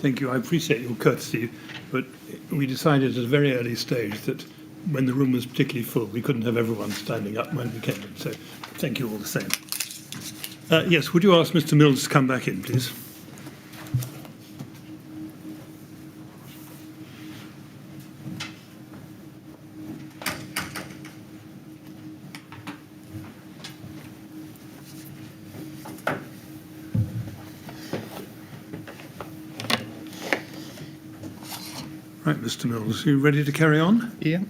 Thank you. I appreciate your courtesy, but we decided at a very early stage that when the room was particularly full, we couldn't have everyone standing up when we came in. So thank you all the same. Yes, would you ask Mr. Mills to come back in, please? Right, Mr. Mills, are you ready to carry on? Yeah.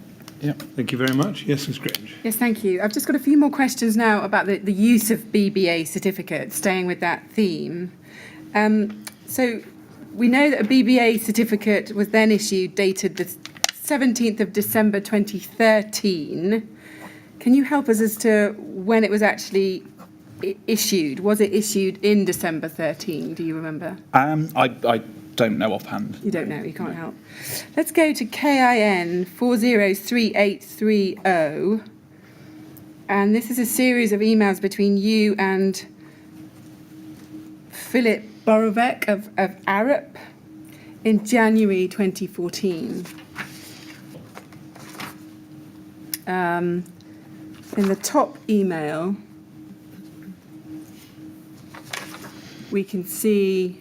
Thank you very much. Yes, Ms. Grange. Yes, thank you. I've just got a few more questions now about the use of BBA certificates, staying with that theme. So we know that a BBA certificate was then issued, dated the 17th of December 2013. Can you help us as to when it was actually issued? Was it issued in December 13? Do you remember? I don't know offhand. You don't know, you can't help. Let's go to KIN 403830. And this is a series of emails between you and Philip Borovec of Arup in January 2014. In the top email, we can see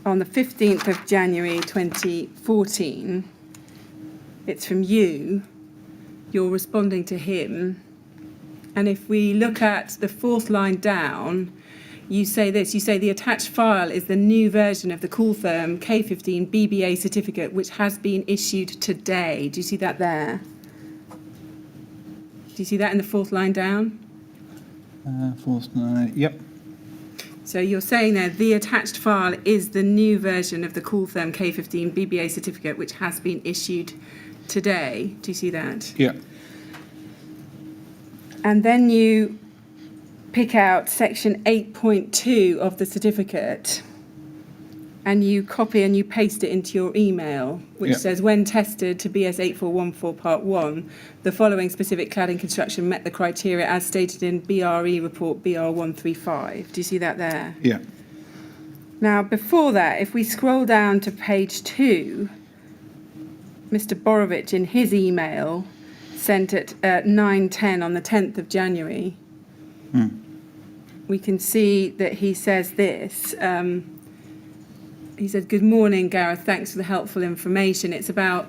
on the 15th of January 2014, it's from you, you're responding to him. And if we look at the fourth line down, you say this, you say the attached file is the new version of the Cooltherm K15 BBA certificate, which has been issued today. Do you see that there? Do you see that in the fourth line down? Fourth line, yep. So you're saying there, the attached file is the new version of the Cooltherm K15 BBA certificate, which has been issued today. Do you see that? Yeah. And then you pick out section 8.2 of the certificate, and you copy and you paste it into your email, which says, when tested to BS 8414 Part 1, the following specific cladding construction met the criteria as stated in BRE report BR135. Do you see that there? Yeah. Now, before that, if we scroll down to page 2, Mr. Borovich, in his email, sent at 9:10 on the 10th of January, we can see that he says this. He said, "Good morning, Gareth. Thanks for the helpful information. It's about,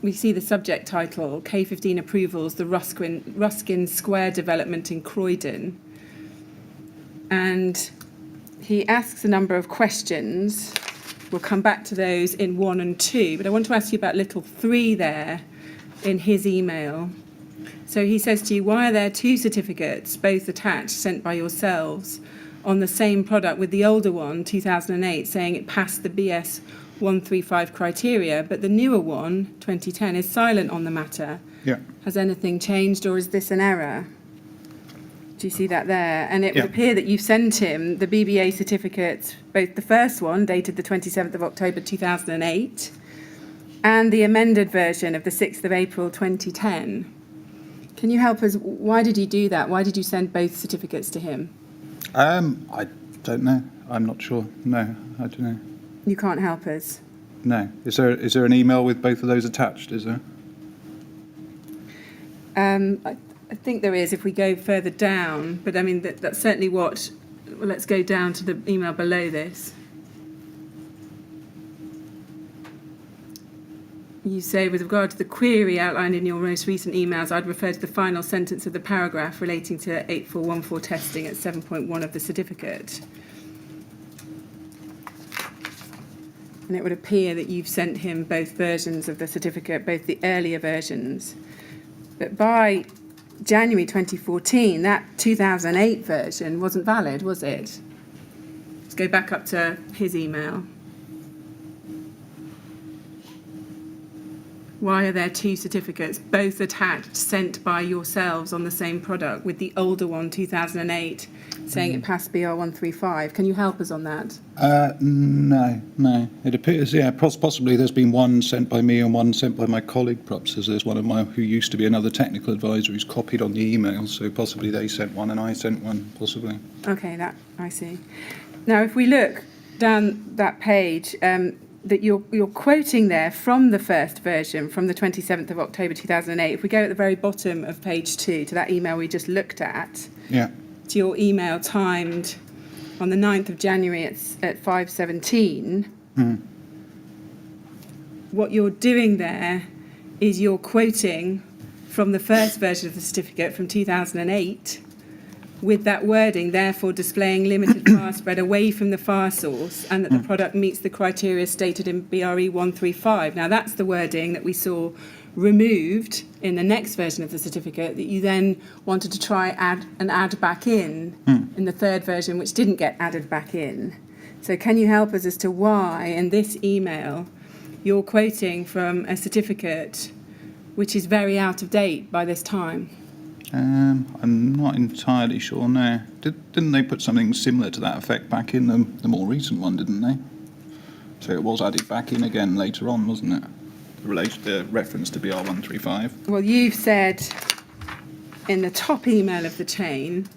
we see the subject title, K15 approvals, the Ruskin Square development in Croydon." And he asks a number of questions. We'll come back to those in 1 and 2. But I want to ask you about little 3 there in his email. So he says to you, why are there 2 certificates, both attached, sent by yourselves, on the same product, with the older one, 2008, saying it passed the BS 135 criteria, but the newer one, 2010, is silent on the matter? Yeah. Has anything changed, or is this an error? Do you see that there? And it would appear that you sent him the BBA certificates, both the first one, dated the 27th of October 2008, and the amended version of the 6th of April 2010. Can you help us? Why did you do that? Why did you send both certificates to him? I don't know. I'm not sure. No, I don't know. You can't help us? No. Is there an email with both of those attached, is there? I think there is if we go further down, but I mean, that's certainly what... Well, let's go down to the email below this. You say, with regard to the query outlined in your most recent emails, I'd refer to the final sentence of the paragraph relating to 8414 testing at 7.1 of the certificate. And it would appear that you've sent him both versions of the certificate, both the earlier versions. But by January 2014, that 2008 version wasn't valid, was it? Let's go back up to his email. Why are there 2 certificates, both attached, sent by yourselves on the same product, with the older one, 2008, saying it passed BR135? Can you help us on that? No. It appears, possibly there's been one sent by me and one sent by my colleague, perhaps, as there's one of my, who used to be another technical advisor who's copied on the email, so possibly they sent one and I sent one, possibly. Okay, that I see. Now, if we look down that page, that you're quoting there from the first version, from the 27th of October 2008. If we go at the very bottom of page 2 to that email we just looked at, Yeah. to your email timed on the 9th of January at 5:17, what you're doing there is you're quoting from the first version of the certificate from 2008 with that wording, therefore displaying limited fire spread away from the fire source and that the product meets the criteria stated in BRE 135. Now that's the wording that we saw removed in the next version of the certificate that you then wanted to try add back in the third version, which didn't get added back in. So can you help us as to why in this email you're quoting from a certificate which is very out of date by this time? I'm not entirely sure now. Didn't they put something similar to that effect back in the more recent one, didn't they? So it was added back in again later on, wasn't it? The reference to BR 135. Well, you've said in the top email of the chain,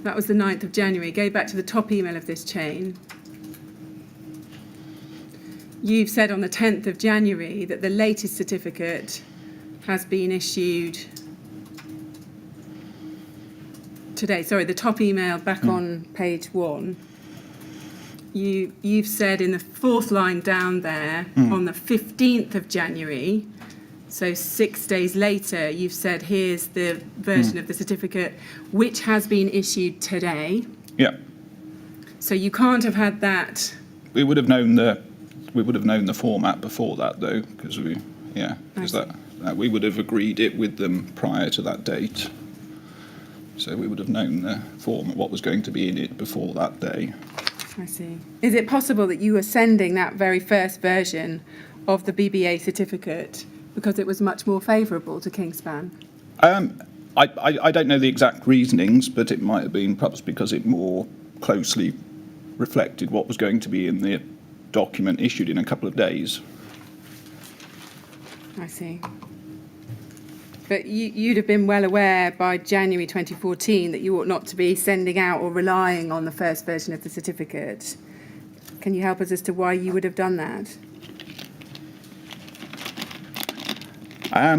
that was the 9th of January, go back to the top email of this chain. You've said on the 10th of January that the latest certificate has been issued today. Sorry, the top email back on page 1. You've said in the fourth line down there on the 15th of January, so 6 days later, you've said here's the version of the certificate which has been issued today. Yeah. So you can't have had that. We would have known the format before that though, because we would have agreed it with them prior to that date. So we would have known the format, what was going to be in it before that day. I see. Is it possible that you were sending that very first version of the BBA certificate because it was much more favourable to Kingspan? I don't know the exact reasonings, but it might have been perhaps because it more closely reflected what was going to be in the document issued in a couple of days. I see. But you'd have been well aware by January 2014 that you ought not to be sending out or relying on the first version of the certificate. Can you help us as to why you would have done that? I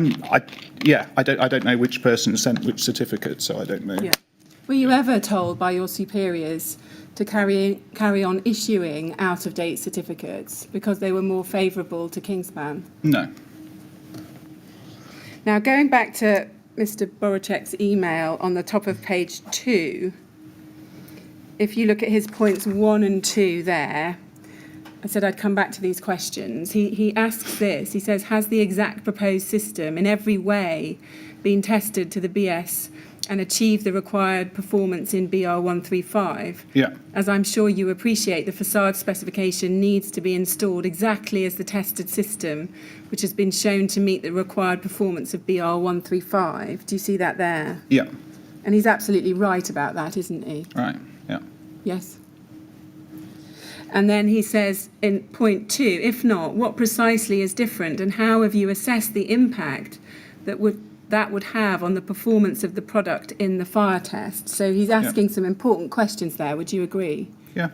don't know which person sent which certificate, so I don't know. Yeah. Were you ever told by your superiors to carry on issuing out-of-date certificates because they were more favourable to Kingspan? No. Now, going back to Mr. Boracek's email on the top of page 2, if you look at his points 1 and 2 there, I said I'd come back to these questions. He asks this, he says, has the exact proposed system in every way been tested to the BS and achieved the required performance in BR 135? Yeah. As I'm sure you appreciate, the facade specification needs to be installed exactly as the tested system, which has been shown to meet the required performance of BR 135. Do you see that there? Yeah. And he's absolutely right about that, isn't he? Right. Yeah. Yes. And then he says in point 2, if not, what precisely is different and how have you assessed the impact that would have on the performance of the product in the fire test? So he's asking some important questions there. Would you agree? Yeah.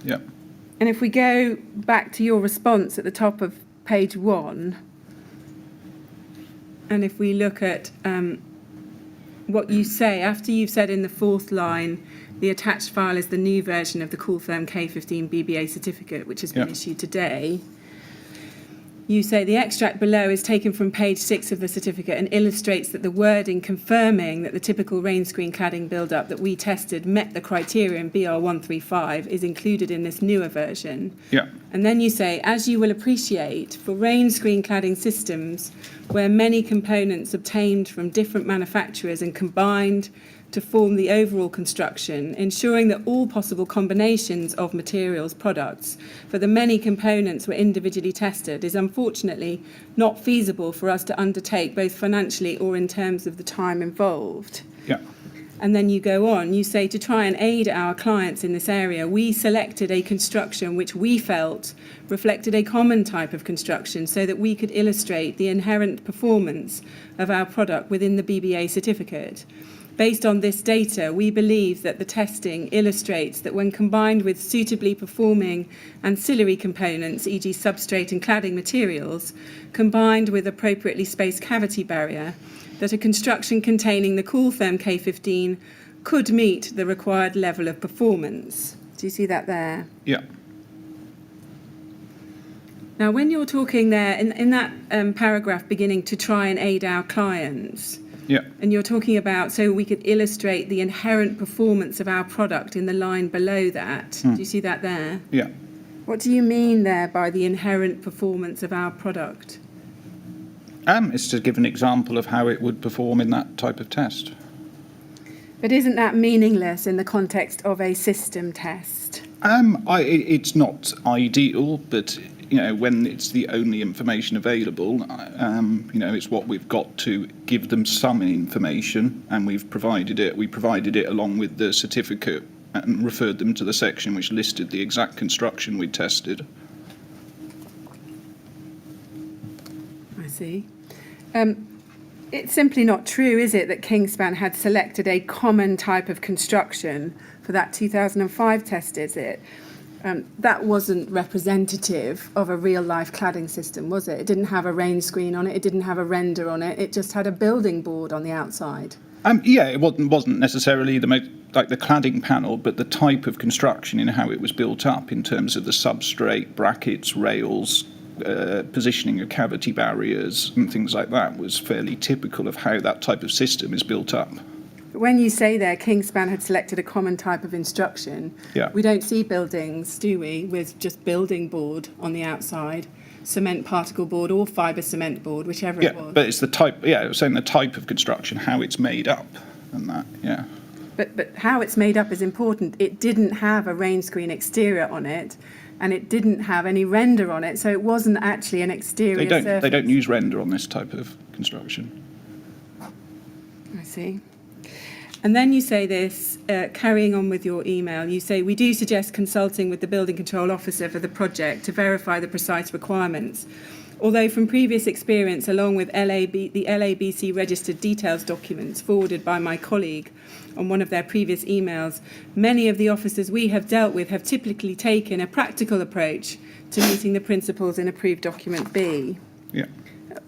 Yeah. And if we go back to your response at the top of page 1, and if we look at what you say, after you've said in the fourth line, the attached file is the new version of the Cool Firm K15 BBA certificate, which has been issued today. You say the extract below is taken from page 6 of the certificate and illustrates that the wording confirming that the typical rain screen cladding build-up that we tested met the criteria in BR 135 is included in this newer version. Yeah. And then you say, as you will appreciate, for rain screen cladding systems where many components obtained from different manufacturers and combined to form the overall construction, ensuring that all possible combinations of materials products for the many components were individually tested is unfortunately not feasible for us to undertake both financially or in terms of the time involved. Yeah. And then you go on, you say to try and aid our clients in this area, we selected a construction which we felt reflected a common type of construction so that we could illustrate the inherent performance of our product within the BBA certificate. Based on this data, we believe that the testing illustrates that when combined with suitably performing ancillary components, e.g. substrate and cladding materials, combined with appropriately spaced cavity barrier, that a construction containing the Cooltherm K15 could meet the required level of performance. Do you see that there? Yeah. Now, when you're talking there, in that paragraph beginning to try and aid our clients, Yeah. and you're talking about so we could illustrate the inherent performance of our product in the line below that. Do you see that there? Yeah. What do you mean there by the inherent performance of our product? It's to give an example of how it would perform in that type of test. But isn't that meaningless in the context of a system test? It's not ideal, but when it's the only information available, it's what we've got to give them some information, and we've provided it. We provided it along with the certificate and referred them to the section which listed the exact construction we tested. I see. It's simply not true, is it, that Kingspan had selected a common type of construction for that 2005 test, is it? That wasn't representative of a real-life cladding system, was it? It didn't have a rain screen on it, it didn't have a render on it, it just had a building board on the outside. It wasn't necessarily the cladding panel, but the type of construction and how it was built up in terms of the substrate, brackets, rails, positioning of cavity barriers and things like that was fairly typical of how that type of system is built up. But when you say there Kingspan had selected a common type of instruction, we don't see buildings, do we, with just building board on the outside, cement particle board or fibre cement board, whichever it was. But it's the type, I was saying the type of construction, how it's made up and that, yeah. But how it's made up is important. It didn't have a rain screen exterior on it, and it didn't have any render on it, so it wasn't actually an exterior surface. They don't use render on this type of construction. I see. And then you say this, carrying on with your email, you say, we do suggest consulting with the building control officer for the project to verify the precise requirements. Although from previous experience, along with the LABC registered details documents forwarded by my colleague on one of their previous emails, many of the officers we have dealt with have typically taken a practical approach to meeting the principles in approved document B. Yeah.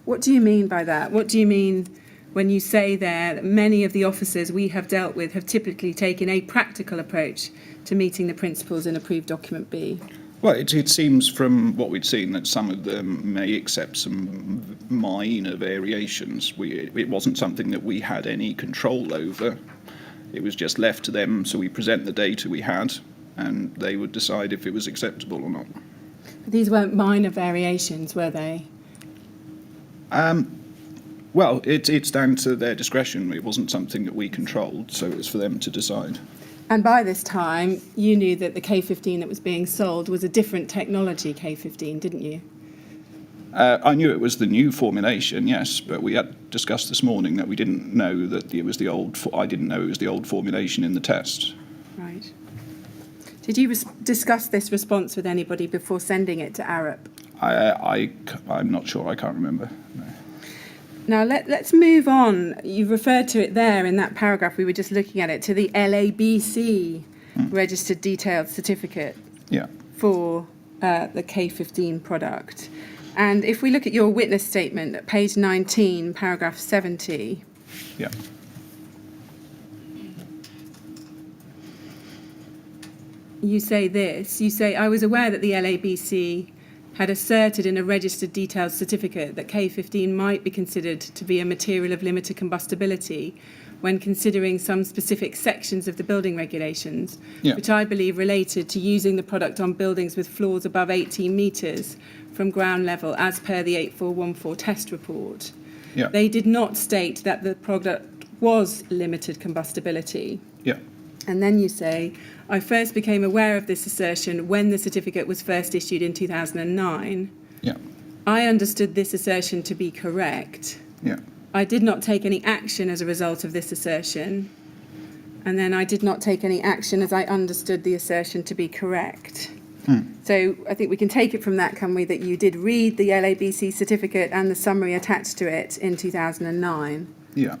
What do you mean by that? What do you mean when you say there that many of the officers we have dealt with have typically taken a practical approach to meeting the principles in approved document B? Well, it seems from what we'd seen that some of them may accept some minor variations. It wasn't something that we had any control over. It was just left to them, so we present the data we had, and they would decide if it was acceptable or not. But these weren't minor variations, were they? Well, it's down to their discretion. It wasn't something that we controlled, so it was for them to decide. And by this time, you knew that the K15 that was being sold was a different technology K15, didn't you? I knew it was the new formulation, yes, but we had discussed this morning that we didn't know that it was the old. I didn't know it was the old formulation in the test. Right. Did you discuss this response with anybody before sending it to Arup? I'm not sure. I can't remember. No. Now, let's move on. You referred to it there in that paragraph. We were just looking at it, to the LABC registered detailed certificate for the K15 product. And if we look at your witness statement at page 19, paragraph 70. Yeah. You say this. You say, I was aware that the LABC had asserted in a registered detailed certificate that K15 might be considered to be a material of limited combustibility when considering some specific sections of the building regulations, which I believe related to using the product on buildings with floors above 18 metres from ground level as per the 8414 test report. Yeah. They did not state that the product was limited combustibility. Yeah. And then you say, I first became aware of this assertion when the certificate was first issued in 2009. Yeah. I understood this assertion to be correct. Yeah. I did not take any action as a result of this assertion. And then I did not take any action as I understood the assertion to be correct. So I think we can take it from that, can we, that you did read the LABC certificate and the summary attached to it in 2009. Yeah.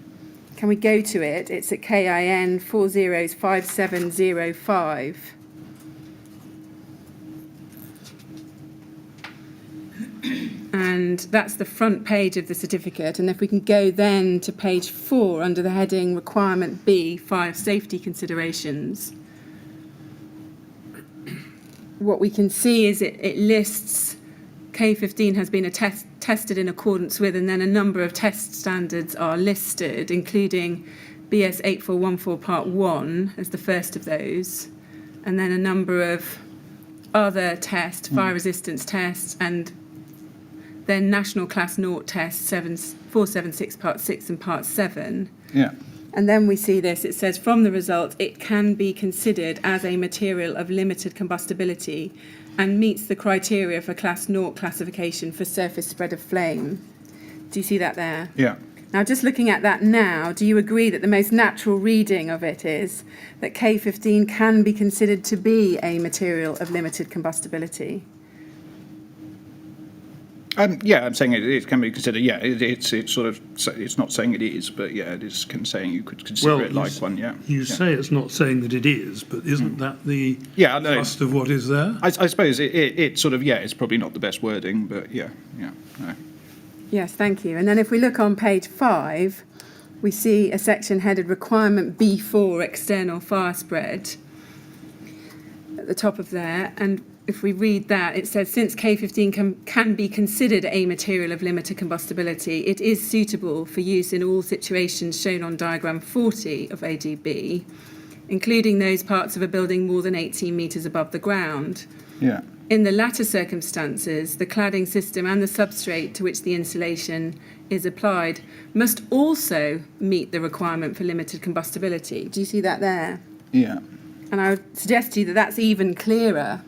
Can we go to it? It's at KIN 405705. And that's the front page of the certificate. And if we can go then to page 4 under the heading Requirement B, Fire Safety Considerations, what we can see is it lists K15 has been tested in accordance with, and then a number of test standards are listed, including BS 8414 Part 1 as the first of those, and then a number of other tests, fire resistance tests, and then National Class 0 tests, 476 Part 6 and Part 7. Yeah. And then we see this, it says, from the result, it can be considered as a material of limited combustibility and meets the criteria for Class 0 classification for surface spread of flame. Do you see that there? Yeah. Now, just looking at that now, do you agree that the most natural reading of it is that K15 can be considered to be a material of limited combustibility? Yeah, I'm saying it can be considered. Yeah, it's sort of, it's not saying it is, but yeah, it is saying you could consider it like one. Yeah. You say it's not saying that it is, but isn't that the no, thrust of what is there? I suppose it sort of, yeah, it's probably not the best wording, but yeah. No. Yes, thank you. And then if we look on page 5, we see a section headed Requirement B4, External Fire Spread, at the top of there. And if we read that, it says, since K15 can be considered a material of limited combustibility, it is suitable for use in all situations shown on diagram 40 of ADB, including those parts of a building more than 18 metres above the ground. Yeah. In the latter circumstances, the cladding system and the substrate to which the insulation is applied must also meet the requirement for limited combustibility. Do you see that there? Yeah. And I would suggest to you that that's even clearer,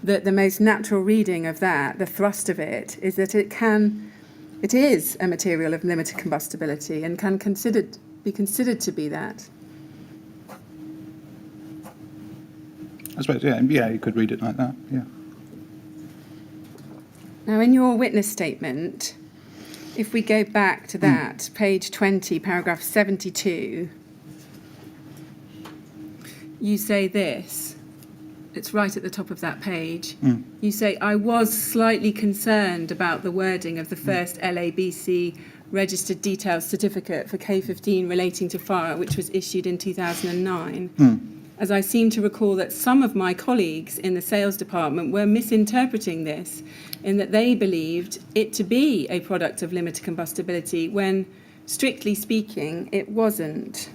that the most natural reading of that, the thrust of it, is that it is a material of limited combustibility and can be considered to be that. I suppose, yeah, you could read it like that, yeah. Now, in your witness statement, if we go back to that, page 20, paragraph 72, you say this. It's right at the top of that page. You say, I was slightly concerned about the wording of the first LABC registered details certificate for K15 relating to fire, which was issued in 2009. As I seem to recall that some of my colleagues in the sales department were misinterpreting this in that they believed it to be a product of limited combustibility when, strictly speaking, it wasn't.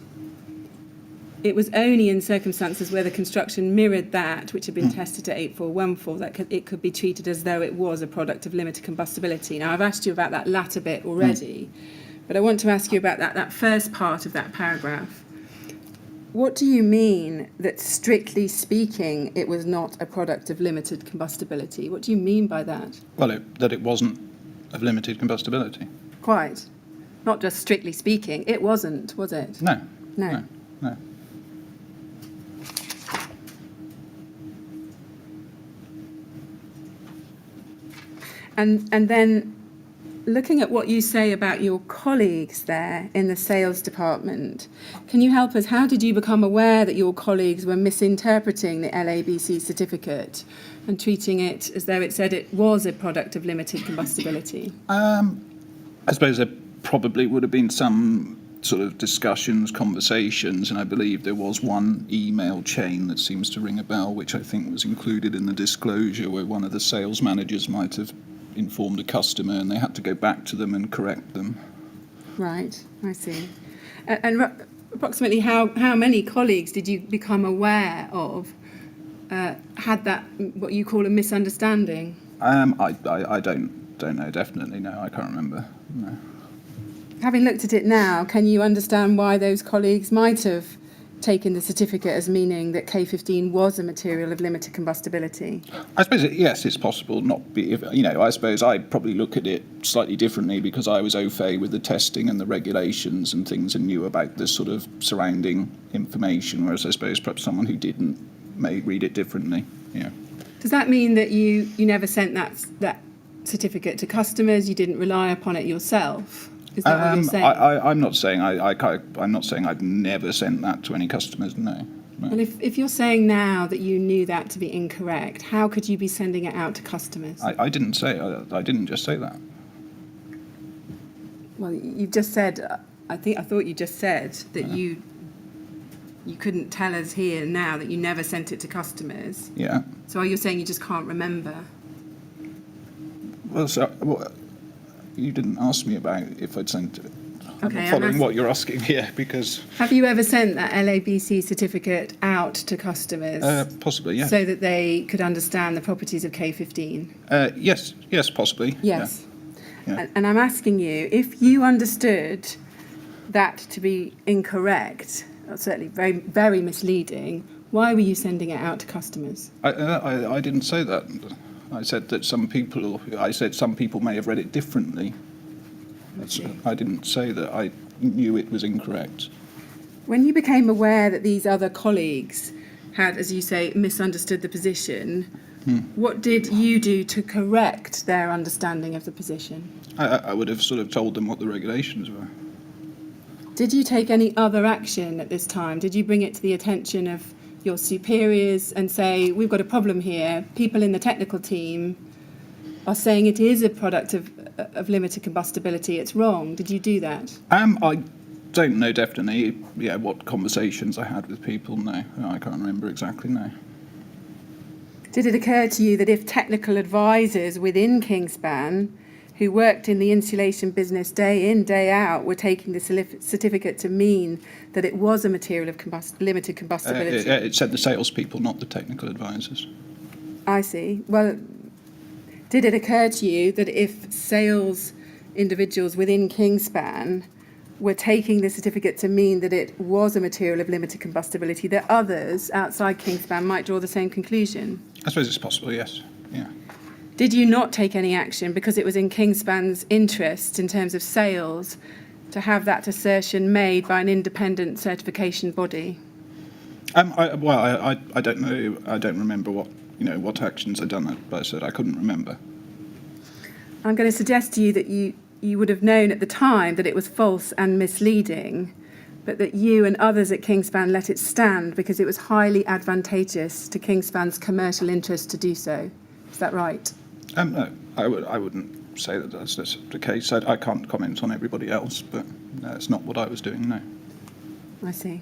It was only in circumstances where the construction mirrored that which had been tested at 8414 that it could be treated as though it was a product of limited combustibility. Now, I've asked you about that latter bit already, but I want to ask you about that first part of that paragraph. What do you mean that, strictly speaking, it was not a product of limited combustibility? What do you mean by that? Well, that it wasn't of limited combustibility. Quite. Not just strictly speaking. It wasn't, was it? No. No. And then looking at what you say about your colleagues there in the sales department, can you help us? How did you become aware that your colleagues were misinterpreting the LABC certificate and treating it as though it said it was a product of limited combustibility? I suppose there probably would have been some sort of discussions, conversations, and I believe there was one email chain that seems to ring a bell, which I think was included in the disclosure, where one of the sales managers might have informed a customer and they had to go back to them and correct them. Right, I see. And approximately how many colleagues did you become aware of had that, what you call a misunderstanding? I don't know, definitely, no, I can't remember, no. Having looked at it now, can you understand why those colleagues might have taken the certificate as meaning that K15 was a material of limited combustibility? I suppose, yes, it's possible not be, I suppose I'd probably look at it slightly differently because I was au fait with the testing and the regulations and things and knew about the sort of surrounding information, whereas I suppose perhaps someone who didn't may read it differently, yeah. Does that mean that you never sent that certificate to customers, you didn't rely upon it yourself? Is that what you're saying? I'm not saying I'm not saying I've never sent that to any customers. No. Well, if you're saying now that you knew that to be incorrect, how could you be sending it out to customers? I didn't say. I didn't just say that. Well, you've just said. I thought you just said that you couldn't tell us here now that you never sent it to customers. Yeah. So are you saying you just can't remember? Well, you didn't ask me about if I'd sent it. Okay, I'm following what you're asking here because. Have you ever sent that LABC certificate out to customers? Possibly, yes. So that they could understand the properties of K15? Yes, possibly. Yes. Yeah. And I'm asking you, if you understood that to be incorrect, or certainly very, very misleading, why were you sending it out to customers? I didn't say that. I said that some people may have read it differently. I didn't say that I knew it was incorrect. When you became aware that these other colleagues had, as you say, misunderstood the position, what did you do to correct their understanding of the position? I would have sort of told them what the regulations were. Did you take any other action at this time? Did you bring it to the attention of your superiors and say, we've got a problem here, people in the technical team are saying it is a product of limited combustibility, it's wrong? Did you do that? I don't know definitely what conversations I had with people. No, I can't remember exactly, no. Did it occur to you that if technical advisors within Kingspan who worked in the insulation business day in, day out, were taking the certificate to mean that it was a material of limited combustibility? It said the salespeople, not the technical advisors. I see. Well, did it occur to you that if sales individuals within Kingspan were taking the certificate to mean that it was a material of limited combustibility, that others outside Kingspan might draw the same conclusion? I suppose it's possible, yes. Yeah. Did you not take any action because it was in Kingspan's interest in terms of sales to have that assertion made by an independent certification body? I don't know. I don't remember what actions I'd done. But I said I couldn't remember. I'm going to suggest to you that you would have known at the time that it was false and misleading, but that you and others at Kingspan let it stand because it was highly advantageous to Kingspan's commercial interest to do so. Is that right? No, I wouldn't say that that's the case. I can't comment on everybody else, but that's not what I was doing, no. I see.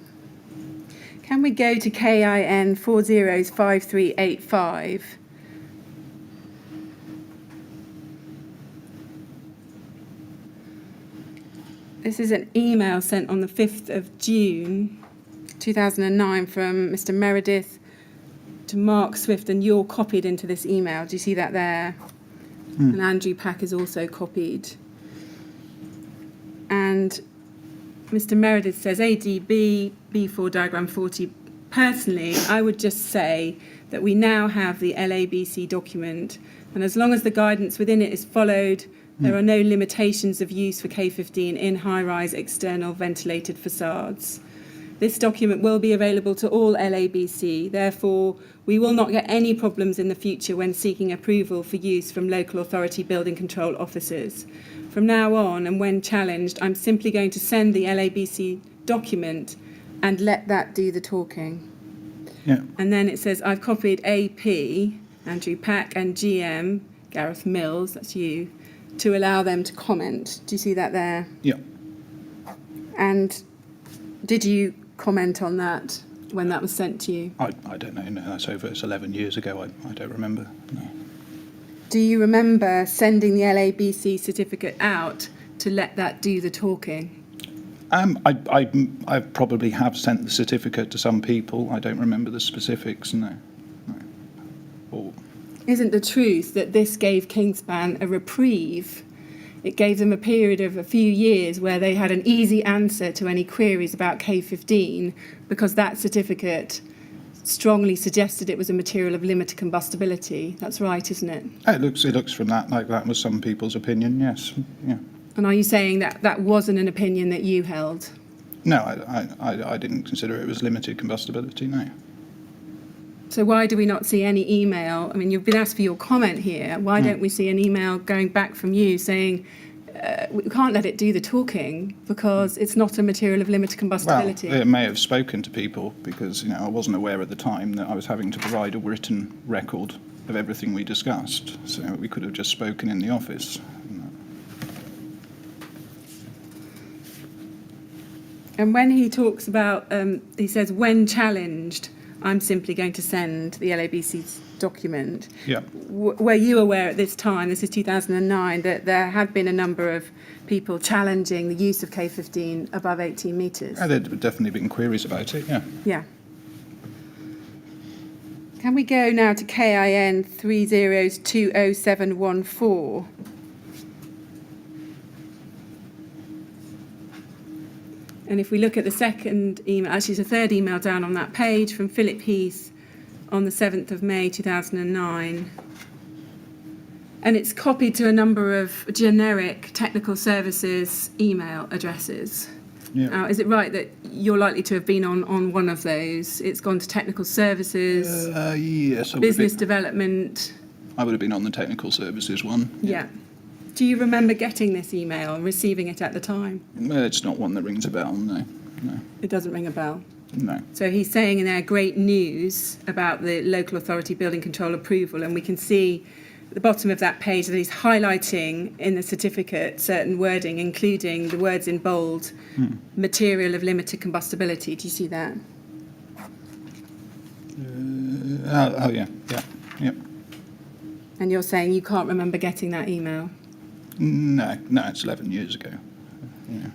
Can we go to KIN 405385? This is an email sent on the 5th of June 2009 from Mr. Meredith to Mark Swift, and you're copied into this email. Do you see that there? And Andrew Pack is also copied. And Mr. Meredith says, ADB, B4 diagram 40. Personally, I would just say that we now have the LABC document, and as long as the guidance within it is followed, there are no limitations of use for K15 in high-rise external ventilated facades. This document will be available to all LABC, therefore we will not get any problems in the future when seeking approval for use from local authority building control officers. From now on, and when challenged, I'm simply going to send the LABC document and let that do the talking. Yeah. And then it says, I've copied AP, Andrew Pack, and GM, Gareth Mills, that's you, to allow them to comment. Do you see that there? Yeah. And did you comment on that when that was sent to you? I don't know. No, it's 11 years ago. I don't remember. No. Do you remember sending the LABC certificate out to let that do the talking? I probably have sent the certificate to some people. I don't remember the specifics. No. Or, Isn't the truth that this gave Kingspan a reprieve? It gave them a period of a few years where they had an easy answer to any queries about K15 because that certificate strongly suggested it was a material of limited combustibility. That's right, isn't it? it looks from that like that was some people's opinion. Yes. Yeah. And are you saying that that wasn't an opinion that you held? No, I didn't consider it was limited combustibility. No. So why do we not see any email? I mean, you've been asked for your comment here. Why don't we see an email going back from you saying we can't let it do the talking because it's not a material of limited combustibility. Well, it may have spoken to people because, I wasn't aware at the time that I was having to provide a written record of everything we discussed. So we could have just spoken in the office. And when he talks about, he says, when challenged, I'm simply going to send the LABC's document. Yeah. Were you aware at this time, this is 2009, that there had been a number of people challenging the use of K15 above 18 metres? There had definitely been queries about it, yeah. Yeah. Can we go now to KIN 3020714? And if we look at the second email, actually it's a third email down on that page from Philip Heath on the 7th of May 2009. And it's copied to a number of generic technical services email addresses. Yeah. Now, is it right that you're likely to have been on one of those? It's gone to technical services, Yes. business development. I would have been on the technical services one. Yeah. Do you remember getting this email and receiving it at the time? It's not one that rings a bell, no. It doesn't ring a bell. No. So he's saying in there great news about the local authority building control approval, and we can see at the bottom of that page that he's highlighting in the certificate certain wording, including the words in bold, material of limited combustibility. Do you see that? Yeah. And you're saying you can't remember getting that email? No, it's 11 years ago. Yeah.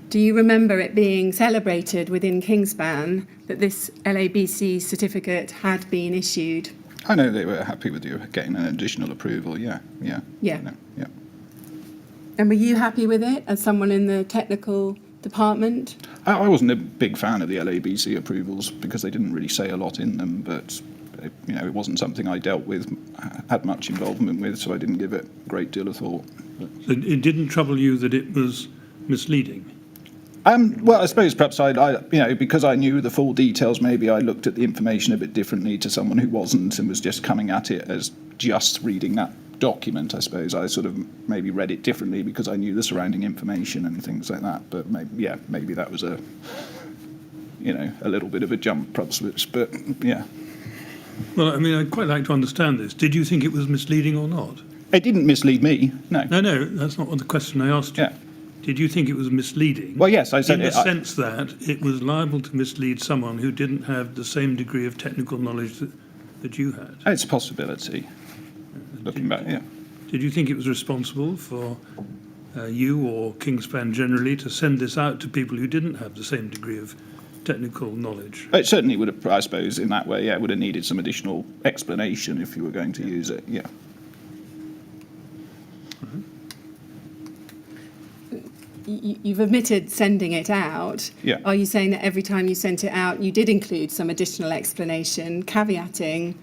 Do you remember it being celebrated within Kingspan that this LABC certificate had been issued? I know they were happy with you getting an additional approval, yeah. Yeah. Yeah. And were you happy with it as someone in the technical department? I wasn't a big fan of the LABC approvals because they didn't really say a lot in them, but it wasn't something I dealt with, had much involvement with, so I didn't give it a great deal of thought. So it didn't trouble you that it was misleading? Well, I suppose perhaps because I knew the full details, maybe I looked at the information a bit differently to someone who wasn't and was just coming at it as just reading that document. I suppose I sort of maybe read it differently because I knew the surrounding information and things like that. But maybe that was a little bit of a jump, perhaps. But yeah. Well, I mean, I'd quite like to understand this. Did you think it was misleading or not? It didn't mislead me, no. No, that's not what the question I asked you. Yeah. Did you think it was misleading? Well, yes, I said in the sense that it was liable to mislead someone who didn't have the same degree of technical knowledge that you had. It's a possibility. Looking back, yeah. Did you think it was responsible for you or Kingspan generally to send this out to people who didn't have the same degree of technical knowledge? It certainly would have, I suppose, in that way, yeah, it would have needed some additional explanation if you were going to use it, yeah. You've admitted sending it out. Yeah. Are you saying that every time you sent it out, you did include some additional explanation, caveating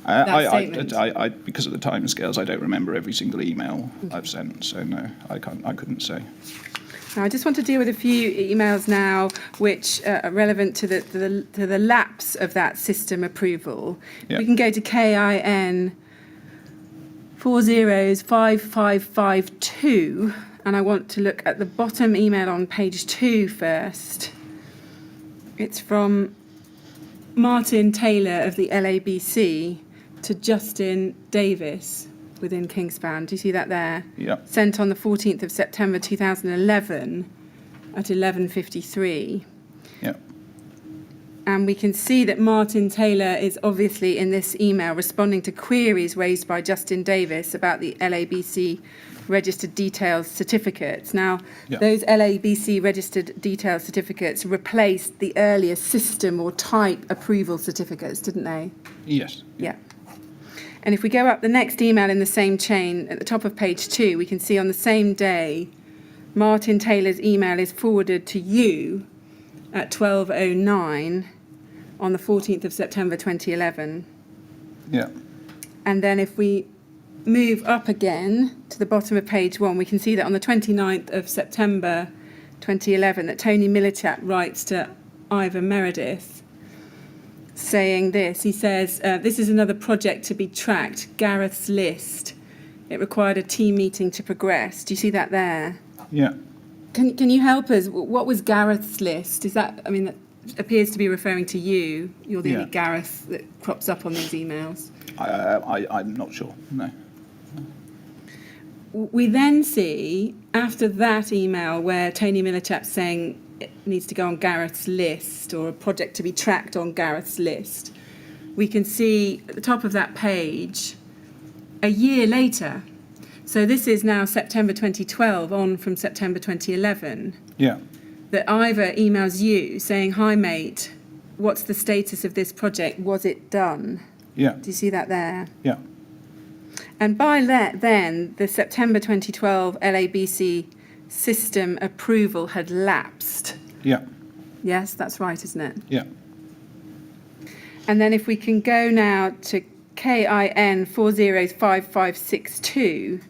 that statement? I because of the timescales, I don't remember every single email I've sent, so no, I couldn't say. Now, I just want to deal with a few emails now which are relevant to the lapse of that system approval. Yeah. We can go to KIN 405552, and I want to look at the bottom email on page 2 first. It's from Martin Taylor of the LABC to Justin Davis within Kingspan. Do you see that there? Yeah. Sent on the 14th of September 2011 at 11:53. Yeah. And we can see that Martin Taylor is obviously in this email responding to queries raised by Justin Davis about the LABC registered details certificates. Now, Yeah. those LABC registered details certificates replaced the earlier system or type approval certificates, didn't they? Yes. Yeah. And if we go up the next email in the same chain, at the top of page 2, we can see on the same day, Martin Taylor's email is forwarded to you at 12:09 on the 14th of September 2011. Yeah. And then if we move up again to the bottom of page 1, we can see that on the 29th of September 2011 that Tony Millichat writes to Ivor Meredith saying this. He says, this is another project to be tracked, Gareth's list. it required a team meeting to progress. Do you see that there? Yeah. Can you help us? What was Gareth's list? Is that, I mean, that appears to be referring to you. You're the only Gareth that crops up on these emails. I'm not sure, no. We then see, after that email where Tony Millichap's saying it needs to go on Gareth's list, or a project to be tracked on Gareth's list, we can see at the top of that page, a year later. So this is now September 2012 on from September 2011. Yeah. That Ivor emails you saying, "Hi mate, what's the status of this project? Was it done?" Yeah. Do you see that there? Yeah. And by then, the September 2012 LABC system approval had lapsed. Yeah. Yes, that's right, isn't it? Yeah. And then if we can go now to KIN 405562.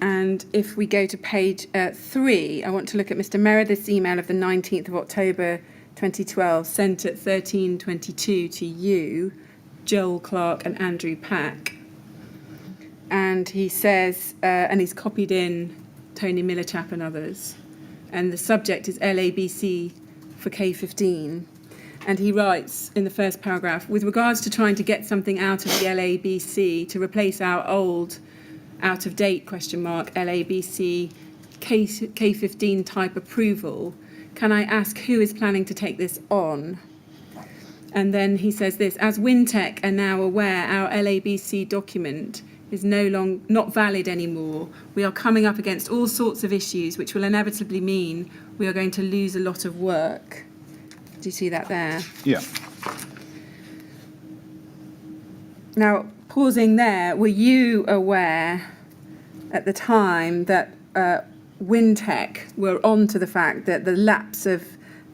And if we go to page 3, I want to look at Mr. Meredith's email of the 19th of October 2012, sent at 13:22 to you, Joel Clark and Andrew Pack. And he says, and he's copied in Tony Millichap and others, and the subject is LABC for K15. And he writes in the first paragraph, with regards to trying to get something out of the LABC to replace our old out-of-date LABC K15 type approval, can I ask who is planning to take this on? And then he says this, as Wintec are now aware, our LABC document is not valid anymore. We are coming up against all sorts of issues, which will inevitably mean we are going to lose a lot of work. Do you see that there? Yeah. Now, pausing there, were you aware at the time that Wintec were on to the fact that the lapse of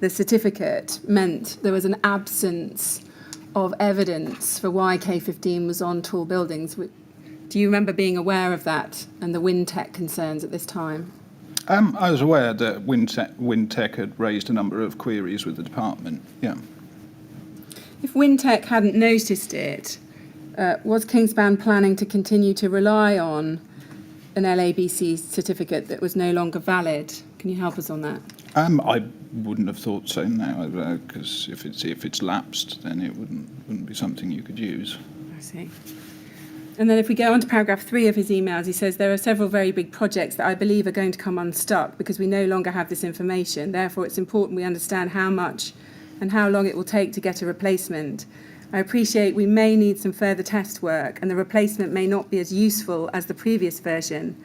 the certificate meant there was an absence of evidence for why K15 was on tall buildings? Do you remember being aware of that and the Wintec concerns at this time? I was aware that Wintec had raised a number of queries with the department, yeah. If Wintec hadn't noticed it, was Kingspan planning to continue to rely on an LABC certificate that was no longer valid? Can you help us on that? I wouldn't have thought so now, because if it's lapsed, then it wouldn't be something you could use. I see. And then if we go on to paragraph 3 of his emails, he says, there are several very big projects that I believe are going to come unstuck because we no longer have this information. Therefore, it's important we understand how much and how long it will take to get a replacement. I appreciate we may need some further test work and the replacement may not be as useful as the previous version.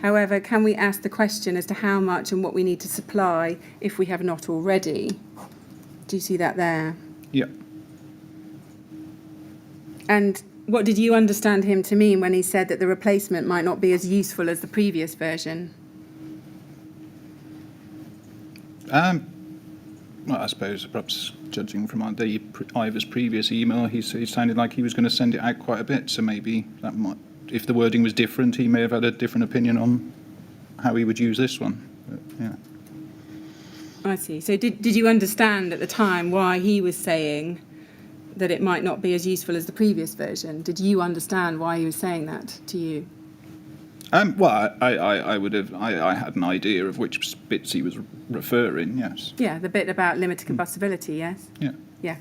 However, can we ask the question as to how much and what we need to supply if we have not already? Do you see that there? Yeah. And what did you understand him to mean when he said that the replacement might not be as useful as the previous version? Well, I suppose perhaps judging from Ivor's previous email, he sounded like he was going to send it out quite a bit. So maybe that might, if the wording was different, he may have had a different opinion on how he would use this one. But, yeah. I see. So did you understand at the time why he was saying that it might not be as useful as the previous version? Did you understand why he was saying that to you? Well, I would have. I had an idea of which bits he was referring. Yes. Yeah, the bit about limited combustibility. Yes. Yeah. Yeah.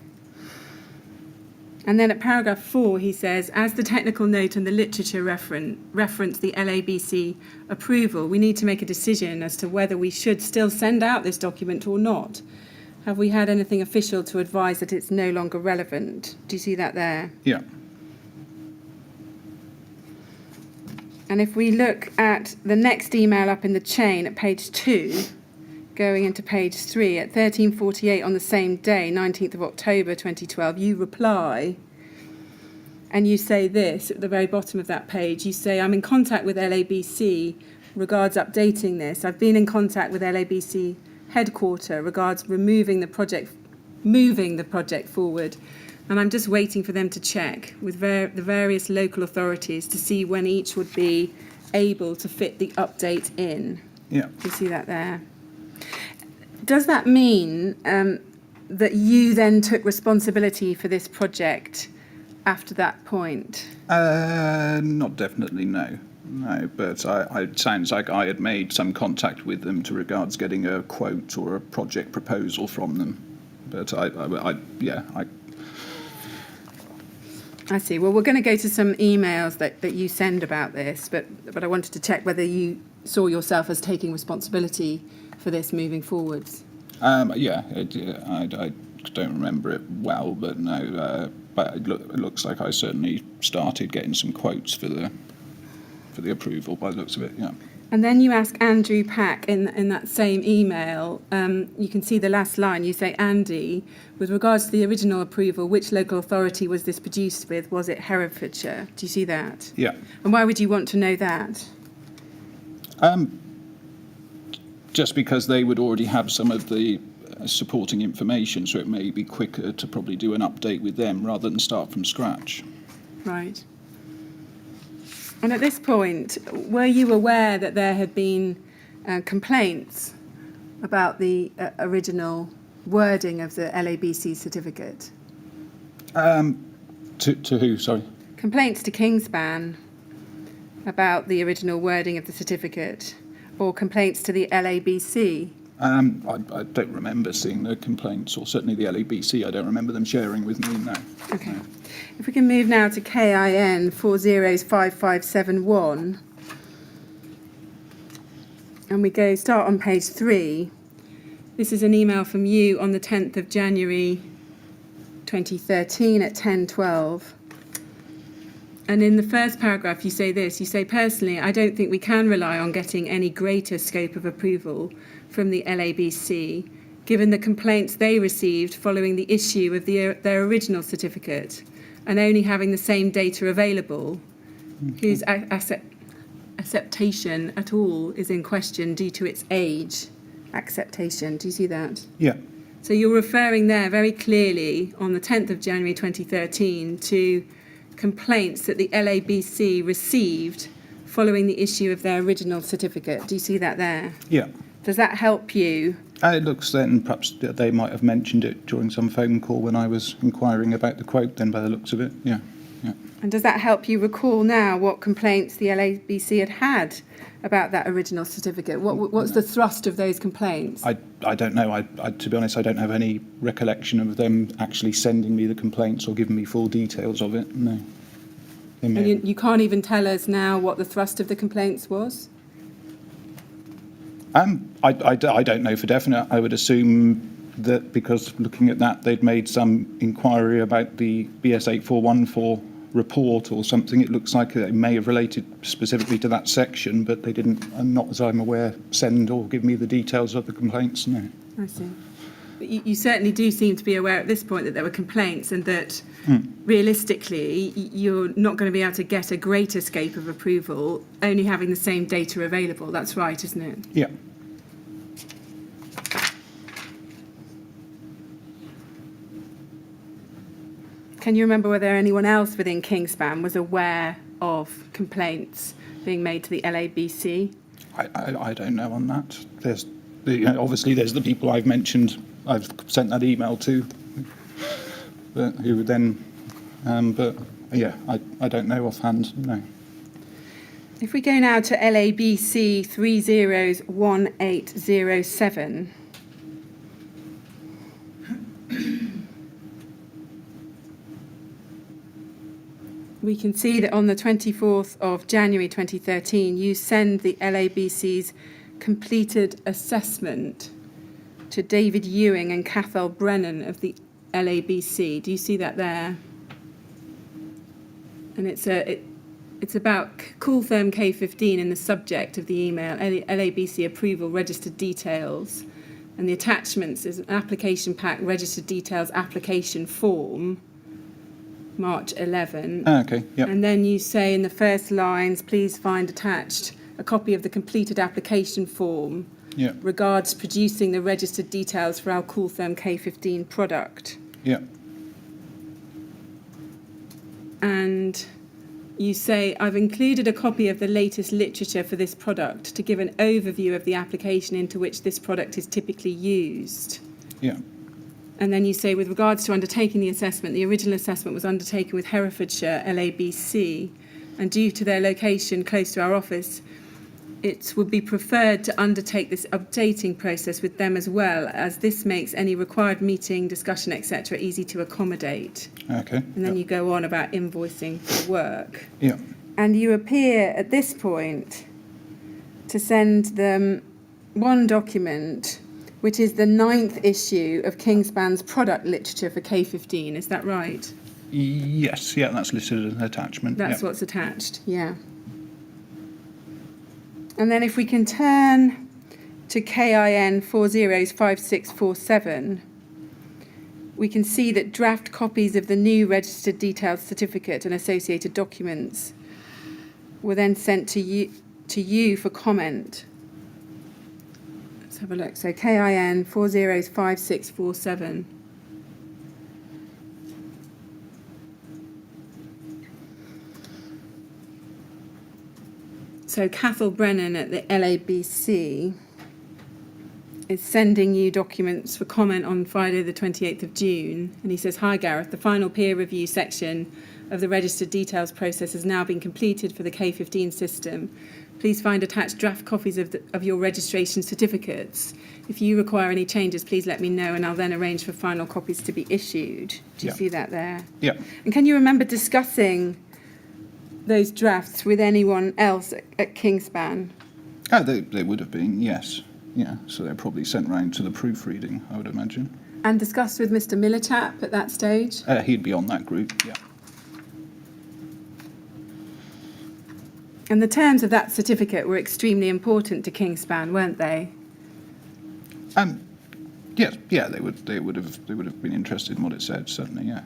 And then at paragraph 4, he says, as the technical note and the literature reference the LABC approval, we need to make a decision as to whether we should still send out this document or not. Have we had anything official to advise that it's no longer relevant? Do you see that there? Yeah. And if we look at the next email up in the chain at page 2, going into page 3, at 13:48 on the same day, 19th of October 2012, you reply and you say this at the very bottom of that page. You say, I'm in contact with LABC regards updating this. I've been in contact with LABC headquarter regards moving the project forward. And I'm just waiting for them to check with the various local authorities to see when each would be able to fit the update in. Yeah. Do you see that there? Does that mean that you then took responsibility for this project after that point? Not definitely, no. No, but it sounds like I had made some contact with them to regards getting a quote or a project proposal from them. But I see. Well, we're going to go to some emails that you send about this, but I wanted to check whether you saw yourself as taking responsibility for this moving forwards. I don't remember it well, but no. But it looks like I certainly started getting some quotes for the approval by the looks of it. Yeah. And then you ask Andrew Pack in that same email, you can see the last line, you say, Andy, with regards to the original approval, which local authority was this produced with? Was it Herefordshire? Do you see that? Yeah. And why would you want to know that? Just because they would already have some of the supporting information, so it may be quicker to probably do an update with them rather than start from scratch. Right. And at this point, were you aware that there had been complaints about the original wording of the LABC certificate? To who, sorry? Complaints to Kingspan about the original wording of the certificate, or complaints to the LABC? I don't remember seeing the complaints, or certainly the LABC. I don't remember them sharing with me, no. Okay. No. If we can move now to KIN 405571, and we start on page 3. This is an email from you on the 10th of January 2013 at 10:12. And in the first paragraph you say this, you say, personally, I don't think we can rely on getting any greater scope of approval from the LABC, given the complaints they received following the issue of their original certificate, and only having the same data available, whose acceptation at all is in question due to its age. Acceptation, do you see that? Yeah. So you're referring there very clearly on the 10th of January 2013 to complaints that the LABC received following the issue of their original certificate. Do you see that there? Yeah. Does that help you? It looks then perhaps they might have mentioned it during some phone call when I was inquiring about the quote then by the looks of it. Yeah. Yeah. And does that help you recall now what complaints the LABC had about that original certificate? What's the thrust of those complaints? I don't know. I to be honest, I don't have any recollection of them actually sending me the complaints or giving me full details of it. No. And you can't even tell us now what the thrust of the complaints was? I don't know for definite. I would assume that because looking at that, they'd made some inquiry about the BS 8414 report or something. It looks like it may have related specifically to that section, but they didn't, not as I'm aware, send or give me the details of the complaints. No. I see. But you certainly do seem to be aware at this point that there were complaints and that realistically you're not going to be able to get a greater scope of approval only having the same data available. That's right, isn't it? Yeah. Can you remember whether anyone else within Kingspan was aware of complaints being made to the LABC? I don't know on that. There's obviously there's the people I've mentioned. I've sent that email to, but who would then, but yeah, I don't know offhand. No. If we go now to LABC 301807. We can see that on the 24th of January 2013, you send the LABC's completed assessment to David Ewing and Cathal Brennan of the LABC. Do you see that there? And it's about Cooltherm K15 in the subject of the email, LABC approval registered details. And the attachments is an application pack, registered details application form, March 11. Okay, yeah. And then you say in the first lines, please find attached a copy of the completed application form. Yeah. Regards producing the registered details for our Cooltherm K15 product. Yeah. And you say, I've included a copy of the latest literature for this product to give an overview of the application into which this product is typically used. Yeah. And then you say, with regards to undertaking the assessment, the original assessment was undertaken with Herefordshire LABC, and due to their location close to our office, it would be preferred to undertake this updating process with them as well, as this makes any required meeting, discussion, etc. easy to accommodate. Okay. And then you go on about invoicing for work. Yeah. And you appear at this point to send them one document, which is the 9th issue of Kingspan's product literature for K15. Is that right? Yes, yeah, that's listed as an attachment. That's yeah. what's attached, yeah. And then if we can turn to KIN 405647, we can see that draft copies of the new registered detailed certificate and associated documents were then sent to you for comment. Let's have a look. So KIN 405647. So Cathal Brennan at the LABC is sending you documents for comment on Friday the 28th of June. And he says, "Hi Gareth, the final peer review section of the registered details process has now been completed for the K15 system. Please find attached draft copies of your registration certificates. If you require any changes, please let me know and I'll then arrange for final copies to be issued." Do you see that there? Yeah. And can you remember discussing those drafts with anyone else at Kingspan? Oh, they would have been, yes. Yeah, so they're probably sent round to the proofreading, I would imagine. And discussed with Mr. Millichap at that stage? He'd be on that group, yeah. And the terms of that certificate were extremely important to Kingspan, weren't they? Yes, yeah, they would have been interested in what it said, certainly, yeah.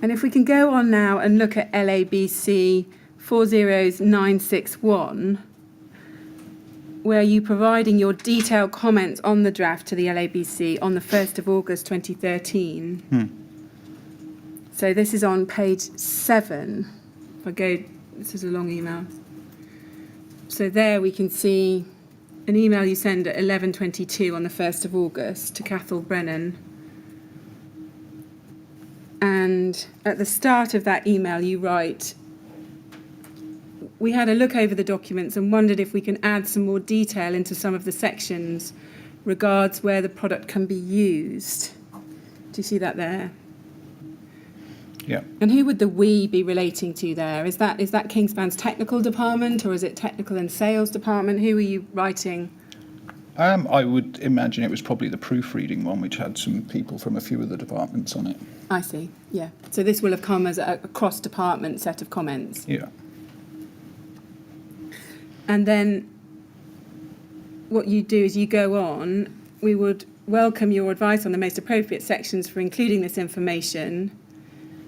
And if we can go on now and look at LABC 40961, where you providing your detailed comments on the draft to the LABC on the 1st of August 2013. So this is on page 7. If I go, this is a long email. So there we can see an email you send at 11:22 on the 1st of August to Cathal Brennan. And at the start of that email, you write, "We had a look over the documents and wondered if we can add some more detail into some of the sections regards where the product can be used." Do you see that there? Yeah. And who would the "we" be relating to there? Is that Kingspan's technical department, or is it technical and sales department? Who are you writing? I would imagine it was probably the proofreading one, which had some people from a few of the departments on it. I see, yeah. So this will have come as a cross-department set of comments. Yeah. And then what you do is you go on, "We would welcome your advice on the most appropriate sections for including this information.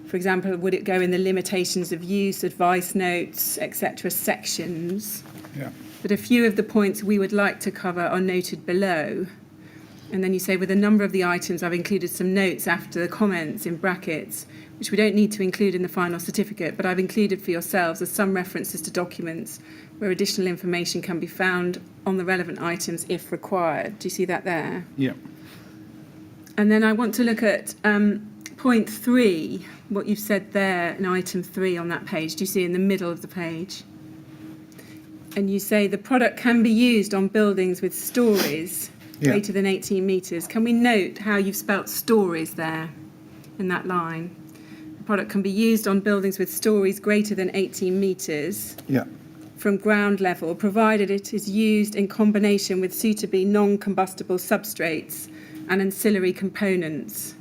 For example, would it go in the limitations of use, advice notes, etc. sections? Yeah. But a few of the points we would like to cover are noted below." And then you say, "With a number of the items, I've included some notes after the comments in brackets, which we don't need to include in the final certificate, but I've included for yourselves as some references to documents where additional information can be found on the relevant items if required." Do you see that there? Yeah. And then I want to look at point 3, what you've said there in item 3 on that page. Do you see in the middle of the page? And you say the product can be used on buildings with stories greater than 18 metres. Can we note how you've spelt stories there in that line? The product can be used on buildings with stories greater than 18 metres Yeah. from ground level, provided it is used in combination with suitably non-combustible substrates and ancillary components.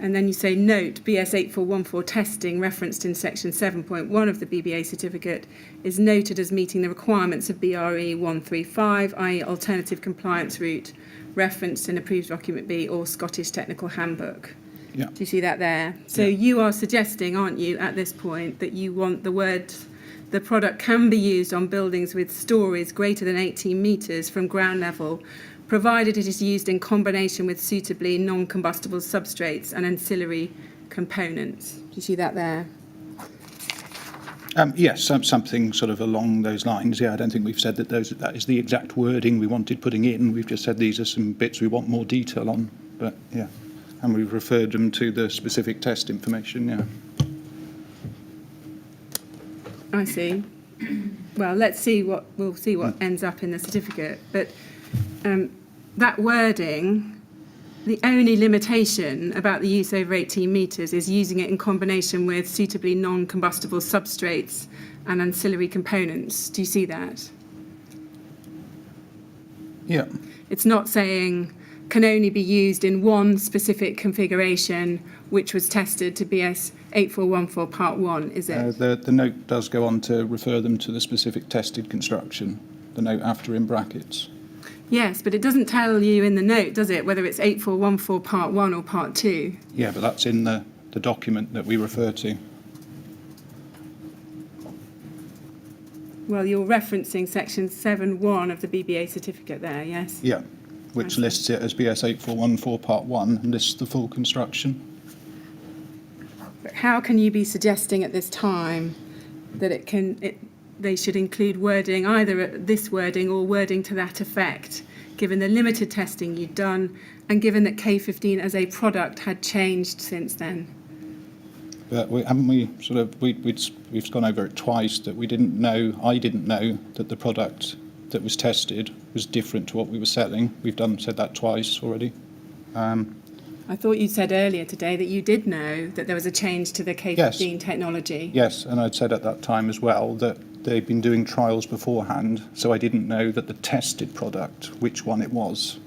And then you say, "Note, BS 8414 testing referenced in section 7.1 of the BBA certificate is noted as meeting the requirements of BRE 135, i.e. alternative compliance route, referenced in approved document B or Scottish Technical Handbook." Yeah. Do you see that there? So you are suggesting, aren't you, at this point, that you want the word, "The product can be used on buildings with stories greater than 18 metres from ground level, provided it is used in combination with suitably non-combustible substrates and ancillary components." Do you see that there? Yes, something sort of along those lines. Yeah, I don't think we've said that that is the exact wording we wanted putting in. We've just said these are some bits we want more detail on. But yeah. And we've referred them to the specific test information, yeah. I see. Well, we'll see what ends up in the certificate. But that wording, the only limitation about the use over 18 metres is using it in combination with suitably non-combustible substrates and ancillary components. Do you see that? Yeah. It's not saying can only be used in one specific configuration, which was tested to BS 8414 Part 1, is it? The note does go on to refer them to the specific tested construction, the note after in brackets. Yes, but it doesn't tell you in the note, does it, whether it's 8414 Part 1 or Part 2? Yeah, but that's in the document that we refer to. Well, you're referencing section 7.1 of the BBA certificate there, yes? Yeah, which lists it as BS 8414 Part 1 and lists the full construction. But how can you be suggesting at this time that they should include wording, either this wording or wording to that effect, given the limited testing you'd done and given that K15 as a product had changed since then? But we've gone over it twice that I didn't know that the product that was tested was different to what we were selling. We've said that twice already. I thought you said earlier today that you did know that there was a change to the K15 technology. Yes, and I'd said at that time as well that they'd been doing trials beforehand, so I didn't know that the tested product, which one it was.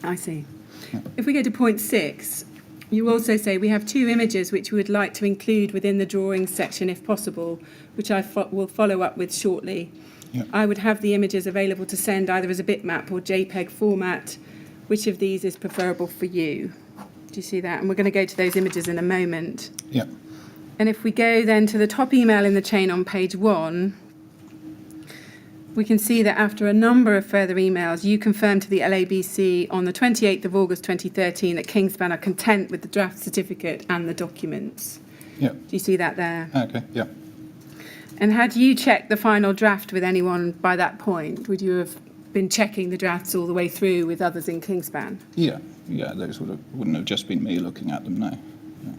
I see. Yeah. If we go to point 6, you also say we have 2 images which we would like to include within the drawings section if possible, which I will follow up with shortly. Yeah. I would have the images available to send either as a bitmap or JPEG format. Which of these is preferable for you? Do you see that? And we're going to go to those images in a moment. Yeah. And if we go then to the top email in the chain on page 1, we can see that after a number of further emails, you confirmed to the LABC on the 28th of August 2013 that Kingspan are content with the draft certificate and the documents. Yeah. Do you see that there? Okay, yeah. And had you checked the final draft with anyone by that point? Would you have been checking the drafts all the way through with others in Kingspan? Yeah, those wouldn't have just been me looking at them, no. Yeah.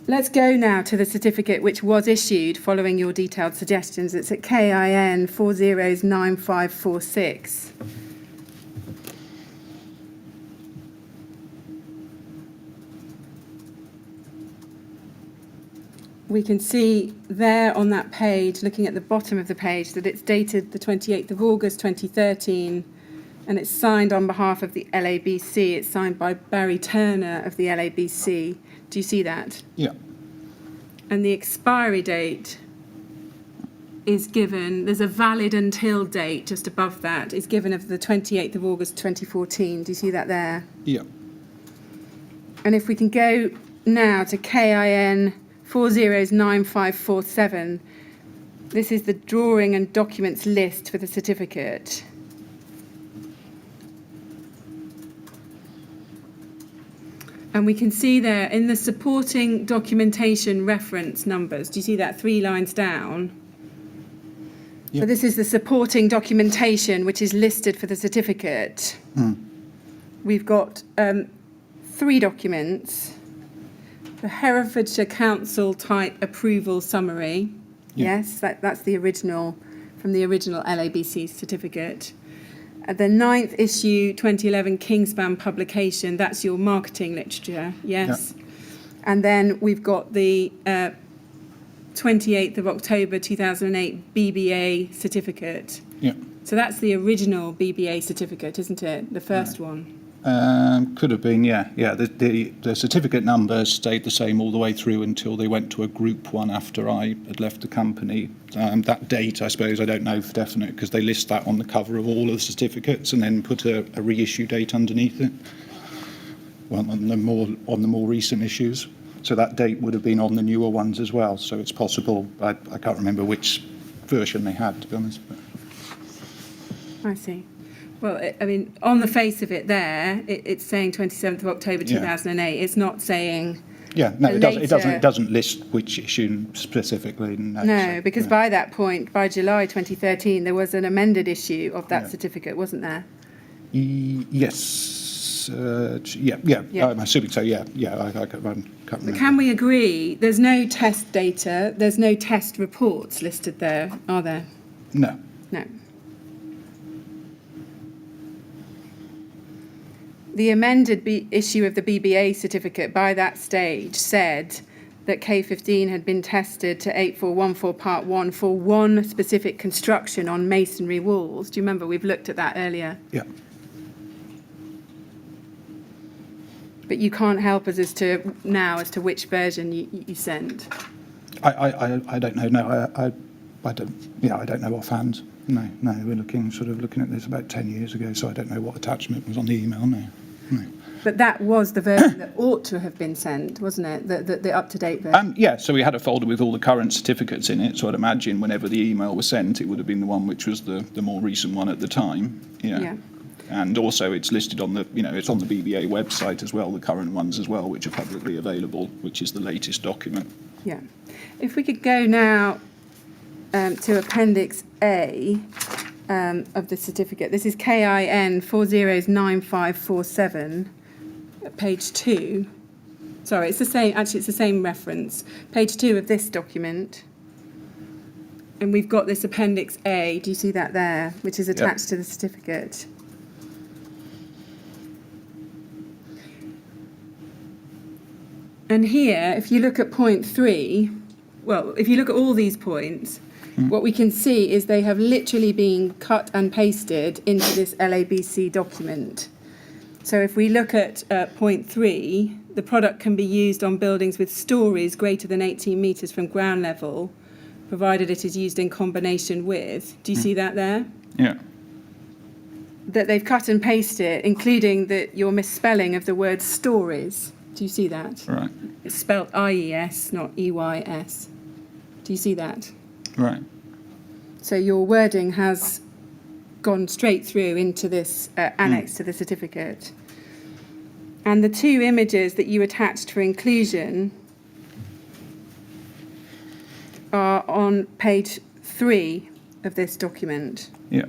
Let's go now to the certificate which was issued following your detailed suggestions. It's at KIN 409546. We can see there on that page, looking at the bottom of the page, that it's dated the 28th of August 2013 and it's signed on behalf of the LABC. It's signed by Barry Turner of the LABC. Do you see that? Yeah. And the expiry date is given, there's a valid until date just above that, is given of the 28th of August 2014. Do you see that there? Yeah. And if we can go now to KIN 409547, this is the drawing and documents list for the certificate. And we can see there in the supporting documentation reference numbers, do you see that 3 lines down? Yep. So this is the supporting documentation which is listed for the certificate. We've got 3 documents. The Herefordshire Council type approval summary. Yep. Yes, that's the original, from the original LABC certificate. The 9th issue 2011 Kingspan publication, that's your marketing literature, yes. Yep. And then we've got the 28th of October 2008 BBA certificate. Yeah. So that's the original BBA certificate, isn't it? The first one. Could have been, yeah. Yeah, the certificate numbers stayed the same all the way through until they went to a group one after I had left the company. That date, I suppose, I don't know for definite because they list that on the cover of all of the certificates and then put a reissue date underneath it. Well, on the more recent issues. So that date would have been on the newer ones as well. So it's possible. I can't remember which version they had, to be honest. But. I see. Well, I mean, on the face of it there, it's saying 27th of October 2008. Yeah. It's not saying... Yeah, no, it doesn't list which issue specifically. No, because by that point, by July 2013, there was an amended issue of that certificate, wasn't there? Yes. Yeah. I'm assuming so. Yeah. I can't remember. But can we agree there's no test data, there's no test reports listed there, are there? No. No. The amended issue of the BBA certificate by that stage said that K15 had been tested to 8414 Part 1 for one specific construction on masonry walls. Do you remember? We've looked at that earlier. Yeah. But you can't help us as to which version you sent. I don't know. No, I don't. Yeah, I don't know offhand. No. We're looking at this about 10 years ago, so I don't know what attachment was on the email. No. But that was the version that ought to have been sent, wasn't it? The up-to-date version. Yeah. So we had a folder with all the current certificates in it. So I'd imagine whenever the email was sent, it would have been the one which was the more recent one at the time. Yeah. And also it's listed on the, it's on the BBA website as well, the current ones as well, which are publicly available, which is the latest document. Yeah. If we could go now to Appendix A of the certificate. This is KIN 409547, page 2. Sorry, it's the same. Actually, it's the same reference. Page 2 of this document. And we've got this Appendix A. Do you see that there? Which is attached to the certificate. And here, if you look at point 3, well, if you look at all these points, what we can see is they have literally been cut and pasted into this LABC document. So if we look at point 3, the product can be used on buildings with stories greater than 18 metres from ground level, provided it is used in combination with. Do you see that there? Yeah. That they've cut and pasted, including your misspelling of the word stories. Do you see that? Right. It's spelled IES, not EYS. Do you see that? Right. So your wording has gone straight through into this annex to the certificate. And the two images that you attached for inclusion are on page 3 of this document. Yeah.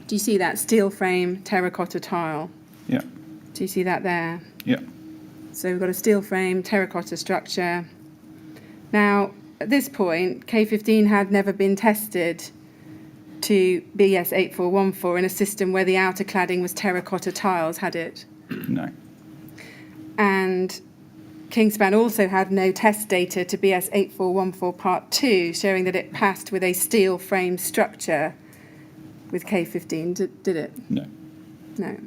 Do you see that? Steel frame, terracotta tile. Yeah. Do you see that there? Yeah. So we've got a steel frame, terracotta structure. Now, at this point, K15 had never been tested to BS 8414 in a system where the outer cladding was terracotta tiles, had it? No. And Kingspan also had no test data to BS 8414 Part 2, showing that it passed with a steel frame structure with K15, did it? No. No.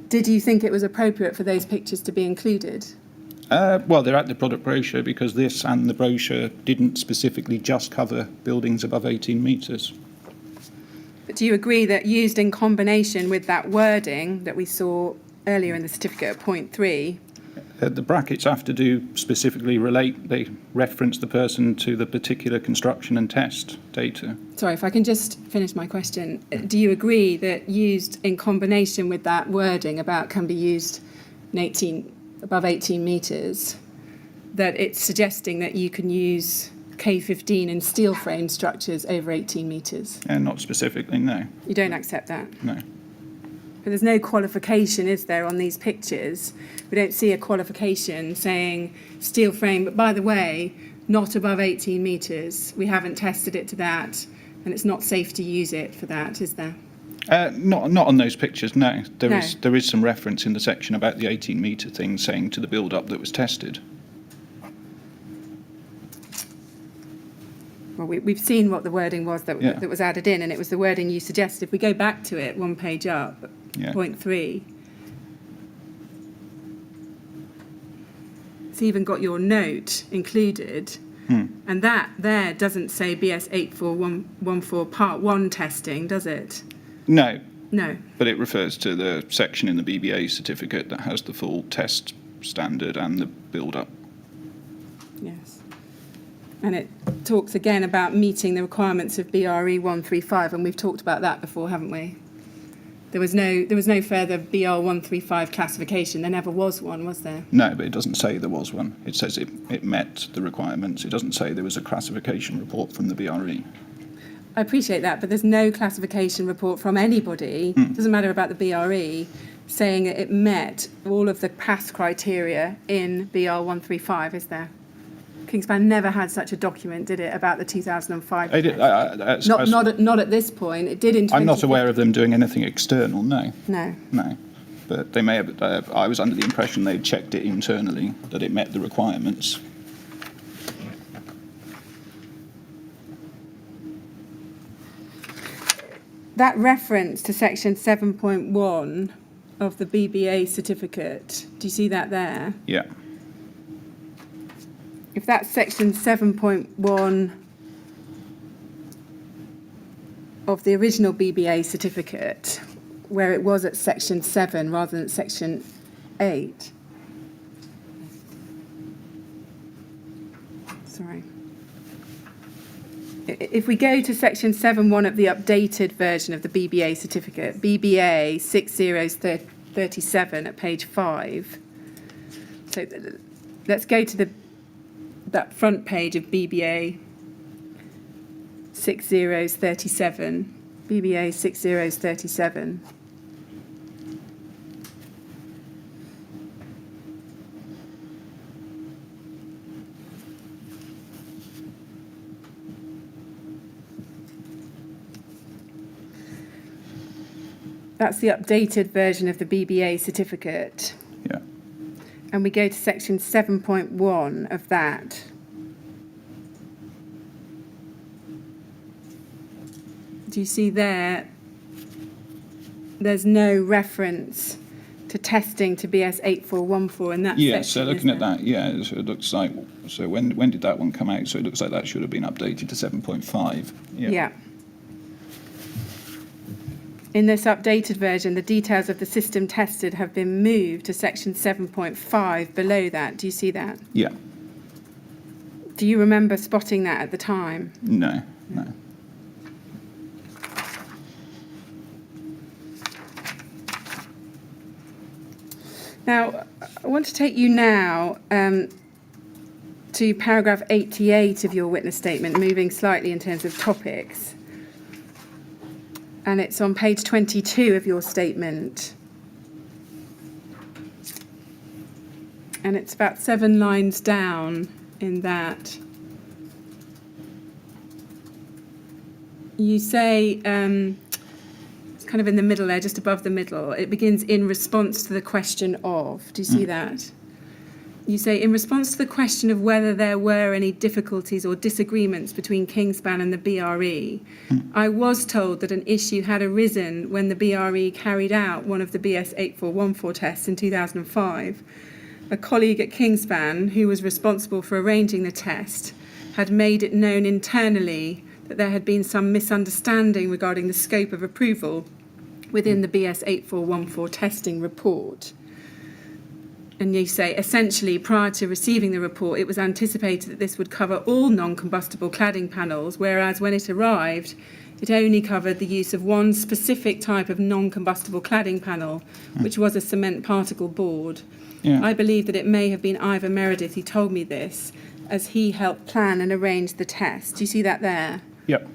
Did you think it was appropriate for those pictures to be included? Well, they're at the product brochure because this and the brochure didn't specifically just cover buildings above 18 metres. But do you agree that used in combination with that wording that we saw earlier in the certificate at point 3? The brackets have to do specifically relate, they reference the person to the particular construction and test data. Sorry, if I can just finish my question. Do you agree that used in combination with that wording about can be used in above 18 metres, that it's suggesting that you can use K15 in steel frame structures over 18 metres? Not specifically, no. You don't accept that? No. But there's no qualification, is there, on these pictures? We don't see a qualification saying steel frame, but by the way, not above 18 metres. We haven't tested it to that, and it's not safe to use it for that, is there? Not on those pictures, no. There is some reference in the section about the 18-metre thing saying to the build-up that was tested. Well, we've seen what the wording was that was added in, and it was the wording you suggested. If we go back to it, one page up, point 3, it's even got your note included, and that there doesn't say BS 8414 Part 1 testing, does it? No. No. But it refers to the section in the BBA certificate that has the full test standard and the build-up. Yes. And it talks again about meeting the requirements of BRE 135, and we've talked about that before, haven't we? There was no further BR 135 classification. There never was one, was there? No, but it doesn't say there was one. It says it met the requirements. It doesn't say there was a classification report from the BRE. I appreciate that, but there's no classification report from anybody, doesn't matter about the BRE, saying that it met all of the pass criteria in BR 135, is there? Kingspan never had such a document, did it, about the 2005 test? Not at this point. It did in 2015. I'm not aware of them doing anything external, no. No. No. But they may have, I was under the impression they'd checked it internally, that it met the requirements. That reference to section 7.1 of the BBA certificate, do you see that there? Yeah. If that's section 7.1 of the original BBA certificate, where it was at section 7 rather than at section 8. Sorry. If we go to section 7.1 of the updated version of the BBA certificate, BBA 6037 at page 5. So let's go to that front page of BBA 6037. BBA 6037. That's the updated version of the BBA certificate. Yeah. And we go to section 7.1 of that. Do you see there? There's no reference to testing to BS 8414 in that Yeah, section. so looking at that, yeah, so it looks like, so when did that one come out? So it looks like that should have been updated to 7.5. Yeah. In this updated version, the details of the system tested have been moved to section 7.5 below that. Do you see that? Yeah. Do you remember spotting that at the time? No. Now, I want to take you now to paragraph 88 of your witness statement, moving slightly in terms of topics. And it's on page 22 of your statement. And it's about 7 lines down in that. You say, it's kind of in the middle there, just above the middle. It begins in response to the question of. Do you see that? You say, in response to the question of whether there were any difficulties or disagreements between Kingspan and the BRE, I was told that an issue had arisen when the BRE carried out one of the BS 8414 tests in 2005. A colleague at Kingspan, who was responsible for arranging the test, had made it known internally that there had been some misunderstanding regarding the scope of approval within the BS 8414 testing report. And you say, essentially, prior to receiving the report, it was anticipated that this would cover all non-combustible cladding panels, whereas when it arrived, it only covered the use of one specific type of non-combustible cladding panel, which was a cement particle board. Yeah. I believe that it may have been Ivor Meredith who told me this, as he helped plan and arrange the test. Do you see that there? Yep.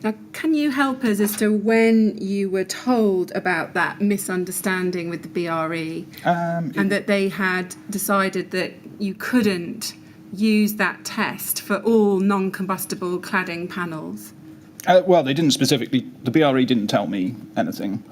Now, can you help us as to when you were told about that misunderstanding with the BRE and that they had decided that you couldn't use that test for all non-combustible cladding panels? Well, they didn't specifically. The BRE didn't tell me anything.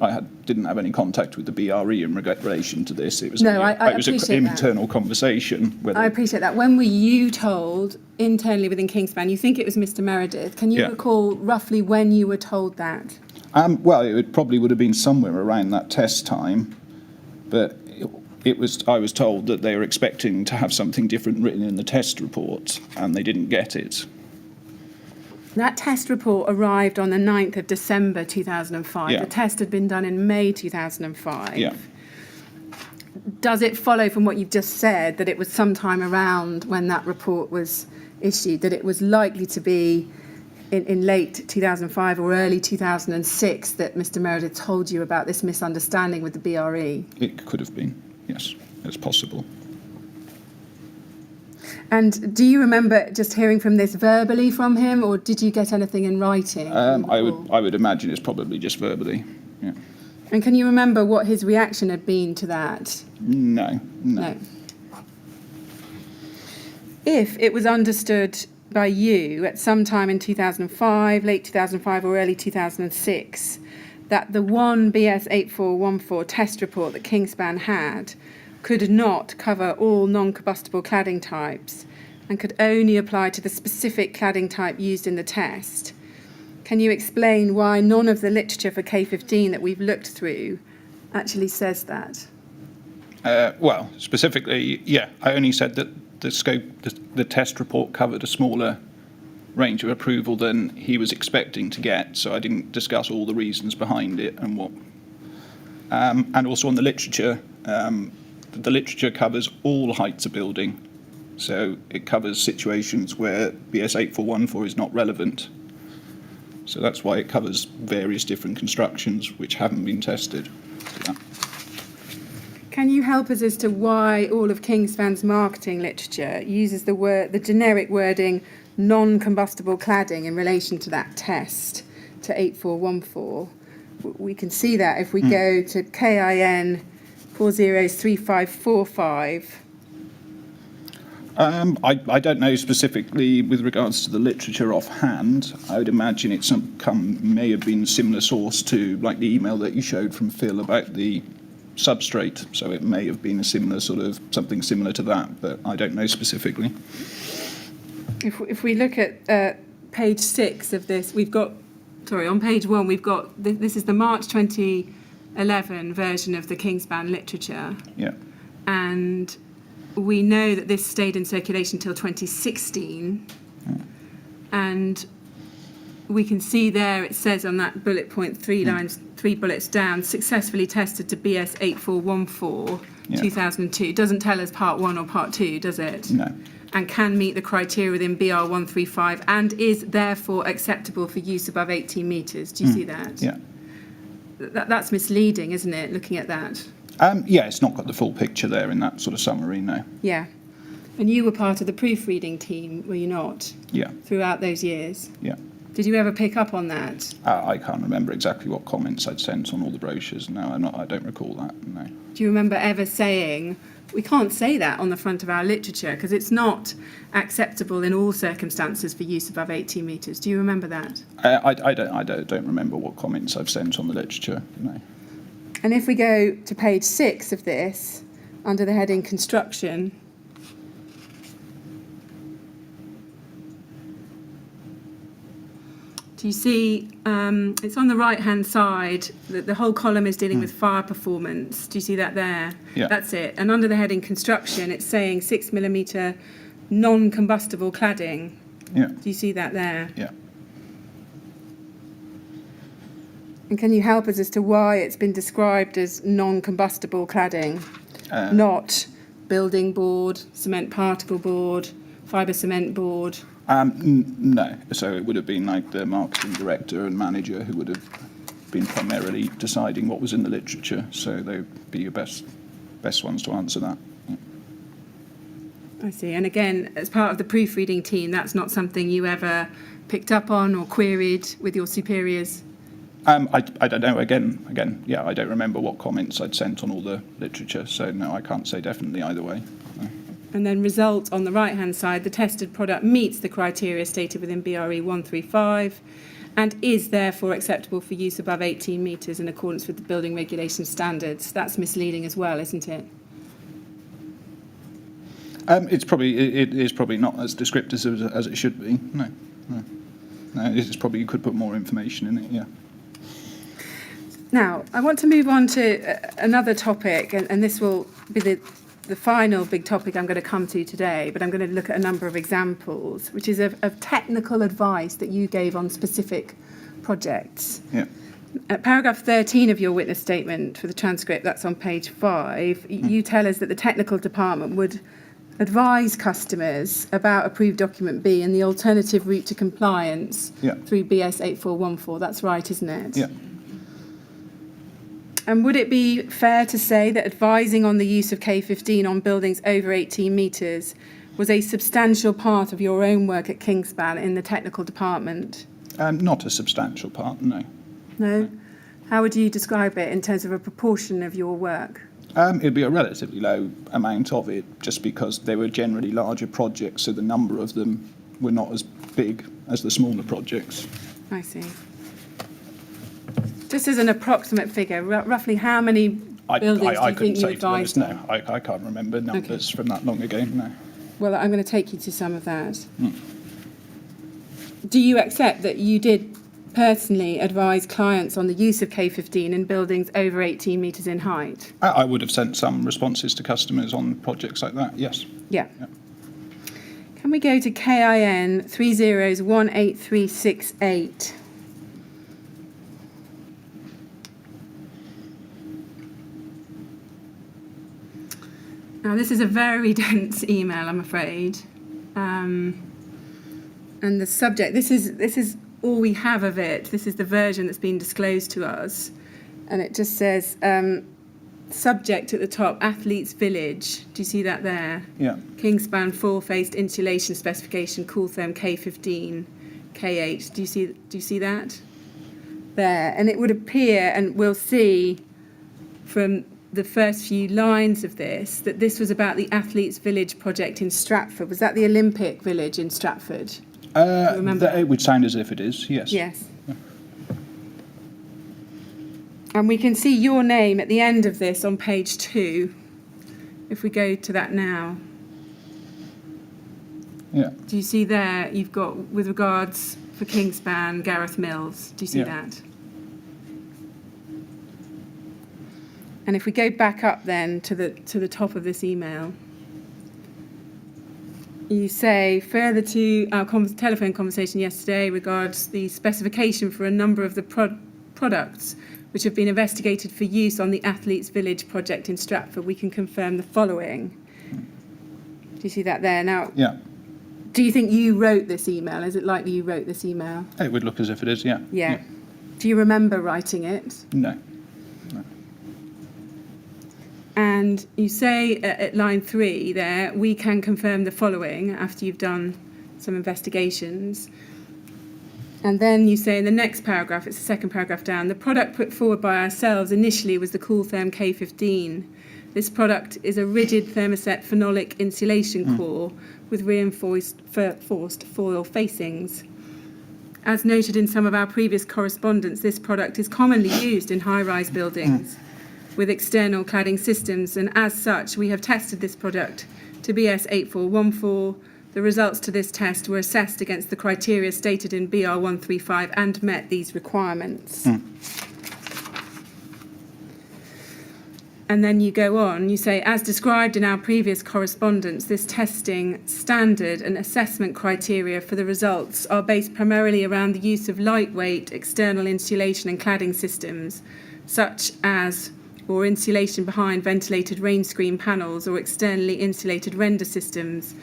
Didn't have any contact with the BRE in relation to this. It was No, I it was appreciate an that. internal conversation. I appreciate that. When were you told internally within Kingspan? You think it was Mr. Meredith. Can you Yeah. recall roughly when you were told that? Well, it probably would have been somewhere around that test time, but I was told that they were expecting to have something different written in the test report, and they didn't get it. That test report arrived on the 9th of December 2005. Yeah. The test had been done in May 2005. Yeah. Does it follow from what you've just said that it was sometime around when that report was issued, that it was likely to be in late 2005 or early 2006 that Mr. Meredith told you about this misunderstanding with the BRE? It could have been, yes, it's possible. And do you remember just hearing from this verbally from him, or did you get anything in writing? I would imagine it's probably just verbally. Yeah. And can you remember what his reaction had been to that? No. If it was understood by you at some time in 2005, late 2005 or early 2006, that the one BS 8414 test report that Kingspan had could not cover all non-combustible cladding types and could only apply to the specific cladding type used in the test, can you explain why none of the literature for K15 that we've looked through actually says that? Well, specifically, yeah, I only said that the scope, the test report covered a smaller range of approval than he was expecting to get, so I didn't discuss all the reasons behind it and what. And also on the literature covers all heights of building, so it covers situations where BS 8414 is not relevant. So that's why it covers various different constructions which haven't been tested. Yeah. Can you help us as to why all of Kingspan's marketing literature uses the generic wording non-combustible cladding in relation to that test, to 8414? We can see that if we go to KIN 403545. I don't know specifically with regards to the literature offhand. I would imagine it's may have been a similar source to like the email that you showed from Phil about the substrate, so it may have been a similar sort of something similar to that, but I don't know specifically. If we look at page 6 of this, on page 1 we've got this is the March 2011 version of the Kingspan literature. Yeah. And we know that this stayed in circulation until 2016, and we can see there it says on that bullet point, 3 bullets down, successfully tested to BS 8414 2002. It doesn't tell us part 1 or part 2, does it? No. And can meet the criteria within BR 135 and is therefore acceptable for use above 18 metres. Do you see that? Yeah. That's misleading, isn't it, looking at that? Yeah, it's not got the full picture there in that sort of summary, no. Yeah. And you were part of the proofreading team, were you not? Yeah. Throughout those years? Yeah. Did you ever pick up on that? I can't remember exactly what comments I'd sent on all the brochures. No, I don't recall that, no. Do you remember ever saying, we can't say that on the front of our literature because it's not acceptable in all circumstances for use above 18 metres? Do you remember that? I don't remember what comments I've sent on the literature, no. And if we go to page 6 of this, under the heading construction, do you see, it's on the right-hand side, the whole column is dealing with fire performance. Do you see that there? Yeah. That's it. And under the heading construction, it's saying 6mm non-combustible cladding. Yeah. Do you see that there? Yeah. And can you help us as to why it's been described as non-combustible cladding, not building board, cement particle board, fibre cement board? No. So it would have been like the marketing director and manager who would have been primarily deciding what was in the literature. So they would be your best ones to answer that. Yeah. I see. And again, as part of the proofreading team, that's not something you ever picked up on or queried with your superiors? I don't know. Again, yeah, I don't remember what comments I'd sent on all the literature. So no, I can't say definitely either way. No. And then result on the right-hand side, the tested product meets the criteria stated within BRE 135 and is therefore acceptable for use above 18 metres in accordance with the building regulation standards. That's misleading as well, isn't it? It is probably not as descriptive as it should be. No. It's probably, you could put more information in it, yeah. Now, I want to move on to another topic, and this will be the final big topic I'm going to come to today, but I'm going to look at a number of examples, which is of technical advice that you gave on specific projects. Yeah. At paragraph 13 of your witness statement for the transcript, that's on page 5, you tell us that the technical department would advise customers about approved document B and the alternative route to compliance through BS 8414. That's right, isn't it? Yeah. And would it be fair to say that advising on the use of K15 on buildings over 18 metres was a substantial part of your own work at Kingspan in the technical department? Not a substantial part, no. No? How would you describe it in terms of a proportion of your work? It'd be a relatively low amount of it, just because they were generally larger projects, so the number of them were not as big as the smaller projects. I see. Just as an approximate figure, roughly how many buildings do you think you advised on? No, I can't remember numbers from that long ago, no. Well, I'm going to take you to some of that. Do you accept that you did personally advise clients on the use of K15 in buildings over 18 metres in height? I would have sent some responses to customers on projects like that, yes. Yeah. Can we go to KIN 30183868? Now, this is a very dense email, I'm afraid. And the subject, this is all we have of it. This is the version that's been disclosed to us. And it just says, subject at the top, Athletes Village. Do you see that there? Yeah. Kingspan full-faced insulation specification, Cooltherm K15, K8. Do you see that? There. And it would appear, and we'll see from the first few lines of this, that this was about the Athletes Village project in Stratford. Was that the Olympic Village in Stratford? Remember? It would sound as if it is, yes. Yes. Yeah. And we can see your name at the end of this on page 2, if we go to that now. Yeah. Do you see there, you've got, with regards for Kingspan, Gareth Mills. Do you see that? And if we go back up then to the top of this email, you say, further to our telephone conversation yesterday regards the specification for a number of the products which have been investigated for use on the Athletes Village project in Stratford, we can confirm the following. Do you see that there? Now, do you think you wrote this email? Is it likely you wrote this email? It would look as if it is, yeah. Yeah. Do you remember writing it? No. And you say at line 3 there, we can confirm the following after you've done some investigations. And then you say in the next paragraph, it's the second paragraph down, the product put forward by ourselves initially was the Cooltherm K15. This product is a rigid thermoset phenolic insulation core with reinforced foil facings. As noted in some of our previous correspondence, this product is commonly used in high-rise buildings with external cladding systems, and as such, we have tested this product to BS 8414. The results to this test were assessed against the criteria stated in BR 135 and met these requirements. And then you go on, you say, as described in our previous correspondence, this testing standard and assessment criteria for the results are based primarily around the use of lightweight external insulation and cladding systems, such as or insulation behind ventilated rain screen panels or externally insulated render systems.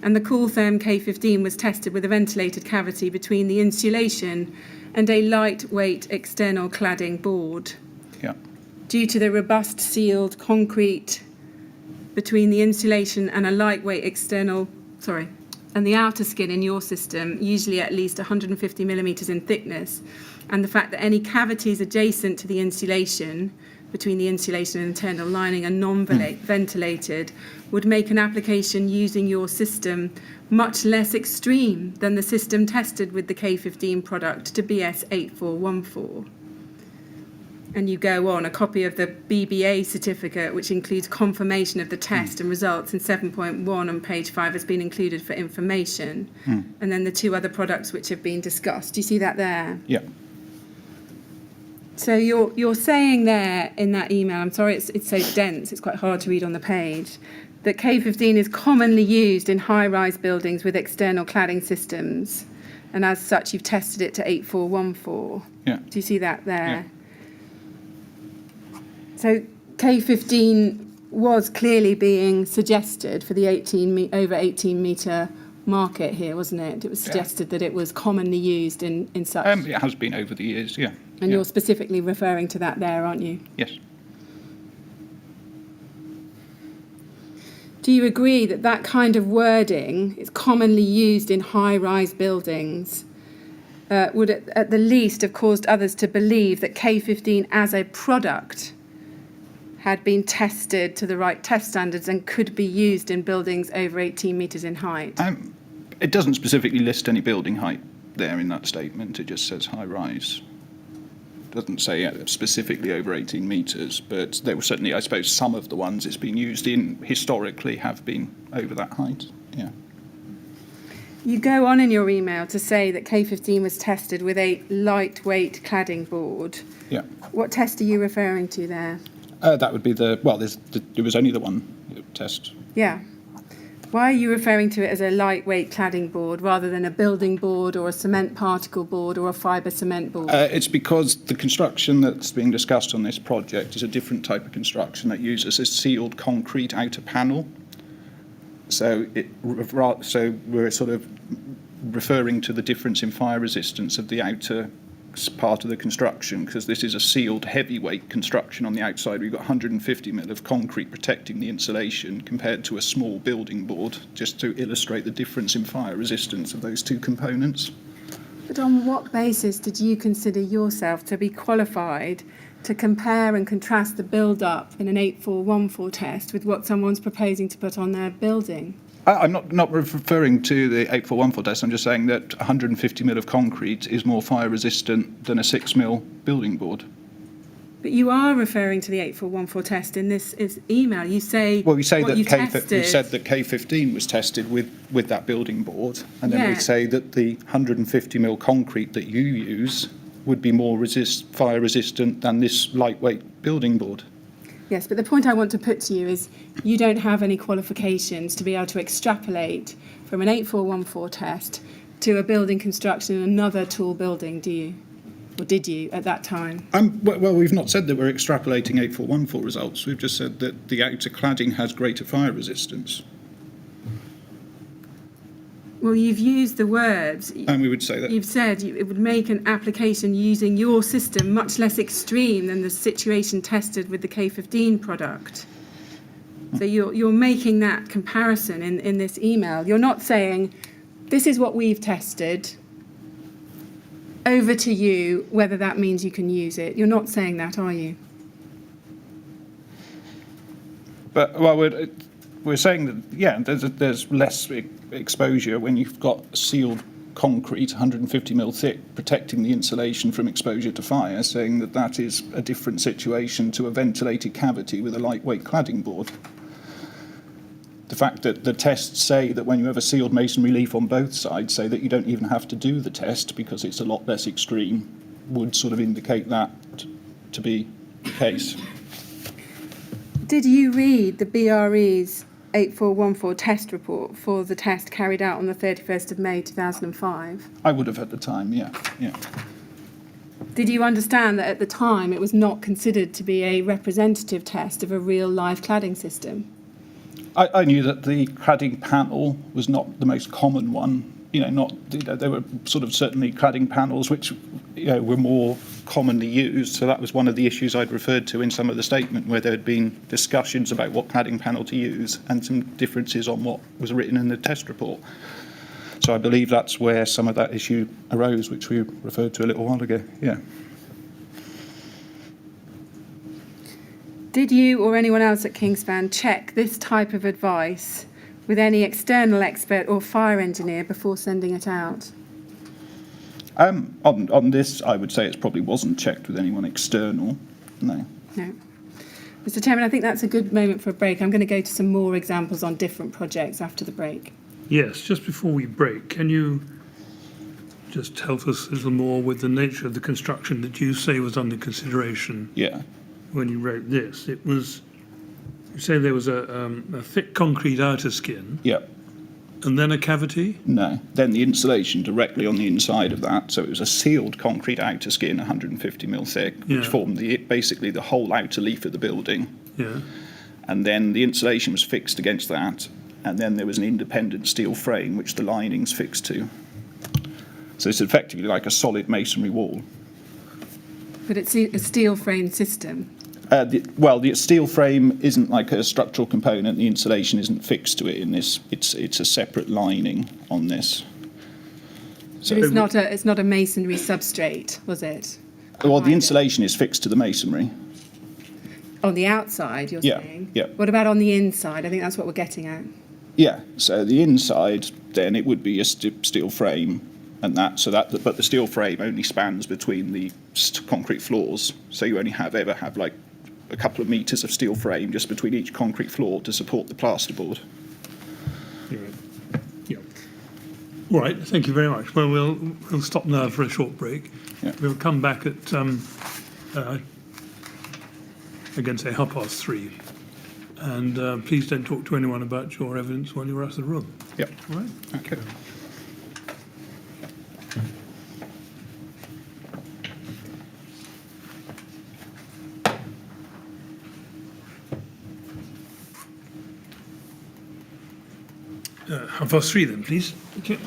And the Cooltherm K15 was tested with a ventilated cavity between the insulation and a lightweight external cladding board. Yeah. Due to the robust sealed concrete between the insulation and a lightweight and the outer skin in your system, usually at least 150 millimetres in thickness, and the fact that any cavities adjacent to the insulation between the insulation and internal lining are non-ventilated would make an application using your system much less extreme than the system tested with the K15 product to BS 8414. And you go on, a copy of the BBA certificate, which includes confirmation of the test and results in 7.1 on page 5 has been included for information. And then the 2 other products which have been discussed. Do you see that there? Yeah. So you're saying there in that email, I'm sorry it's so dense, it's quite hard to read on the page, that K15 is commonly used in high-rise buildings with external cladding systems, and as such you've tested it to 8414. Yeah. Do you see that there? Yeah. So K15 was clearly being suggested for the over 18 metre market here, wasn't it? It was suggested that it was commonly used in such. It has been over the years, yeah. And you're specifically referring to that there, aren't you? Yes. Do you agree that that kind of wording is commonly used in high-rise buildings? Would it, at the least, have caused others to believe that K15 as a product had been tested to the right test standards and could be used in buildings over 18 metres in height? It doesn't specifically list any building height there in that statement. It just says high rise. It doesn't say specifically over 18 metres, but there were certainly, I suppose, some of the ones it's been used in historically have been over that height. Yeah. You go on in your email to say that K15 was tested with a lightweight cladding board. Yeah. What test are you referring to there? That would be there was only the one test. Yeah. Why are you referring to it as a lightweight cladding board rather than a building board or a cement particle board or a fibre cement board? It's because the construction that's being discussed on this project is a different type of construction that uses a sealed concrete outer panel. So we're sort of referring to the difference in fire resistance of the outer part of the construction, because this is a sealed heavyweight construction on the outside. We've got 150 mil of concrete protecting the insulation compared to a small building board, just to illustrate the difference in fire resistance of those two components. But on what basis did you consider yourself to be qualified to compare and contrast the build-up in an 8414 test with what someone's proposing to put on their building? I'm not referring to the 8414 test. I'm just saying that 150 mil of concrete is more fire resistant than a 6 mil building board. But you are referring to the 8414 test in this email. You say we say what that you tested. We said that K15 was tested with that building board, and then we say that the 150 mil concrete that you use would be more fire resistant than this lightweight building board. Yes, but the point I want to put to you is you don't have any qualifications to be able to extrapolate from an 8414 test to a building construction in another tall building, do you? Or did you at that time? Well, we've not said that we're extrapolating 8414 results. We've just said that the outer cladding has greater fire resistance. Well, you've used the words. And we would say that. You've said it would make an application using your system much less extreme than the situation tested with the K15 product. So you're making that comparison in this email. You're not saying, this is what we've tested, over to you, whether that means you can use it. You're not saying that, are you? But, well, we're saying that, there's less exposure when you've got sealed concrete, 150 mil thick, protecting the insulation from exposure to fire, saying that is a different situation to a ventilated cavity with a lightweight cladding board. The fact that the tests say that when you have a sealed masonry leaf on both sides, say that you don't even have to do the test because it's a lot less extreme, would sort of indicate that to be the case. Did you read the BRE's 8414 test report for the test carried out on the 31st of May 2005? I would have at the time, yeah. Did you understand that at the time it was not considered to be a representative test of a real live cladding system? I knew that the cladding panel was not the most common one. There were sort of certainly cladding panels which were more commonly used. So that was one of the issues I'd referred to in some of the statement, where there had been discussions about what cladding panel to use and some differences on what was written in the test report. So I believe that's where some of that issue arose, which we referred to a little while ago. Yeah. Did you or anyone else at Kingspan check this type of advice with any external expert or fire engineer before sending it out? On this, I would say it probably wasn't checked with anyone external. No. Mr. Chairman, I think that's a good moment for a break. I'm going to go to some more examples on different projects after the break. Yes, just before we break, can you just help us a little more with the nature of the construction that you say was under consideration? Yeah. When you wrote this, it was, you say there was a thick concrete outer skin. Yeah. And then a cavity? No, then the insulation directly on the inside of that. So it was a sealed concrete outer skin, 150 mil thick, which formed basically the whole outer leaf of the building. Yeah. And then the insulation was fixed against that, and then there was an independent steel frame which the lining's fixed to. So it's effectively like a solid masonry wall. But it's a steel frame system. The steel frame isn't like a structural component. The insulation isn't fixed to it in this. It's a separate lining on this. So it's not a masonry substrate, was it? Well, the insulation is fixed to the masonry. On the outside, you're saying? Yeah. What about on the inside? I think that's what we're getting at. Yeah. So the inside, then it would be a steel frame, and but the steel frame only spans between the concrete floors. So you only ever have like a couple of meters of steel frame just between each concrete floor to support the plasterboard. Yeah. All right. Thank you very much. Well, we'll stop now for a short break. Yeah. We'll come back at again, say 3:30. And please don't talk to anyone about your evidence while you're out of the room. Yep. All right? Okay. Half past 3 then, please. Okay.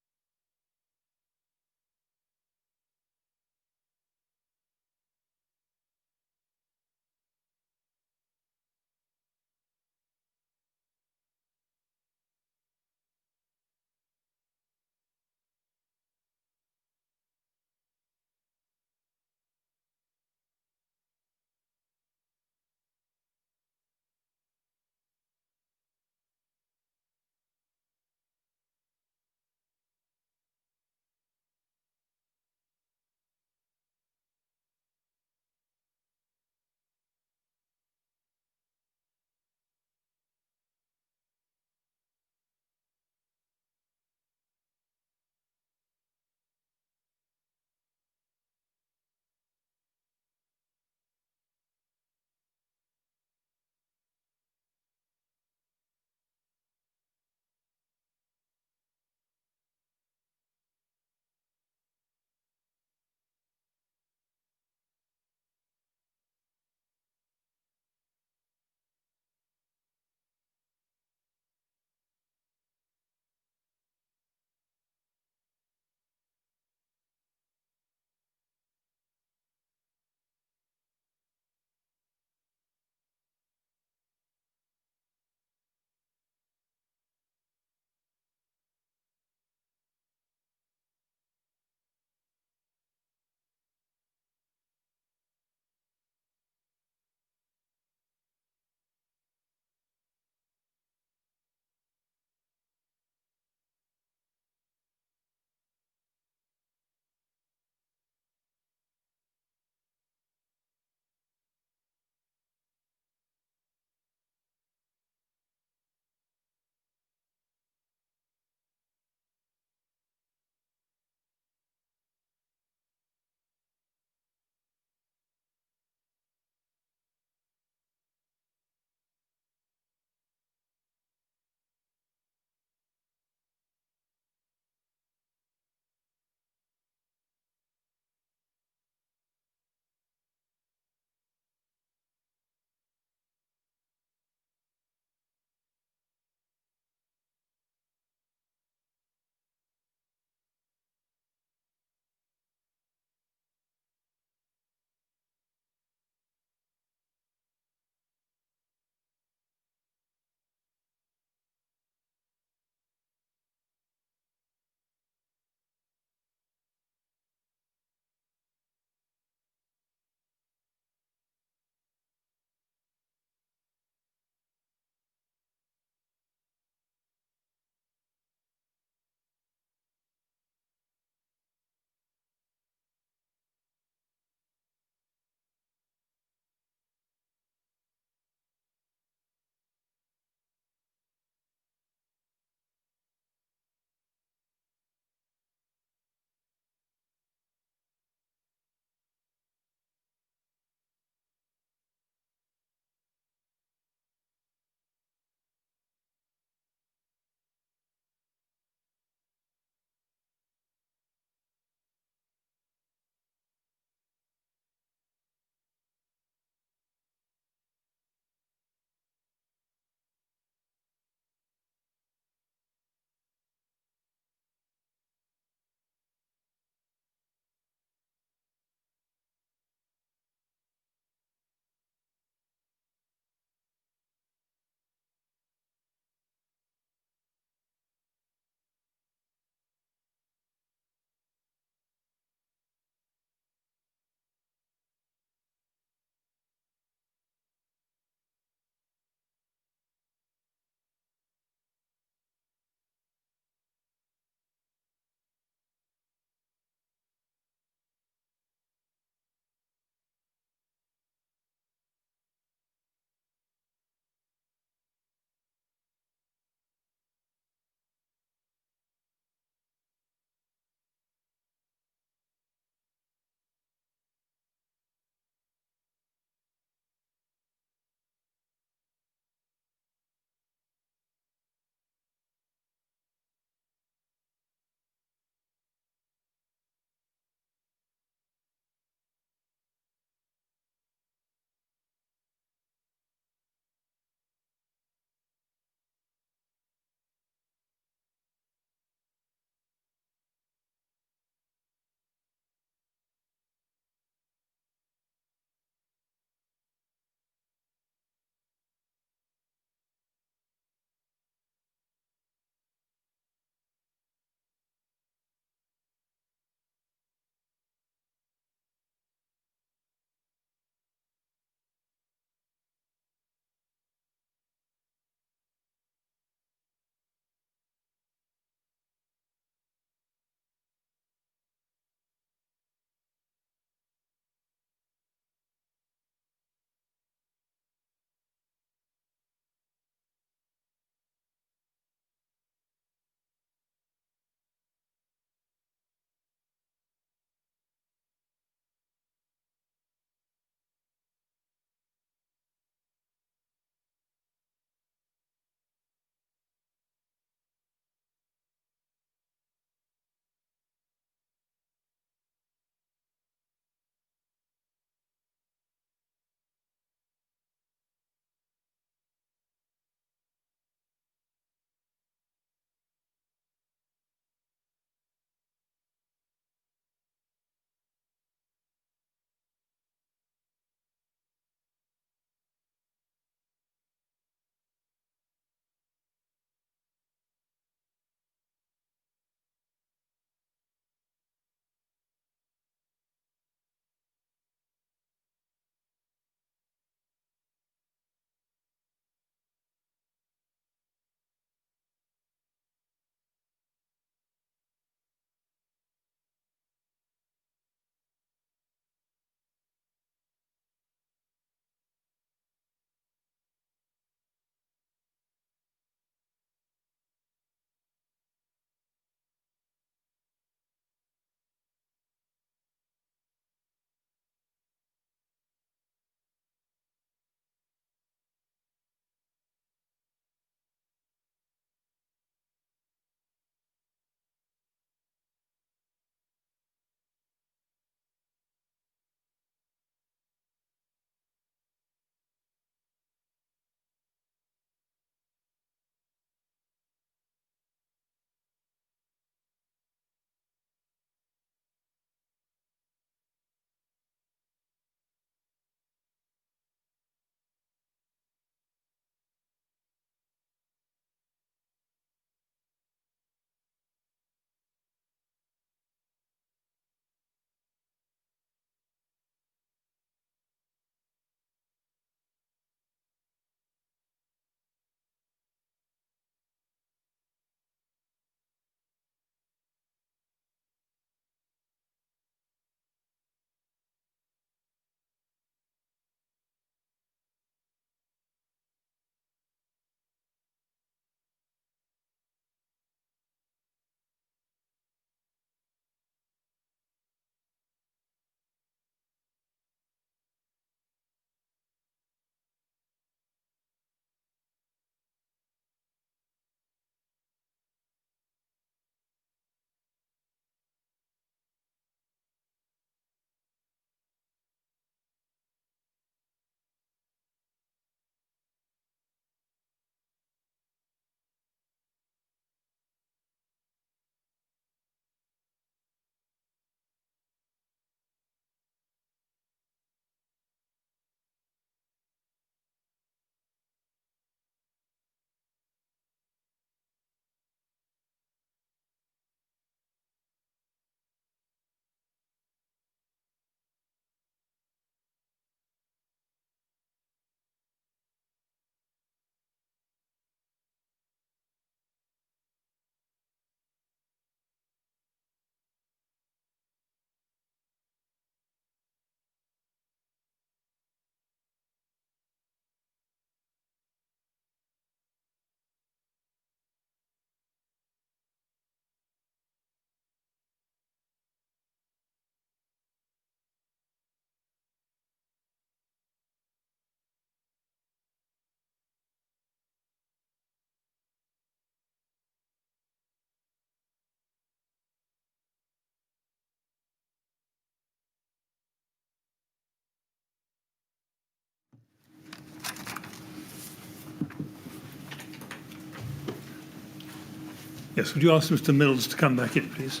Yes, would you ask Mr. Mills to come back in, please?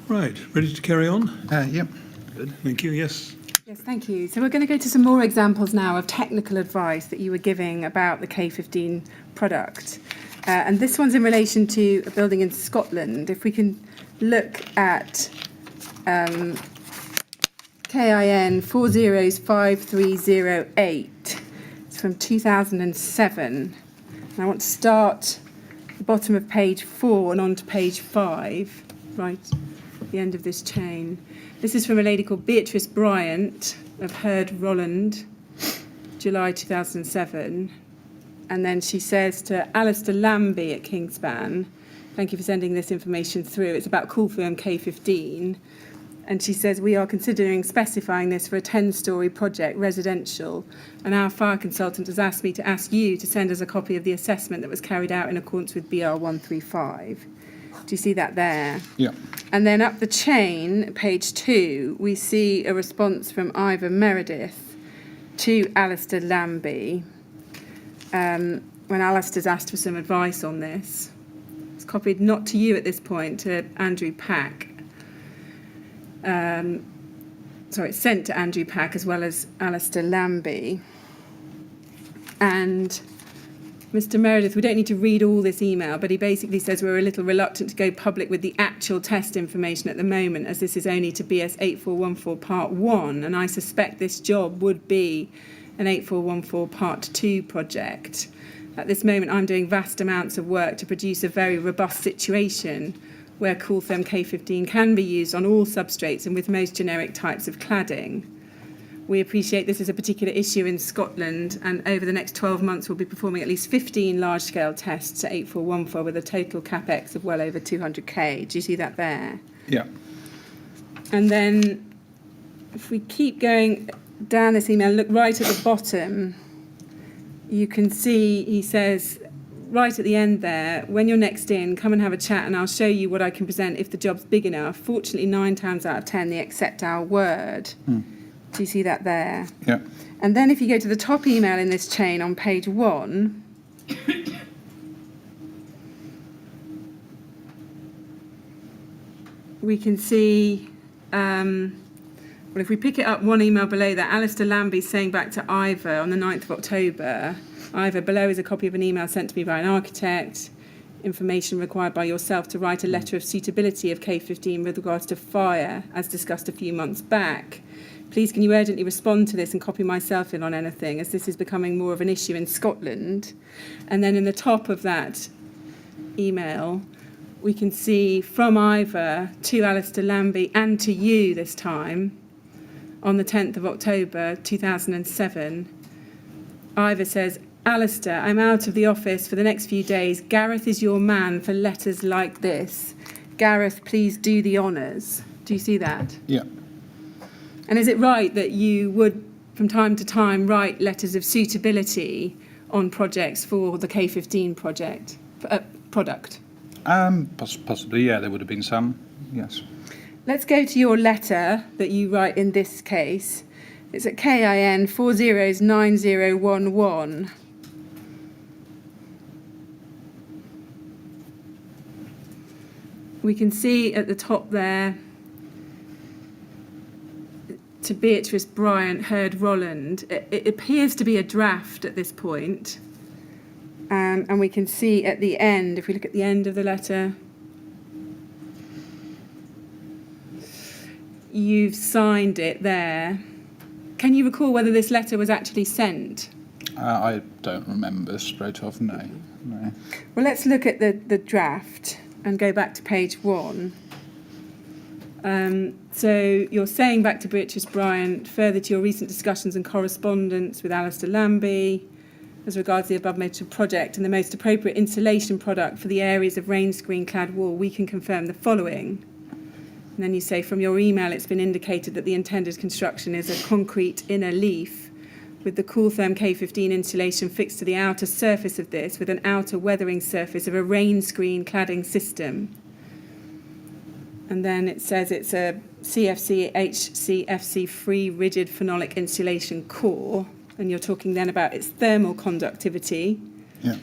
Right, ready to carry on? Yep. Good, thank you, yes. Yes, thank you. So we're going to go to some more examples now of technical advice that you were giving about the K15 product. And this one's in relation to a building in Scotland. If we can look at KIN 405308. It's from 2007. And I want to start at the bottom of page 4 and on to page 5, right at the end of this chain. This is from a lady called Beatrice Bryant of Herd Rolland, July 2007. And then she says to Alistair Lambie at Kingspan, thank you for sending this information through. It's about call firm K15. And she says, we are considering specifying this for a 10-storey project, residential. And our fire consultant has asked me to ask you to send us a copy of the assessment that was carried out in accordance with BR 135. Do you see that there? Yeah. And then up the chain, page 2, we see a response from Ivor Meredith to Alistair Lambie. When Alistair's asked for some advice on this. It's copied not to you at this point, to Andrew Pack. It's sent to Andrew Pack as well as Alistair Lambie. And Mr. Meredith, we don't need to read all this email, but he basically says we're a little reluctant to go public with the actual test information at the moment, as this is only to BS 8414 Part 1, and I suspect this job would be an 8414 Part 2 project. At this moment, I'm doing vast amounts of work to produce a very robust situation where cool therm K15 can be used on all substrates and with most generic types of cladding. We appreciate this is a particular issue in Scotland, and over the next 12 months we'll be performing at least 15 large-scale tests at 8414 with a total capex of well over 200k. Do you see that there? Yeah. And then if we keep going down this email, look right at the bottom, you can see he says right at the end there, when you're next in, come and have a chat and I'll show you what I can present if the job's big enough. Fortunately, 9 times out of 10, they accept our word. Do you see that there? Yeah. And then if you go to the top email in this chain on page 1, we can see, if we pick it up one email below that, Alistair Lambie saying back to Ivor on the 9th of October, Ivor, below is a copy of an email sent to me by an architect, information required by yourself to write a letter of suitability of K15 with regards to fire, as discussed a few months back. Please can you urgently respond to this and copy myself in on anything, as this is becoming more of an issue in Scotland. And then in the top of that email, we can see from Ivor to Alistair Lambie and to you this time, on the 10th of October 2007, Ivor says, Alistair, I'm out of the office for the next few days. Gareth is your man for letters like this. Gareth, please do the honours. Do you see that? Yeah. And is it right that you would, from time to time, write letters of suitability on projects for the K15 product? Possibly, yeah, there would have been some, yes. Let's go to your letter that you write in this case. It's at KIN 409011. We can see at the top there, to Beatrice Bryant, Herd Rolland. It appears to be a draft at this point. And we can see at the end, if we look at the end of the letter, you've signed it there. Can you recall whether this letter was actually sent? I don't remember straight off, no. Well, let's look at the draft and go back to page 1. So you're saying back to Beatrice Bryant, further to your recent discussions and correspondence with Alistair Lambie, as regards the above mentioned project and the most appropriate insulation product for the areas of rain screen clad wall, we can confirm the following. And then you say, from your email, it's been indicated that the intended construction is a concrete inner leaf with the Cooltherm K15 insulation fixed to the outer surface of this with an outer weathering surface of a rain screen cladding system. And then it says it's a CFC HCFC free rigid phenolic insulation core, and you're talking then about its thermal conductivity. Yeah.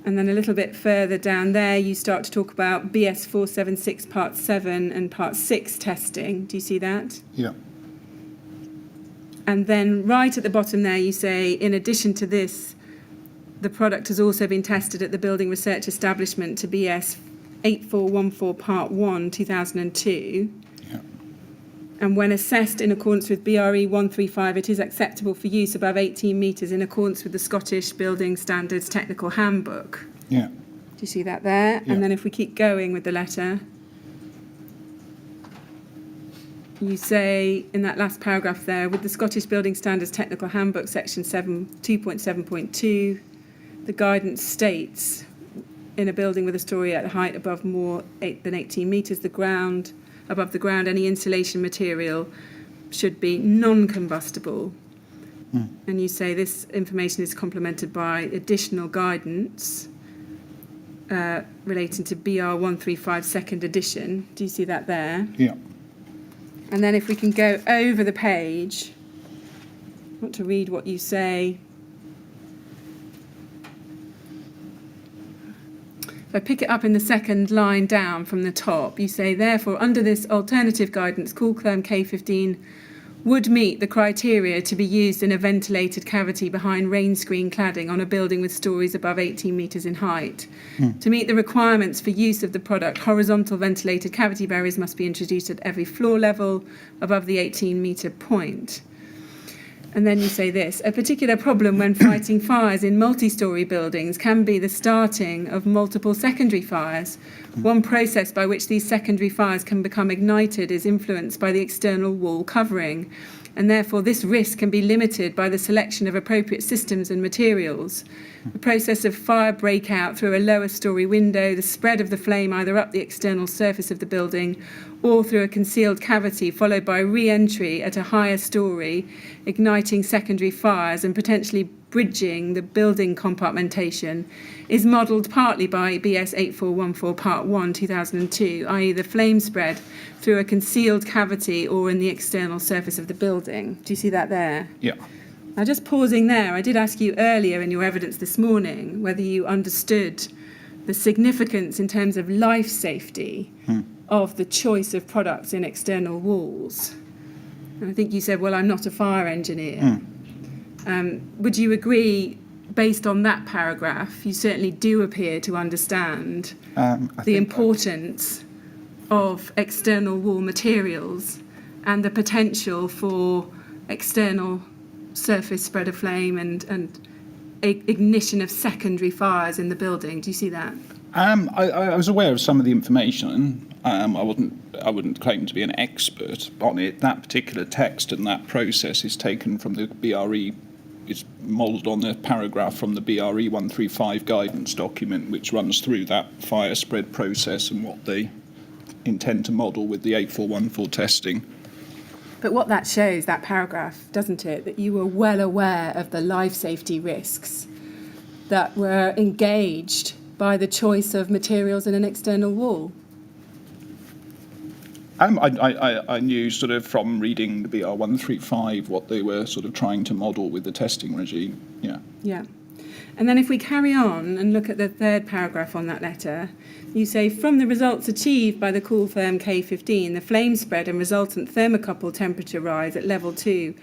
And then a little bit further down there, you start to talk about BS 476 Part 7 and Part 6 testing. Do you see that? Yeah. And then right at the bottom there, you say, in addition to this, the product has also been tested at the Building Research Establishment to BS 8414 Part 1, 2002. Yeah. And when assessed in accordance with BRE 135, it is acceptable for use above 18 metres in accordance with the Scottish Building Standards Technical Handbook. Yeah. Do you see that there? Yeah. And then if we keep going with the letter, you say in that last paragraph there, with the Scottish Building Standards Technical Handbook, section 2.7.2, the guidance states, in a building with a story at a height above more than 18 metres, above the ground, any insulation material should be non-combustible. And you say this information is complemented by additional guidance relating to BR 135 second edition. Do you see that there? Yeah. And then if we can go over the page, I want to read what you say. If I pick it up in the second line down from the top, you say, therefore, under this alternative guidance, Cooltherm K15 would meet the criteria to be used in a ventilated cavity behind rain screen cladding on a building with stories above 18 metres in height. To meet the requirements for use of the product, horizontal ventilated cavity barriers must be introduced at every floor level above the 18-metre point. And then you say this, a particular problem when fighting fires in multi-storey buildings can be the starting of multiple secondary fires. One process by which these secondary fires can become ignited is influenced by the external wall covering, and therefore this risk can be limited by the selection of appropriate systems and materials. The process of fire breakout through a lower storey window, the spread of the flame either up the external surface of the building or through a concealed cavity, followed by re-entry at a higher storey, igniting secondary fires and potentially bridging the building compartmentation, is modelled partly by BS 8414 Part 1, 2002, i.e. the flame spread through a concealed cavity or in the external surface of the building. Do you see that there? Yeah. Now, just pausing there, I did ask you earlier in your evidence this morning whether you understood the significance in terms of life safety of the choice of products in external walls. And I think you said, well, I'm not a fire engineer. Would you agree, based on that paragraph, you certainly do appear to understand the importance of external wall materials and the potential for external surface spread of flame and ignition of secondary fires in the building? Do you see that? I was aware of some of the information. I wouldn't claim to be an expert on it. That particular text and that process is taken from the BRE. It's modelled on the paragraph from the BRE 135 guidance document, which runs through that fire spread process and what they intend to model with the 8414 testing. But what that shows, that paragraph, doesn't it, that you were well aware of the life safety risks that were engaged by the choice of materials in an external wall? I knew sort of from reading the BR 135 what they were sort of trying to model with the testing regime. Yeah. Yeah. And then if we carry on and look at the third paragraph on that letter, you say, from the results achieved by the Cooltherm K15, the flame spread and resultant thermocouple temperature rise at level 2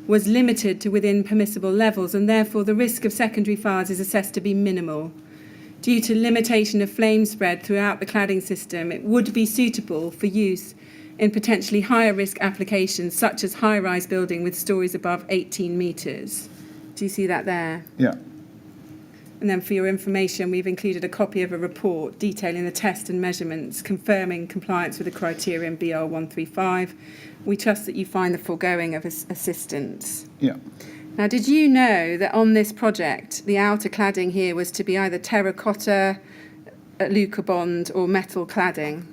was limited to within permissible levels, and therefore the risk of secondary fires is assessed to be minimal. Due to limitation of flame spread throughout the cladding system, it would be suitable for use in potentially higher risk applications, such as high-rise building with stories above 18 metres. Do you see that there? Yeah. And then for your information, we've included a copy of a report detailing the test and measurements confirming compliance with the criteria in BR 135. We trust that you find the foregoing of assistance. Yeah. Now, did you know that on this project, the outer cladding here was to be either terracotta, Lucabond or metal cladding?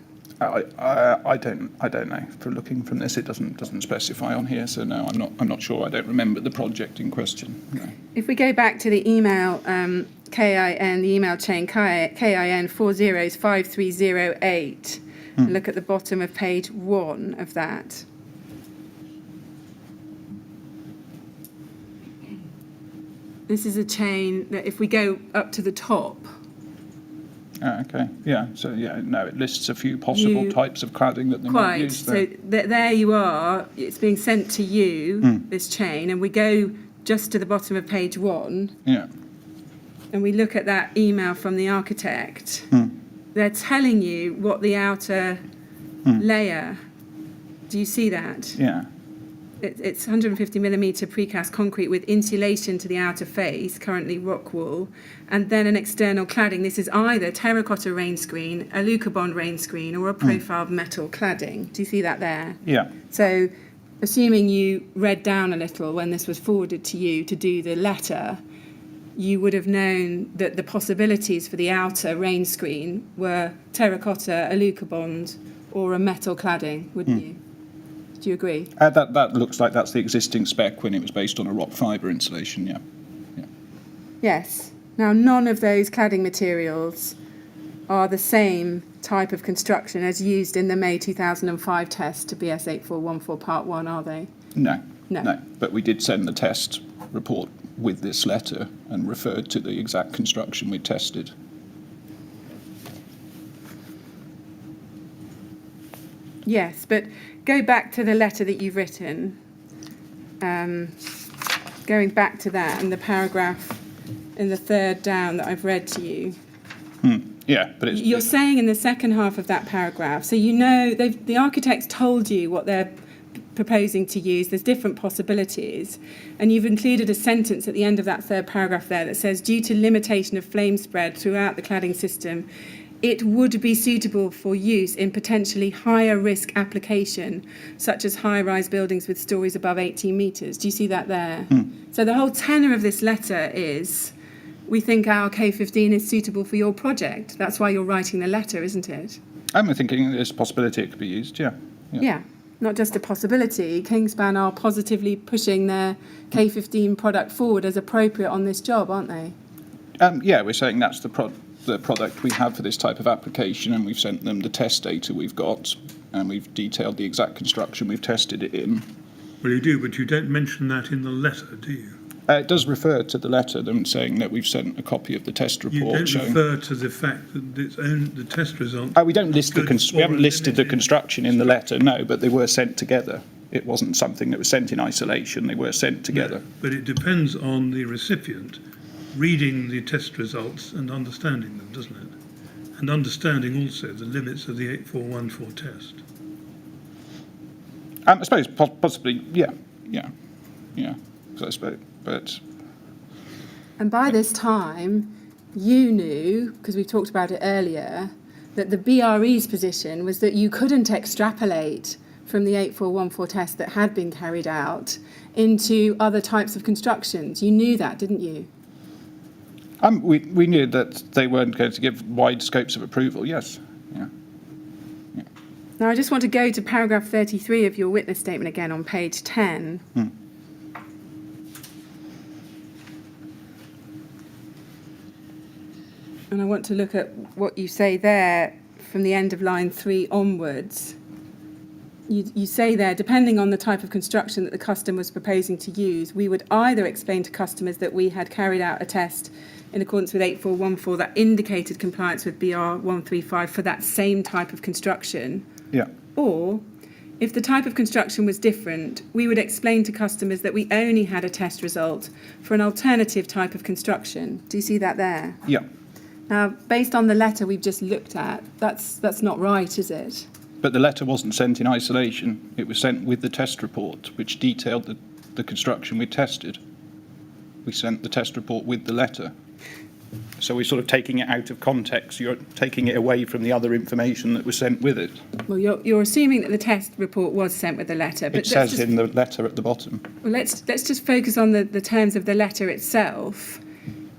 I don't know. For looking from this, it doesn't specify on here. So no, I'm not sure. I don't remember the project in question. No. If we go back to the email, KIN, the email chain KIN 405308, and look at the bottom of page 1 of that. This is a chain that if we go up to the top, Okay. Yeah. So yeah. No, it lists a few possible types of cladding that they might use. So there you are. It's being sent to you, this chain, and we go just to the bottom of page 1. Yeah. And we look at that email from the architect. They're telling you what the outer layer. Do you see that? Yeah. It's 150 millimetre precast concrete with insulation to the outer face, currently rock wool, and then an external cladding. This is either terracotta rain screen, a Lucabond rain screen, or a profiled metal cladding. Do you see that there? Yeah. So, assuming you read down a little when this was forwarded to you to do the letter, you would have known that the possibilities for the outer rain screen were terracotta, a Lucabond, or a metal cladding, wouldn't you? Do you agree? That looks like that's the existing spec when it was based on a rock fibre insulation, yeah. Yes. Now, none of those cladding materials are the same type of construction as used in the May 2005 test to BS 8414 Part 1, are they? No. No. But we did send the test report with this letter and referred to the exact construction we tested. Yes, but go back to the letter that you've written. Going back to that and the paragraph in the third down that I've read to you. Yeah, but You're saying in the second half of that paragraph, so you know the architects told you what they're proposing to use. There's different possibilities, and you've included a sentence at the end of that third paragraph there that says, due to limitation of flame spread throughout the cladding system, it would be suitable for use in potentially higher risk application, such as high-rise buildings with stories above 18 metres. Do you see that there? So the whole tenor of this letter is, we think our K15 is suitable for your project. That's why you're writing the letter, isn't it? I'm thinking there's a possibility it could be used, yeah. Yeah, not just a possibility. Kingspan are positively pushing their K15 product forward as appropriate on this job, aren't they? Yeah, we're saying that's the product we have for this type of application, and we've sent them the test data we've got, and we've detailed the exact construction we've tested it in. Well, you do, but you don't mention that in the letter, do you? It does refer to the letter, them saying that we've sent a copy of the test report. You don't showing refer to the fact that the test result. We don't list we haven't listed the construction in the letter, no, but they were sent together. It wasn't something that was sent in isolation. They were sent together. No, but it depends on the recipient reading the test results and understanding them, doesn't it? And understanding also the limits of the 8414 test. I suppose possibly, yeah. So I suppose, but. And by this time, you knew, because we talked about it earlier, that the BRE's position was that you couldn't extrapolate from the 8414 test that had been carried out into other types of constructions. You knew that, didn't you? We knew that they weren't going to give wide scopes of approval, yes. Yeah. Now, I just want to go to paragraph 33 of your witness statement again on page 10. And I want to look at what you say there from the end of line 3 onwards. You say there, depending on the type of construction that the customer was proposing to use, we would either explain to customers that we had carried out a test in accordance with 8414 that indicated compliance with BR 135 for that same type of construction. Yeah. Or, if the type of construction was different, we would explain to customers that we only had a test result for an alternative type of construction. Do you see that there? Yeah. Now, based on the letter we've just looked at, that's not right, is it? But the letter wasn't sent in isolation. It was sent with the test report, which detailed the construction we tested. We sent the test report with the letter. So we're sort of taking it out of context. You're taking it away from the other information that was sent with it. Well, you're assuming that the test report was sent with the letter. But it says in the letter at the bottom. Well, let's just focus on the terms of the letter itself.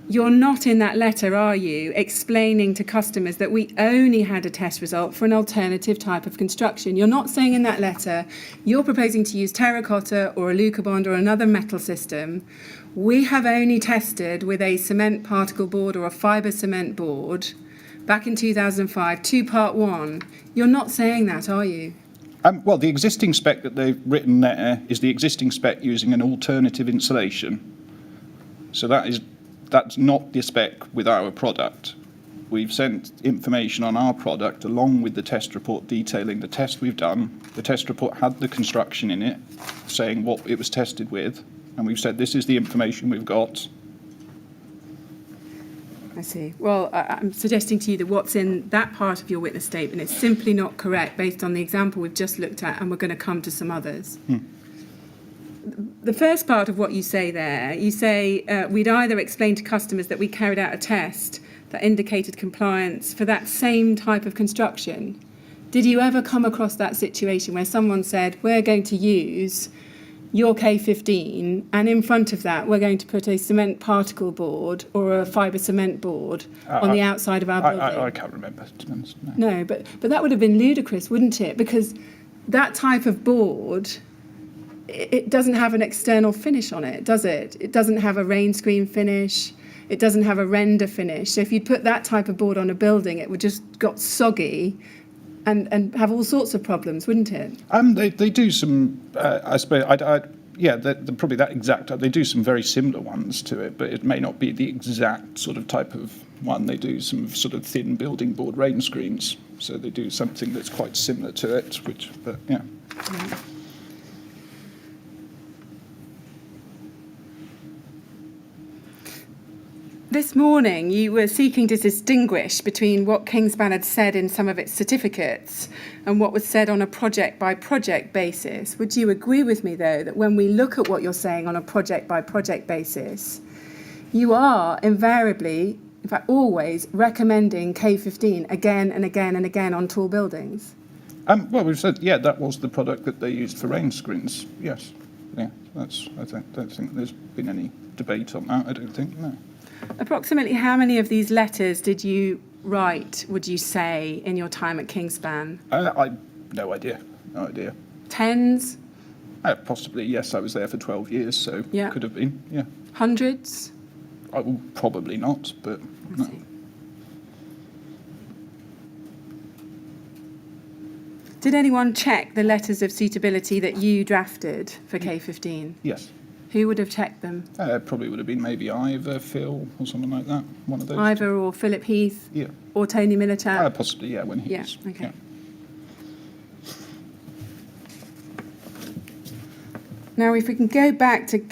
You're not in that letter, are you, explaining to customers that we only had a test result for an alternative type of construction? You're not saying in that letter you're proposing to use terracotta or a Lucabond or another metal system. We have only tested with a cement particle board or a fibre cement board back in 2005, Part 1. You're not saying that, are you? Well, the existing spec that they've written there is the existing spec using an alternative insulation. So that's not the spec with our product. We've sent information on our product along with the test report detailing the test we've done. The test report had the construction in it, saying what it was tested with, and we've said this is the information we've got. I see. Well, I'm suggesting to you that what's in that part of your witness statement is simply not correct based on the example we've just looked at, and we're going to come to some others. The first part of what you say there, you say we'd either explain to customers that we carried out a test that indicated compliance for that same type of construction. Did you ever come across that situation where someone said, we're going to use your K15, and in front of that, we're going to put a cement particle board or a fibre cement board on the outside of our building? I can't remember, to be honest. No. No, but that would have been ludicrous, wouldn't it? Because that type of board, it doesn't have an external finish on it, does it? It doesn't have a rain screen finish. It doesn't have a render finish. So if you'd put that type of board on a building, it would just got soggy and have all sorts of problems, wouldn't it? They do some, I suppose, probably that exact, they do some very similar ones to it, but it may not be the exact sort of type of one. They do some sort of thin building board rain screens, so they do something that's quite similar to it, but yeah. Yeah. This morning, you were seeking to distinguish between what Kingspan had said in some of its certificates and what was said on a project-by-project basis. Would you agree with me, though, that when we look at what you're saying on a project-by-project basis, you are invariably, in fact always, recommending K15 again and again and again on tall buildings? Well, we've said, yeah, that was the product that they used for rain screens, yes. Yeah, I don't think there's been any debate on that, I don't think, no. Approximately how many of these letters did you write, would you say, in your time at Kingspan? No idea. Tens? Possibly, yes. I was there for 12 years, so Yeah. could have been, yeah. Hundreds? Probably not, but no. Did anyone check the letters of suitability that you drafted for K15? Yes. Who would have checked them? Probably would have been maybe Ivor, Phil, or something like that. One of those. Ivor or Philip Heath? Yeah. Or Tony Militat? Possibly, yeah, when he was. Okay. Yeah. Now, if we can go back to if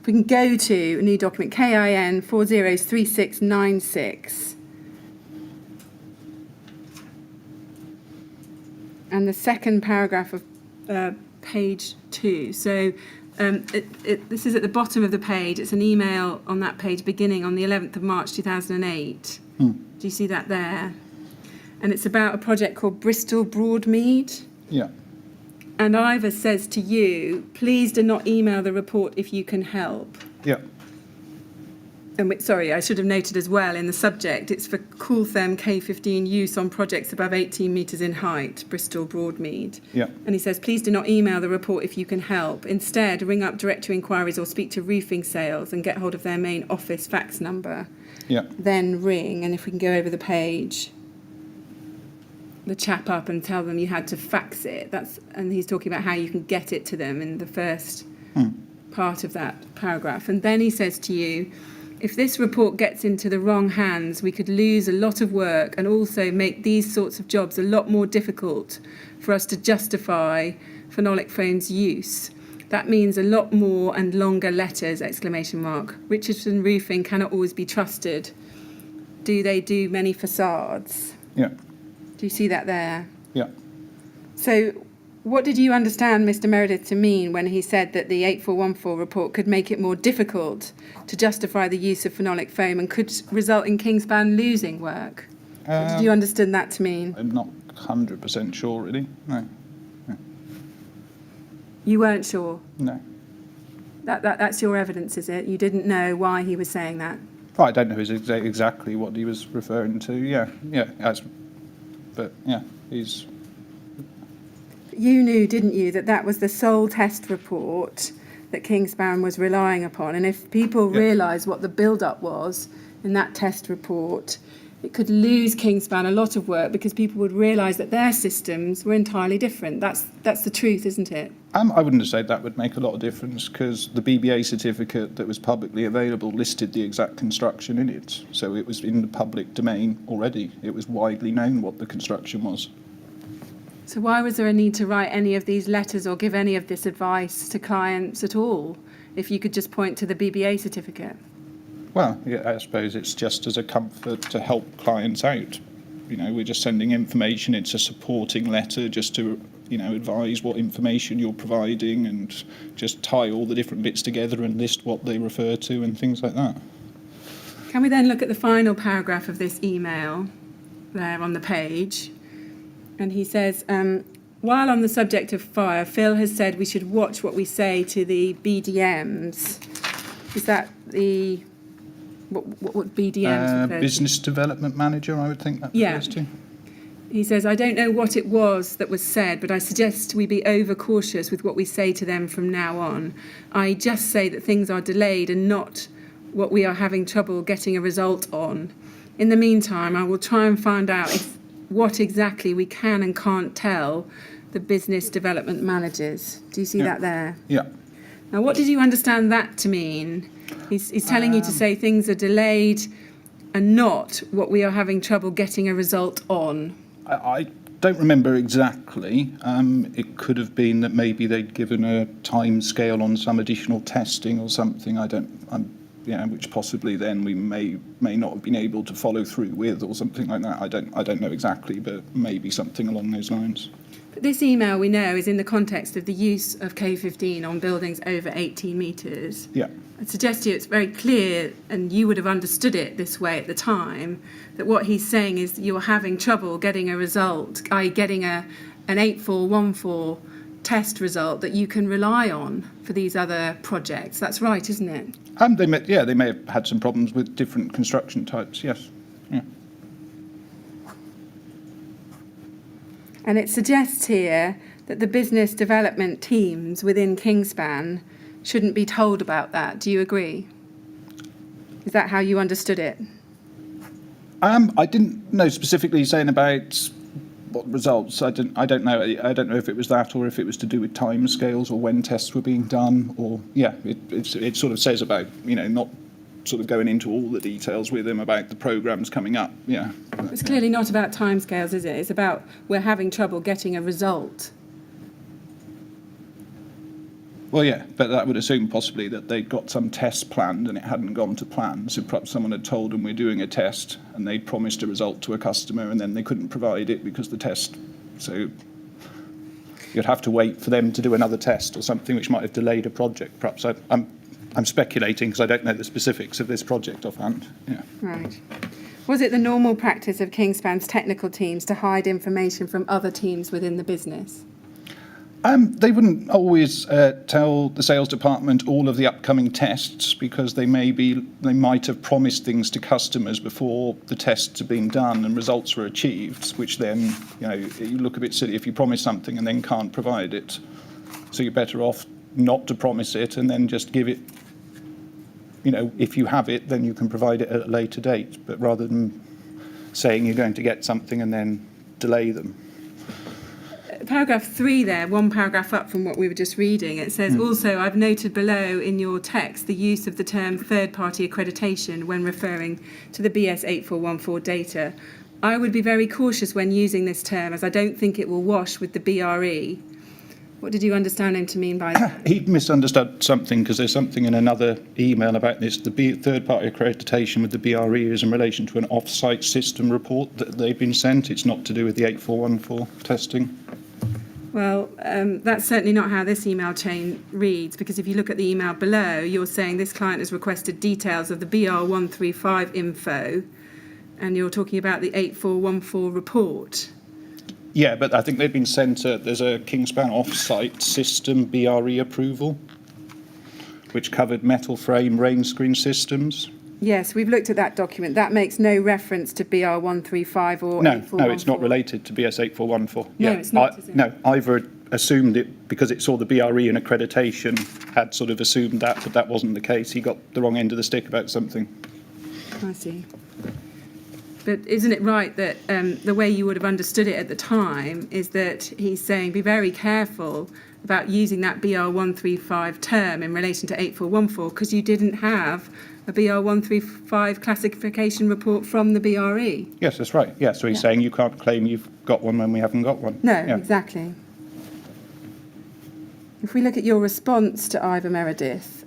we can go to a new document, KIN 403696. And the second paragraph of page 2. So this is at the bottom of the page. It's an email on that page beginning on the 11th of March 2008. Do you see that there? And it's about a project called Bristol Broadmead. Yeah. And Ivor says to you, please do not email the report if you can help. Yeah. And I should have noted as well in the subject, it's for Cooltherm K15 use on projects above 18 metres in height, Bristol Broadmead. Yeah. And he says, please do not email the report if you can help. Instead, ring up directory inquiries or speak to roofing sales and get hold of their main office fax number. Yeah. Then ring, and if we can go over the page, the chap up and tell them you had to fax it. And he's talking about how you can get it to them in the first part of that paragraph. And then he says to you, if this report gets into the wrong hands, we could lose a lot of work and also make these sorts of jobs a lot more difficult for us to justify phenolic foam's use. That means a lot more and longer letters, ! Richardson Roofing cannot always be trusted. Do they do many facades? Yeah. Do you see that there? Yeah. So what did you understand Mr. Meredith to mean when he said that the 8414 report could make it more difficult to justify the use of phenolic foam and could result in Kingspan losing work? What did you understand that to mean? I'm not 100% sure, really. No. You weren't sure? No. That's your evidence, is it? You didn't know why he was saying that? I don't know exactly what he was referring to. But yeah, he's. You knew, didn't you, that was the sole test report that Kingspan was relying upon, and if people realise what the build-up was in that test report, it could lose Kingspan a lot of work because people would realise that their systems were entirely different. That's the truth, isn't it? I wouldn't have said that would make a lot of difference because the BBA certificate that was publicly available listed the exact construction in it. So it was in the public domain already. It was widely known what the construction was. So why was there a need to write any of these letters or give any of this advice to clients at all, if you could just point to the BBA certificate? Well, yeah, I suppose it's just as a comfort to help clients out. We're just sending information. It's a supporting letter just to, advise what information you're providing and just tie all the different bits together and list what they refer to and things like that. Can we then look at the final paragraph of this email there on the page? And he says, while on the subject of fire, Phil has said we should watch what we say to the BDMs. Is that the... What BDMs refer to? Business Development Manager, I would think that refers to. He says, I don't know what it was that was said, but I suggest we be over-cautious with what we say to them from now on. I just say that things are delayed and not what we are having trouble getting a result on. In the meantime, I will try and find out what exactly we can and can't tell the business development managers. Do you see that there? Yeah. Now, what did you understand that to mean? He's telling you to say things are delayed and not what we are having trouble getting a result on. I don't remember exactly. It could have been that maybe they'd given a time scale on some additional testing or something. Which possibly then we may not have been able to follow through with or something like that. I don't know exactly, but maybe something along those lines. But this email, we know, is in the context of the use of K15 on buildings over 18 metres. Yeah. I suggest to you it's very clear, and you would have understood it this way at the time, that what he's saying is that you're having trouble getting a result, i.e. getting an 8414 test result that you can rely on for these other projects. That's right, isn't it? They may have had some problems with different construction types, yes. Yeah. And it suggests here that the business development teams within Kingspan shouldn't be told about that. Do you agree? Is that how you understood it? I didn't know specifically saying about what results. I don't know. I don't know if it was that or if it was to do with timescales or when tests were being done. Or it sort of says about not sort of going into all the details with him about the programmes coming up. Yeah. It's clearly not about timescales, is it? It's about we're having trouble getting a result. Well, yeah, but that would assume possibly that they'd got some tests planned and it hadn't gone to plan. So perhaps someone had told them we're doing a test and they'd promised a result to a customer and then they couldn't provide it because the test. So you'd have to wait for them to do another test or something which might have delayed a project. Perhaps I'm speculating because I don't know the specifics of this project offhand. Yeah. Right. Was it the normal practice of Kingspan's technical teams to hide information from other teams within the business? They wouldn't always tell the sales department all of the upcoming tests because they might have promised things to customers before the tests have been done and results were achieved, which then, you look a bit silly if you promise something and then can't provide it. So you're better off not to promise it and then just give it, if you have it, then you can provide it at a later date, but rather than saying you're going to get something and then delay them. Paragraph 3 there, one paragraph up from what we were just reading, it says, also, I've noted below in your text the use of the term third-party accreditation when referring to the BS 8414 data. I would be very cautious when using this term as I don't think it will wash with the BRE. What did you understand him to mean by that? He misunderstood something because there's something in another email about this. The third-party accreditation with the BRE is in relation to an off-site system report that they've been sent. It's not to do with the 8414 testing. Well, that's certainly not how this email chain reads, because if you look at the email below, you're saying this client has requested details of the BR135 info, and you're talking about the 8414 report. Yeah, but I think they've been sent, there's a Kingspan off-site system BRE approval. which covered metal frame rain screen systems. Yes, we've looked at that document. That makes no reference to BR 135 or No, 8414. it's not related to BS 8414. No, it's not, is it? No, Ivor assumed it because it saw the BRE and accreditation, had sort of assumed that, but that wasn't the case. He got the wrong end of the stick about something. I see. But isn't it right that the way you would have understood it at the time is that he's saying be very careful about using that BR 135 term in relation to 8414 because you didn't have a BR 135 classification report from the BRE? Yes, that's right. Yeah, so he's saying you can't claim you've got one when we haven't got one. No, Yeah. exactly. If we look at your response to Ivor Meredith,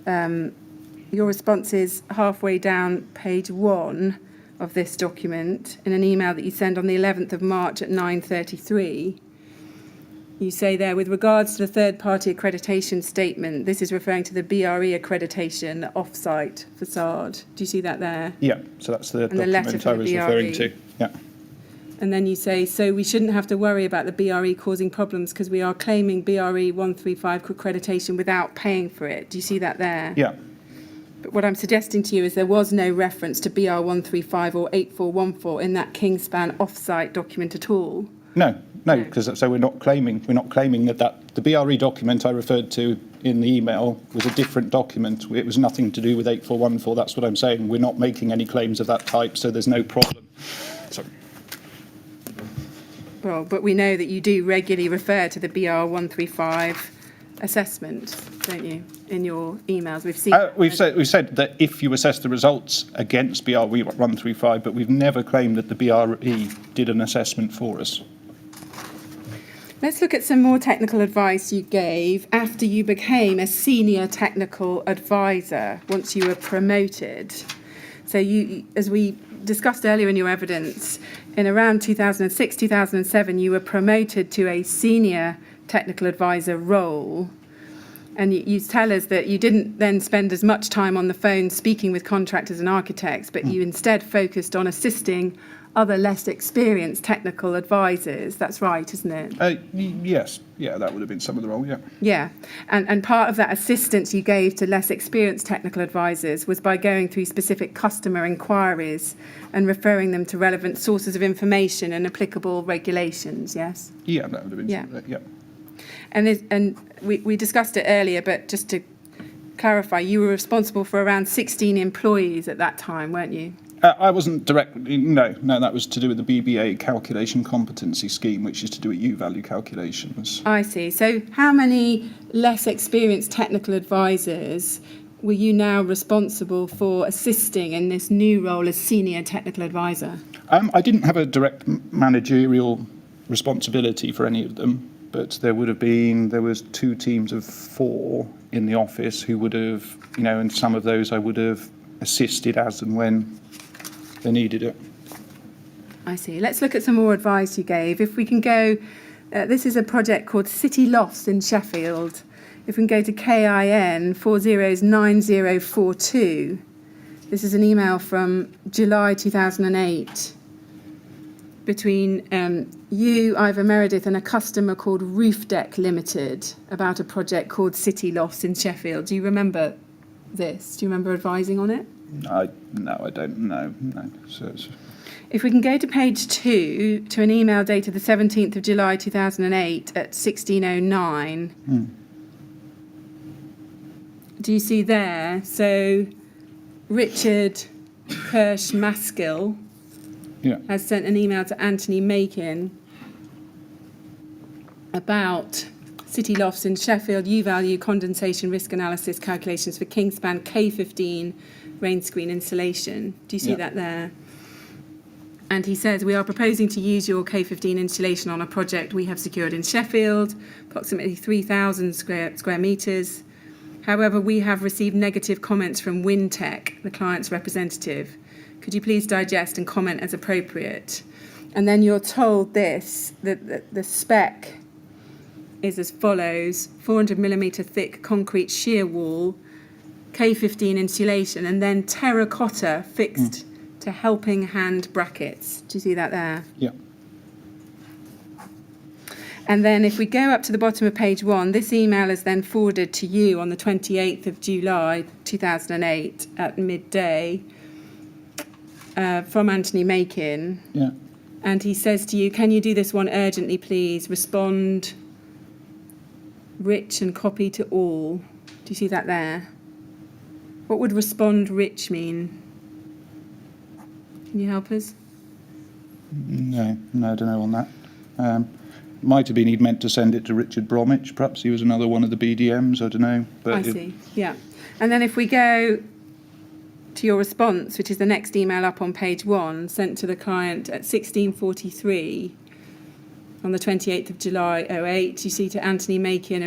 your response is halfway down page 1 of this document in an email that you send on the 11th of March at 9:33. You say there, with regards to the third-party accreditation statement, this is referring to the BRE accreditation, the off-site facade. Do you see that there? Yeah, so that's the And the letter document from I the was BRE. referring to. Yeah. And then you say, so we shouldn't have to worry about the BRE causing problems because we are claiming BRE 135 accreditation without paying for it. Do you see that there? Yeah. But what I'm suggesting to you is there was no reference to BR 135 or 8414 in that Kingspan off-site document at all. No, because so we're not claiming that the BRE document I referred to in the email was a different document. It was nothing to do with 8414. That's what I'm saying. We're not making any claims of that type, so there's no problem. Sorry. Well, but we know that you do regularly refer to the BR 135 assessment, don't you, in your emails? We've said that if you assess the results against BRE 135, but we've never claimed that the BRE did an assessment for us. Let's look at some more technical advice you gave after you became a senior technical advisor, once you were promoted. So you, as we discussed earlier in your evidence, in around 2006, 2007, you were promoted to a senior technical advisor role. And you tell us that you didn't then spend as much time on the phone speaking with contractors and architects, but you instead focused on assisting other less experienced technical advisors. That's right, isn't it? Yes. Yeah, that would have been some of the role, yeah. Yeah. And part of that assistance you gave to less experienced technical advisors was by going through specific customer inquiries and referring them to relevant sources of information and applicable regulations, yes? Yeah, that would have been some of it, yeah. And we discussed it earlier, but just to clarify, you were responsible for around 16 employees at that time, weren't you? I wasn't directly, no, that was to do with the BBA calculation competency scheme, which is to do with U-value calculations. I see. So how many less experienced technical advisors were you now responsible for assisting in this new role as senior technical advisor? I didn't have a direct managerial responsibility for any of them, but there was 2 teams of 4 in the office who would have, and some of those I would have assisted as and when they needed it. I see. Let's look at some more advice you gave. If we can go, this is a project called City Lofts in Sheffield. If we can go to KIN 409042. This is an email from July 2008 between you, Ivor Meredith, and a customer called Roof Deck Limited about a project called City Lofts in Sheffield. Do you remember this? Do you remember advising on it? No, I don't know. No. If we can go to page 2, to an email dated the 17th of July 2008 at 16:09. Do you see there? So Richard Kirsch Maskill has sent an email to Anthony Makin about City Lofts in Sheffield, U-value condensation risk analysis calculations for Kingspan K15 rain screen insulation. Do you see that there? And he says, we are proposing to use your K15 insulation on a project we have secured in Sheffield, approximately 3,000 square metres. However, we have received negative comments from Wintech, the client's representative. Could you please digest and comment as appropriate? And then you're told this, that the spec is as follows: 400mm thick concrete shear wall, K15 insulation, and then terracotta fixed to helping hand brackets. Do you see that there? Yeah. And then if we go up to the bottom of page 1, this email is then forwarded to you on the 28th of July 2008 at midday from Anthony Makin. Yeah. And he says to you, can you do this one urgently, please? Respond rich and copy to all. Do you see that there? What would respond rich mean? Can you help us? No, I don't know on that. Might have been he'd meant to send it to Richard Bromwich. Perhaps he was another one of the BDMs. I don't know. But I see. Yeah. And then if we go to your response, which is the next email up on page 1, sent to the client at 16:43 on the 28th of July 08, you see to Anthony Makin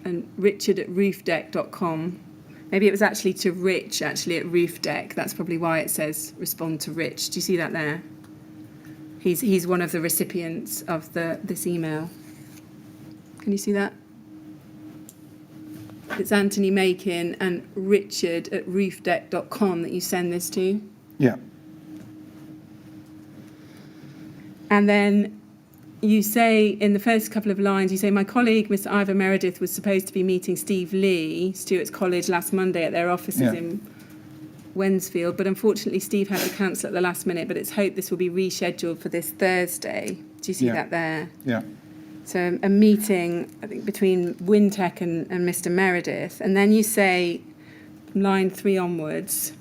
and Richard at roofdeck.com. Maybe it was actually to Rich, actually, at Roofdeck. That's probably why it says respond to Rich. Do you see that there? He's one of the recipients of this email. Can you see that? It's Anthony Makin and Richard at roofdeck.com that you send this to. yeah, And then you say, in the first couple of lines, you say, my colleague, Mr. Ivor Meredith, was supposed to be meeting Steve Lee, Stewart's College, last Monday at their offices in Wensfield, but unfortunately Steve had to cancel at the last minute, but it's hoped this will be rescheduled for this Thursday. Do you see that there? yeah, So a meeting, I think, between Wintec and Mr. Meredith. And then you say, line 3 onwards,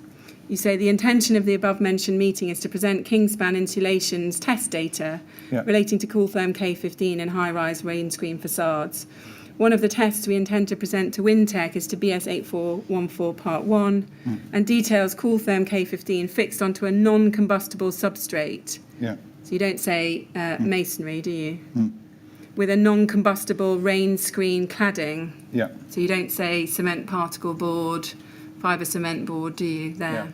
you say the intention of the above-mentioned meeting is to present Kingspan Insulation's test data relating to cool therm K15 in high-rise rain screen facades. One of the tests we intend to present to Wintec is to BS8414 Part 1 and details cool therm K15 fixed onto a non-combustible substrate. yeah, So you don't say masonry, do you? With a non-combustible rain screen cladding. yeah, So you don't say cement particle board, fibre cement board, do you, there? Yeah.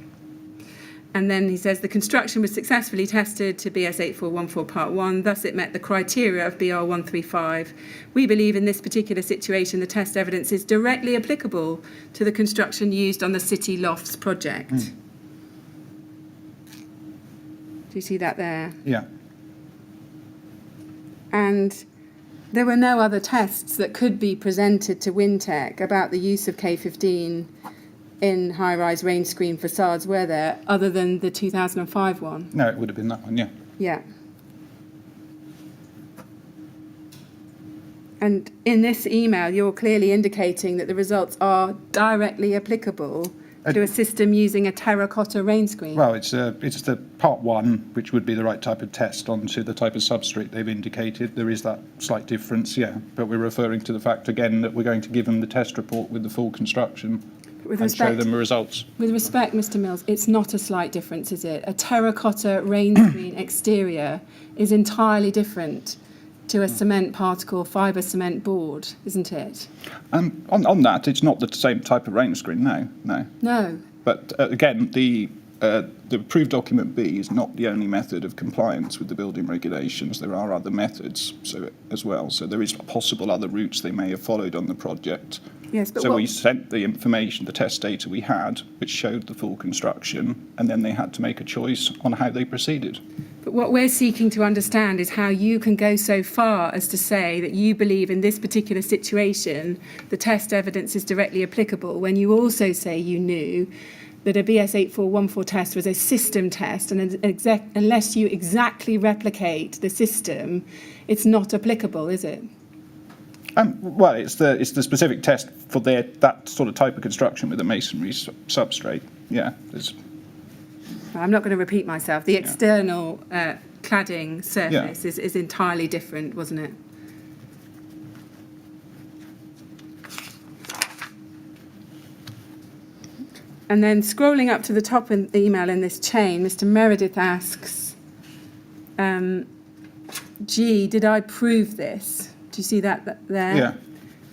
And then he says the construction was successfully tested to BS8414 Part 1, thus it met the criteria of BR135. We believe in this particular situation the test evidence is directly applicable to the construction used on the City Lofts project. Do you see that there? yeah. And there were no other tests that could be presented to Wintec about the use of K15 in high-rise rain screen facades, were there, other than the 2005 one? No, it would have been that one, yeah. Yeah. And in this email, you're clearly indicating that the results are directly applicable to a system using a terracotta rain screen. Well, it's the Part 1, which would be the right type of test onto the type of substrate they've indicated. There is that slight difference, yeah. But we're referring to the fact, again, that we're going to give them the test report with the full construction and show them the results. With respect, Mr. Mills, it's not a slight difference, is it? A terracotta rain screen exterior is entirely different to a cement particle fibre cement board, isn't it? On that, it's not the same type of rain screen, no. No. But again, the approved document B is not the only method of compliance with the building regulations. There are other methods as well. So there is possible other routes they may have followed on the project. Yes, but so we sent the information, the test data we had, which showed the full construction, and then they had to make a choice on how they proceeded. But what we're seeking to understand is how you can go so far as to say that you believe in this particular situation the test evidence is directly applicable when you also say you knew that a BS8414 test was a system test, and unless you exactly replicate the system, it's not applicable, is it? Well, it's the specific test for that sort of type of construction with a masonry substrate. Yeah. I'm not going to repeat myself. The external cladding surface is entirely different, wasn't it? And then scrolling up to the top of the email in this chain, Mr. Meredith asks, G, did I prove this? Do you see that there? Yeah.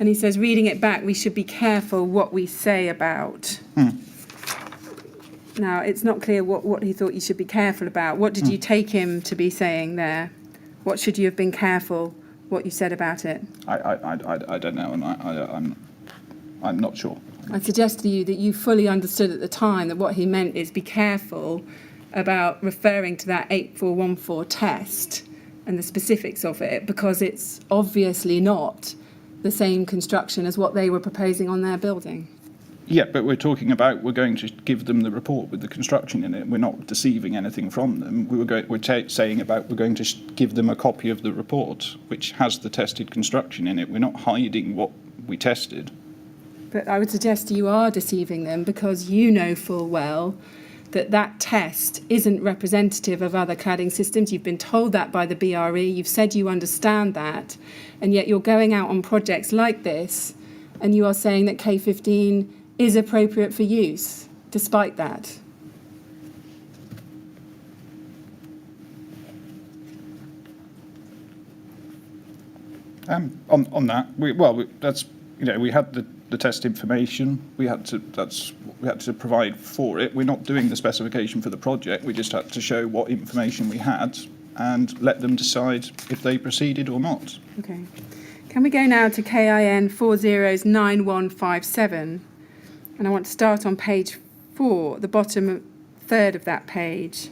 And he says, reading it back, we should be careful what we say about. Now, it's not clear what he thought you should be careful about. What did you take him to be saying there? What should you have been careful what you said about it? I don't know, and I'm not sure. I suggest to you that you fully understood at the time that what he meant is be careful about referring to that 8414 test and the specifics of it, because it's obviously not the same construction as what they were proposing on their building. Yeah, but we're talking about we're going to give them the report with the construction in it. We're not deceiving anything from them. We're saying about we're going to give them a copy of the report, which has the tested construction in it. We're not hiding what we tested. But I would suggest you are deceiving them, because you know full well that that test isn't representative of other cladding systems. You've been told that by the BRE. You've said you understand that. And yet you're going out on projects like this and you are saying that K15 is appropriate for use, despite that. On that, we had the test information. We had to provide for it. We're not doing the specification for the project. We just had to show what information we had and let them decide if they proceeded or not. Okay. Can we go now to KIN 409157? And I want to start on page 4, the bottom third of that page,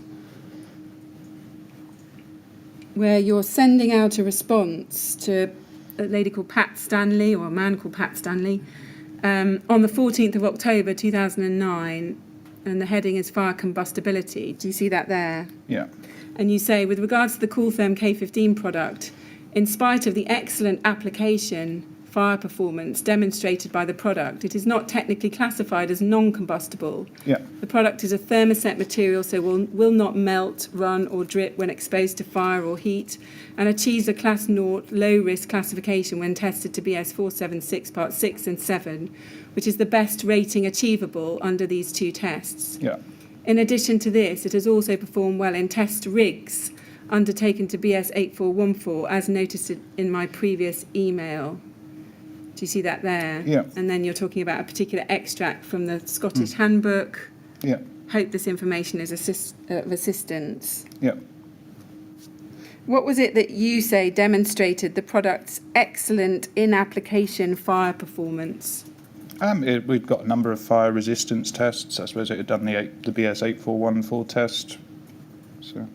where you're sending out a response to a lady called Pat Stanley, or a man called Pat Stanley, on the 14th of October 2009, and the heading is fire combustibility. Do you see that there? Yeah. And you say, with regards to the Cooltherm K15 product, in spite of the excellent application fire performance demonstrated by the product, it is not technically classified as non-combustible. Yeah. The product is a thermoset material, so will not melt, run or drip when exposed to fire or heat, and achieves a Class 0 low-risk classification when tested to BS 476 Part 6 and 7, which is the best rating achievable under these two tests. Yeah. In addition to this, it has also performed well in test rigs undertaken to BS 8414, as noticed in my previous email. Do you see that there? Yeah. And then you're talking about a particular extract from the Scottish Handbook. Yeah. Hope this information is of assistance. Yeah. What was it that you say demonstrated the product's excellent in-application fire performance? We've got a number of fire resistance tests. I suppose it had done the BS 8414 test. So.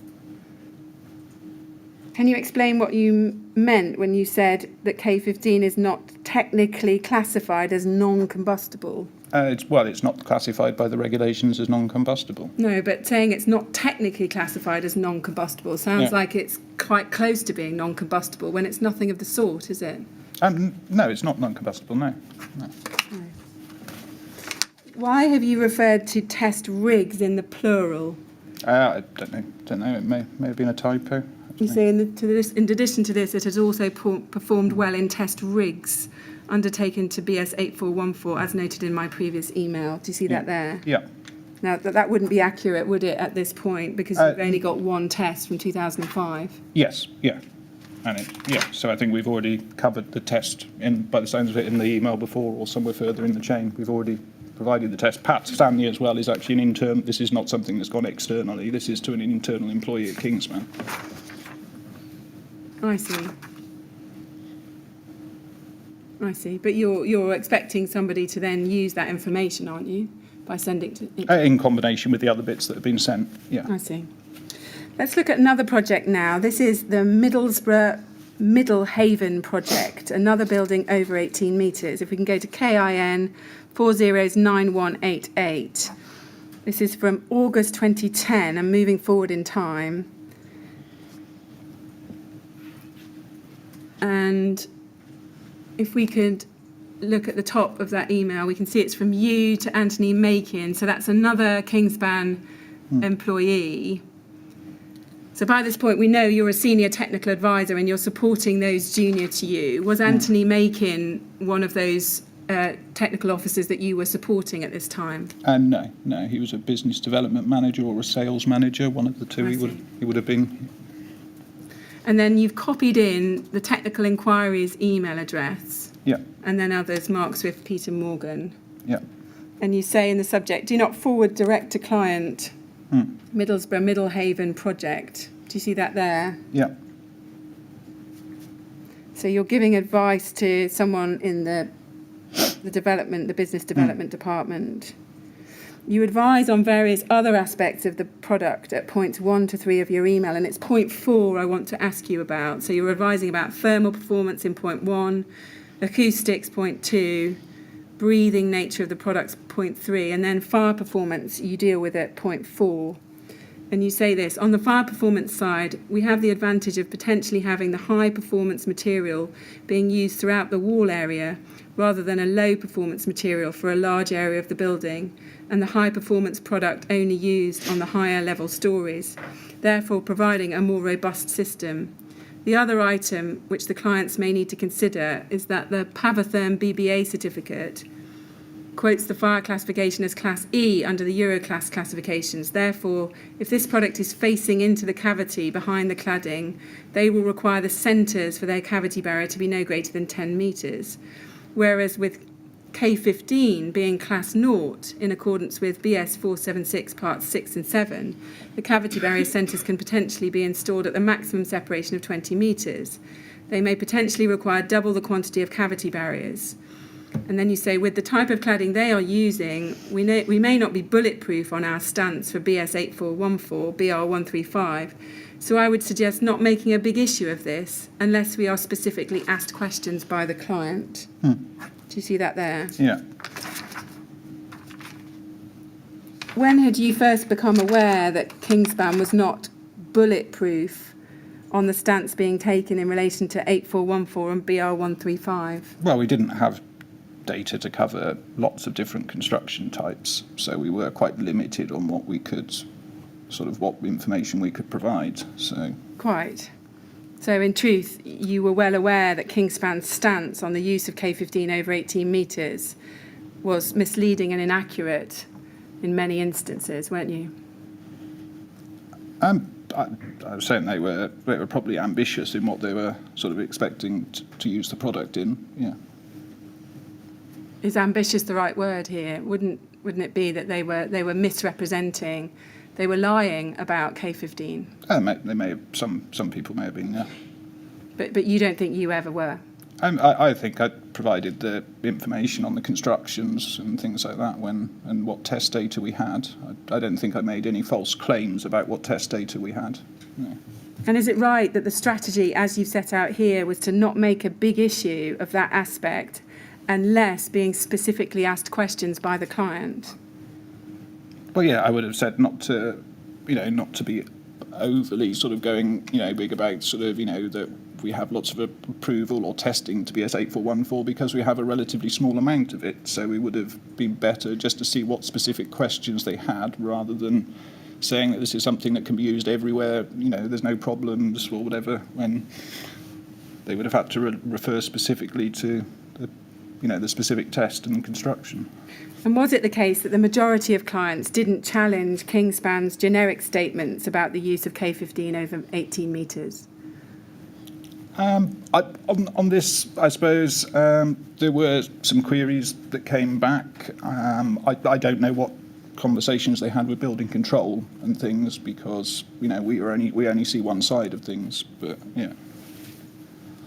Can you explain what you meant when you said that K15 is not technically classified as non-combustible? It's not classified by the regulations as non-combustible. No, but saying it's not technically classified as non-combustible sounds like it's quite close to being non-combustible when it's nothing of the sort, is it? No, it's not non-combustible, no. Why have you referred to test rigs in the plural? I don't know. It may have been a typo. You say in addition to this, it has also performed well in test rigs undertaken to BS 8414, as noted in my previous email. Do you see that there? Yeah. Now, that wouldn't be accurate, would it, at this point, because you've only got one test from 2005? Yes, yeah. So I think we've already covered the test, by the sounds of it, in the email before or somewhere further in the chain. We've already provided the test. Pat Stanley as well is actually an intern. This is not something that's gone externally. This is to an internal employee at Kingspan. I see. But you're expecting somebody to then use that information, aren't you? By sending to... In combination with the other bits that have been sent, yeah. I see. Let's look at another project now. This is the Middlesbrough Middlehaven project, another building over 18 metres. If we can go to KIN 409188. This is from August 2010 and moving forward in time. And if we could look at the top of that email, we can see it's from you to Anthony Makin. So that's another Kingspan employee. So by this point, we know you're a senior technical advisor and you're supporting those junior to you. Was Anthony Makin one of those technical officers that you were supporting at this time? No. He was a business development manager or a sales manager, one of the two. He would have been. And then you've copied in the technical inquiries email address. Yeah. And then others, Mark Swift, Peter Morgan. Yeah. And you say in the subject, do not forward direct to client, Middlesbrough Middlehaven project. Do you see that there? Yeah. So you're giving advice to someone in the business development department. You advise on various other aspects of the product at points 1 to 3 of your email, and it's point 4 I want to ask you about. So you're advising about thermal performance in point 1, acoustics point 2, breathing nature of the products point 3, and then fire performance you deal with at point 4. And you say this, on the fire performance side, we have the advantage of potentially having the high performance material being used throughout the wall area rather than a low performance material for a large area of the building, and the high performance product only used on the higher level stories, therefore providing a more robust system. The other item which the clients may need to consider is that the Pavatherm BBA certificate quotes the fire classification as Class E under the Euroclass classifications. Therefore, if this product is facing into the cavity behind the cladding, they will require the centres for their cavity barrier to be no greater than 10 metres. Whereas with K15 being Class 0 in accordance with BS 476 Parts 6 and 7, the cavity barrier centres can potentially be installed at the maximum separation of 20 metres. They may potentially require double the quantity of cavity barriers. And then you say, with the type of cladding they are using, we may not be bulletproof on our stance for BS 8414, BR 135. So I would suggest not making a big issue of this unless we are specifically asked questions by the client. Do you see that there? Yeah. When had you first become aware that Kingspan was not bulletproof on the stance being taken in relation to 8414 and BR 135? Well, we didn't have data to cover lots of different construction types, so we were quite limited on what we could, what information we could provide. So quite. So in truth, you were well aware that Kingspan's stance on the use of K15 over 18 metres was misleading and inaccurate in many instances, weren't you? I was saying they were probably ambitious in what they were expecting to use the product in. Yeah. Is ambitious the right word here? Wouldn't it be that they were misrepresenting, they were lying about K15? They may have, some people may have been, yeah. But you don't think you ever were? I think I provided the information on the constructions and things like that and what test data we had. I don't think I made any false claims about what test data we had. No. And is it right that the strategy, as you've set out here, was to not make a big issue of that aspect unless being specifically asked questions by the client? Well, yeah, I would have said not to be overly going, big about that we have lots of approval or testing to BS 8414 because we have a relatively small amount of it. So we would have been better just to see what specific questions they had rather than saying that this is something that can be used everywhere, there's no problems or whatever, when they would have had to refer specifically to the specific test and construction. And was it the case that the majority of clients didn't challenge Kingspan's generic statements about the use of K15 over 18 metres? On this, I suppose there were some queries that came back. I don't know what conversations they had with building control and things because we only see one side of things. But yeah.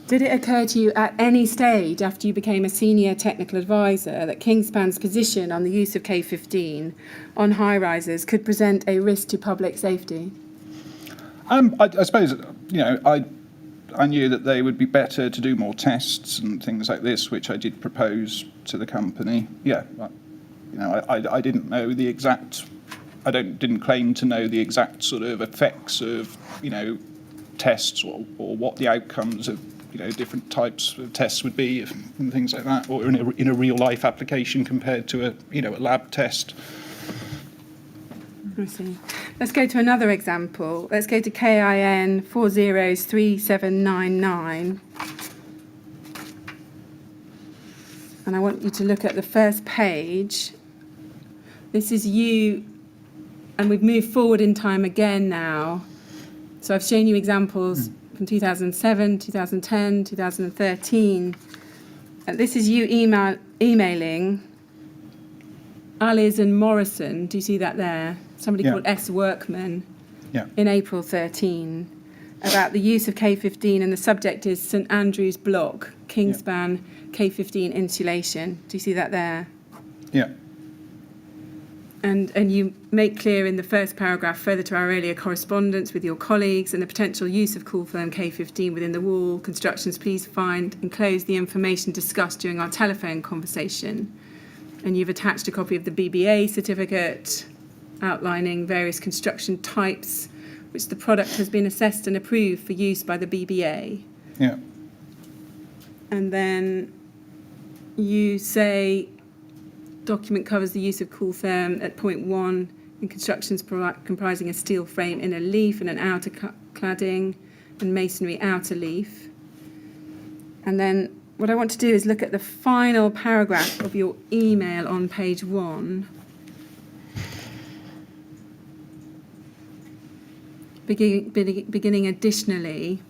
Did it occur to you at any stage after you became a senior technical advisor that Kingspan's position on the use of K15 on high-rises could present a risk to public safety? I suppose, I knew that they would be better to do more tests and things like this, which I did propose to the company. Yeah, I didn't know the exact. Didn't claim to know the exact effects of tests or what the outcomes of different types of tests would be and things like that, or in a real life application compared to a lab test. I see. Let's go to another example. Let's go to KIN 403799. And I want you to look at the first page. This is you, and we've moved forward in time again now. So I've shown you examples from 2007, 2010, 2013. And this is you emailing Allies and Morrison. Do you see that there? Somebody called S. Workman in April 13 about the use of K15, and the subject is St Andrew's Block, Kingspan K15 insulation. Do you see that there? Yeah. And you make clear in the first paragraph, further to our earlier correspondence with your colleagues and the potential use of cool firm K15 within the wall constructions, please find enclosed the information discussed during our telephone conversation. And you've attached a copy of the BBA certificate outlining various construction types which the product has been assessed and approved for use by the BBA. Yeah. And then you say document covers the use of cool therm at point 1 in constructions comprising a steel frame inner leaf and an outer cladding and masonry outer leaf. And then what I want to do is look at the final paragraph of your email on page 1. Beginning additionally.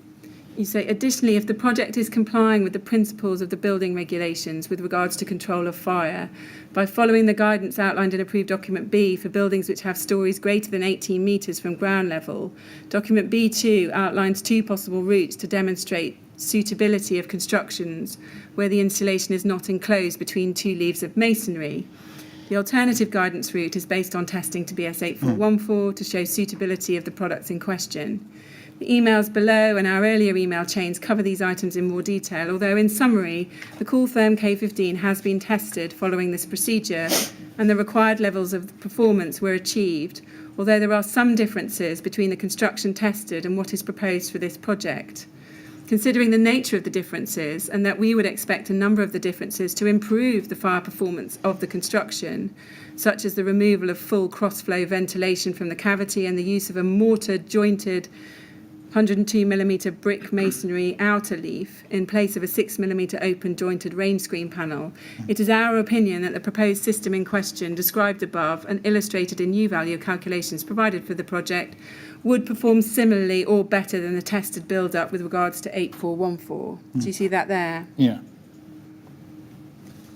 You say, additionally, if the project is complying with the principles of the building regulations with regards to control of fire, by following the guidance outlined in approved document B for buildings which have stories greater than 18 metres from ground level, document B2 outlines 2 possible routes to demonstrate suitability of constructions where the installation is not enclosed between 2 leaves of masonry. The alternative guidance route is based on testing to BS 8414 to show suitability of the products in question. The emails below and our earlier email chains cover these items in more detail, although in summary, the cool therm K15 has been tested following this procedure and the required levels of performance were achieved, although there are some differences between the construction tested and what is proposed for this project. Considering the nature of the differences and that we would expect a number of the differences to improve the fire performance of the construction, such as the removal of full cross-flow ventilation from the cavity and the use of a mortar jointed 102mm brick masonry outer leaf in place of a 6mm open jointed rain screen panel, it is our opinion that the proposed system in question, described above and illustrated in U-value calculations provided for the project, would perform similarly or better than the tested build-up with regards to 8414. Do you see that there? Yeah.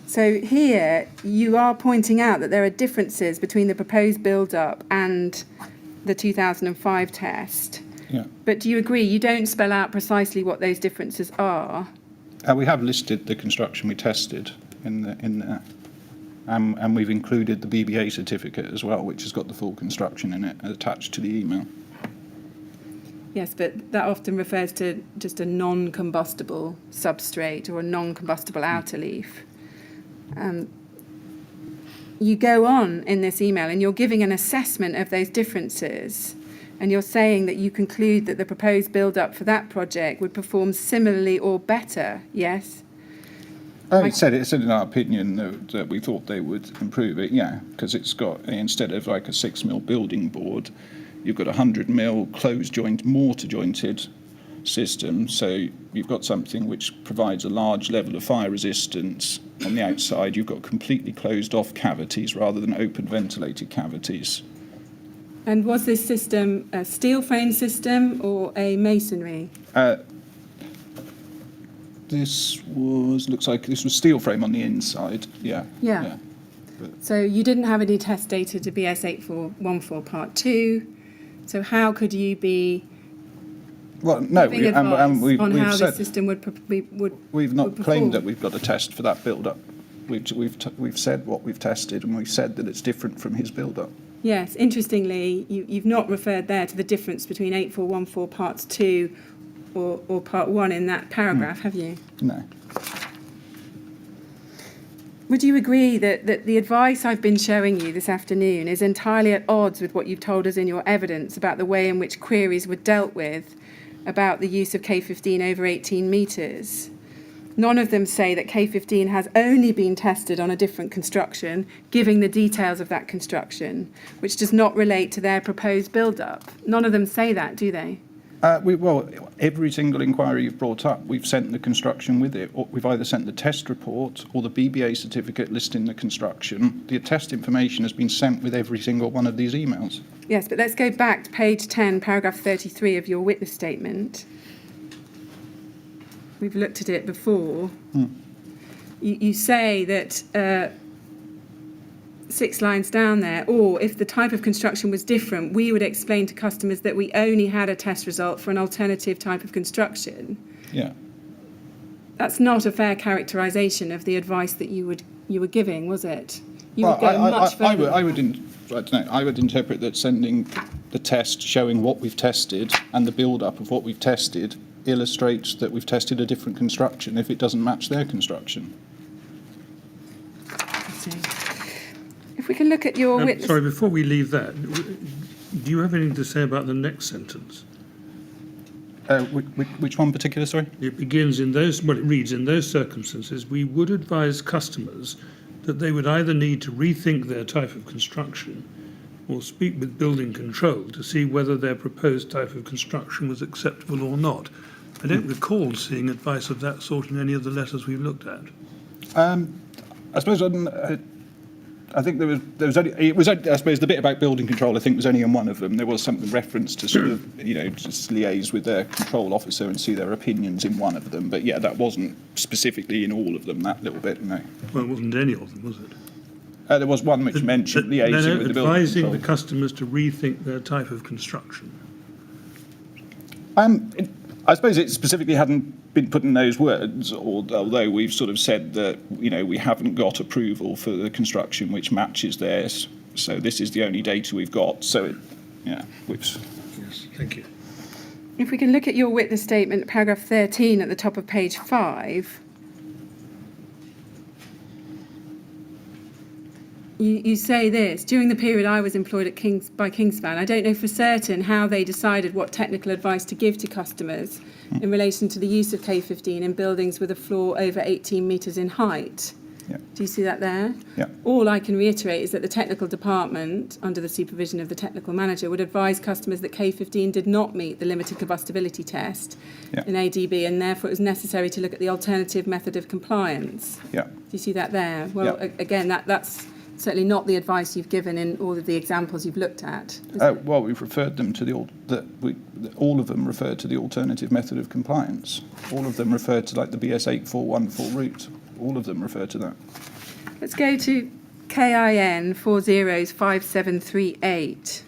So here you are pointing out that there are differences between the proposed build-up and the 2005 test. Yeah. But do you agree you don't spell out precisely what those differences are? We have listed the construction we tested in there. And we've included the BBA certificate as well, which has got the full construction in it attached to the email. Yes, but that often refers to just a non-combustible substrate or a non-combustible outer leaf. You go on in this email and you're giving an assessment of those differences, and you're saying that you conclude that the proposed build-up for that project would perform similarly or better, yes? It said in our opinion that we thought they would improve it, yeah, because it's got, instead of like a 6mm building board, you've got a 100mm closed joint, mortar jointed system, so you've got something which provides a large level of fire resistance on the outside. You've got completely closed off cavities rather than open ventilated cavities. And was this system a steel frame system or a masonry? Looks like this was steel frame on the inside, yeah. Yeah. So you didn't have any test data to BS 8414 Part 2, so how could you be giving advice on how said, the system would we've not would claimed perform? that we've got a test for that build-up. We've said what we've tested, and we've said that it's different from his build-up. Yes, interestingly, you've not referred there to the difference between 8414 Parts 2 or Part 1 in that paragraph, have you? No. Would you agree that the advice I've been showing you this afternoon is entirely at odds with what you've told us in your evidence about the way in which queries were dealt with about the use of K15 over 18 metres? None of them say that K15 has only been tested on a different construction, giving the details of that construction, which does not relate to their proposed build-up. None of them say that, do they? Every single inquiry you've brought up, we've sent the construction with it. Or we've either sent the test report or the BBA certificate listing the construction. The test information has been sent with every single one of these emails. Yes, but let's go back to page 10, paragraph 33 of your witness statement. We've looked at it before. You say that 6 lines down there, or if the type of construction was different, we would explain to customers that we only had a test result for an alternative type of construction. Yeah. That's not a fair characterisation of the advice that you were giving, was it? You Well, would go much further. I don't know, I would interpret that sending the test showing what we've tested and the build-up of what we've tested illustrates that we've tested a different construction if it doesn't match their construction. Let's see. If we can look at your witness... Sorry, before we leave that, do you have anything to say about the next sentence? Which one in particular, sorry? It begins in those, well, it reads, in those circumstances, we would advise customers that they would either need to rethink their type of construction or speak with building control to see whether their proposed type of construction was acceptable or not. I don't recall seeing advice of that sort in any of the letters we've looked at. I suppose I think there was only, it was, I suppose the bit about building control I think was only in one of them. There was something reference to sort of, just liaise with their control officer and see their opinions in one of them. But yeah, that wasn't specifically in all of them, that little bit, no. Well, it wasn't any of them, was it? There was one which mentioned liaising with the building advising control. the customers to rethink their type of construction. I suppose it specifically hadn't been put in those words, although we've sort of said that, we haven't got approval for the construction which matches theirs. So this is the only data we've got. So, Yes, thank you. If we can look at your witness statement, paragraph 13 at the top of page 5, you say this: during the period I was employed at by Kingspan, I don't know for certain how they decided what technical advice to give to customers in relation to the use of K15 in buildings with a floor over 18 metres in height. Yeah. Do you see that there? Yeah. All I can reiterate is that the technical department, under the supervision of the technical manager, would advise customers that K15 did not meet the limited combustibility test in ADB, and therefore it was necessary to look at the alternative method of compliance. Yeah. Do you see that there? Well, again, that's certainly not the advice you've given in all of the examples you've looked at. Well, we've referred them to all of them referred to the alternative method of compliance. All of them referred to like the BS 8414 route. All of them refer to that. Let's go to KIN 405738.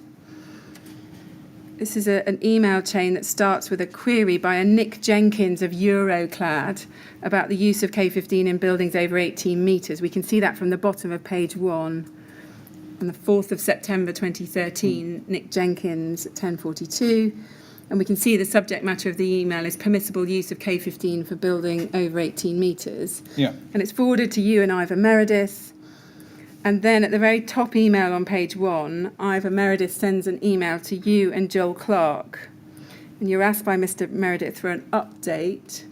This is an email chain that starts with a query by a Nick Jenkins of Euroclad about the use of K15 in buildings over 18 metres. We can see that from the bottom of page 1. On the 4th of September 2013, Nick Jenkins at 10:42. And we can see the subject matter of the email is permissible use of K15 for building over 18 metres. Yeah. And it's forwarded to you and Ivor Meredith. And then at the very top email on page 1, Ivor Meredith sends an email to you and Joel Clark. And you're asked by Mr. Meredith for an update.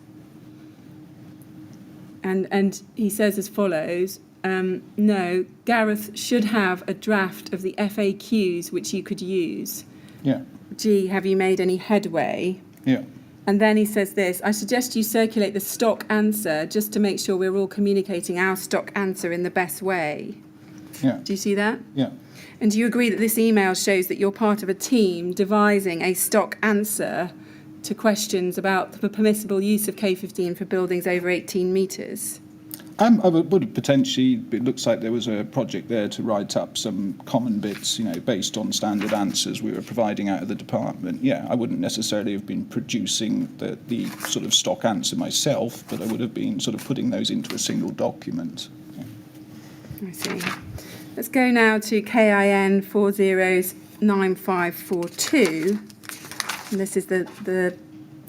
And he says as follows: no, Gareth should have a draft of the FAQs which you could use. Yeah. G, have you made any headway? Yeah. And then he says this: I suggest you circulate the stock answer just to make sure we're all communicating our stock answer in the best way. Yeah. Do you see that? Yeah. And do you agree that this email shows that you're part of a team devising a stock answer to questions about the permissible use of K15 for buildings over 18 metres? I would potentially, it looks like there was a project there to write up some common bits, based on standard answers we were providing out of the department. Yeah, I wouldn't necessarily have been producing the sort of stock answer myself, but I would have been sort of putting those into a single document. Yeah. I see. Let's go now to KIN 409542. And this is the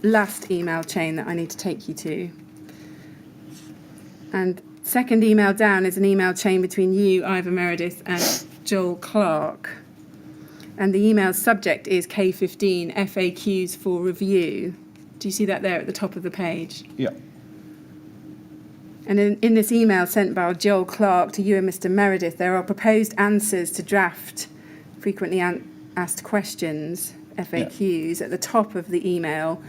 last email chain that I need to take you to. And second email down is an email chain between you, Ivor Meredith, and Joel Clark. And the email subject is K15 FAQs for review. Do you see that there at the top of the page? Yeah. And in this email sent by Joel Clark to you and Mr. Meredith, there are proposed answers to draft frequently asked questions, FAQs, at the top of the email.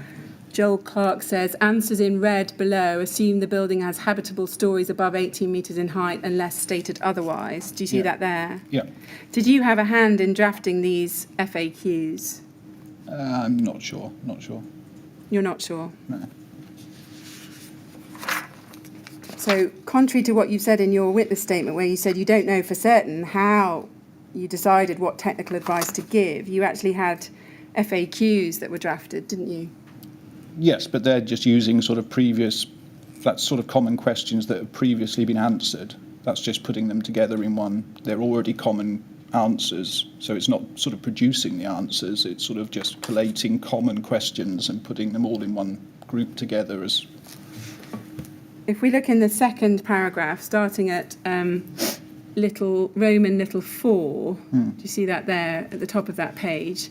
Joel Clark says, answers in red below assume the building has habitable stories above 18 metres in height unless stated otherwise. Do you see that there? Yeah. Did you have a hand in drafting these FAQs? I'm not sure. You're not sure? No. So, contrary to what you said in your witness statement, where you said you don't know for certain how you decided what technical advice to give, you actually had FAQs that were drafted, didn't you? Yes, but they're just using sort of that's sort of common questions that have previously been answered. That's just putting them together in one. They're already common answers. So it's not sort of producing the answers, it's sort of just collating common questions and putting them all in one group together as... If we look in the second paragraph, starting at Roman 4, do you see that there at the top of that page?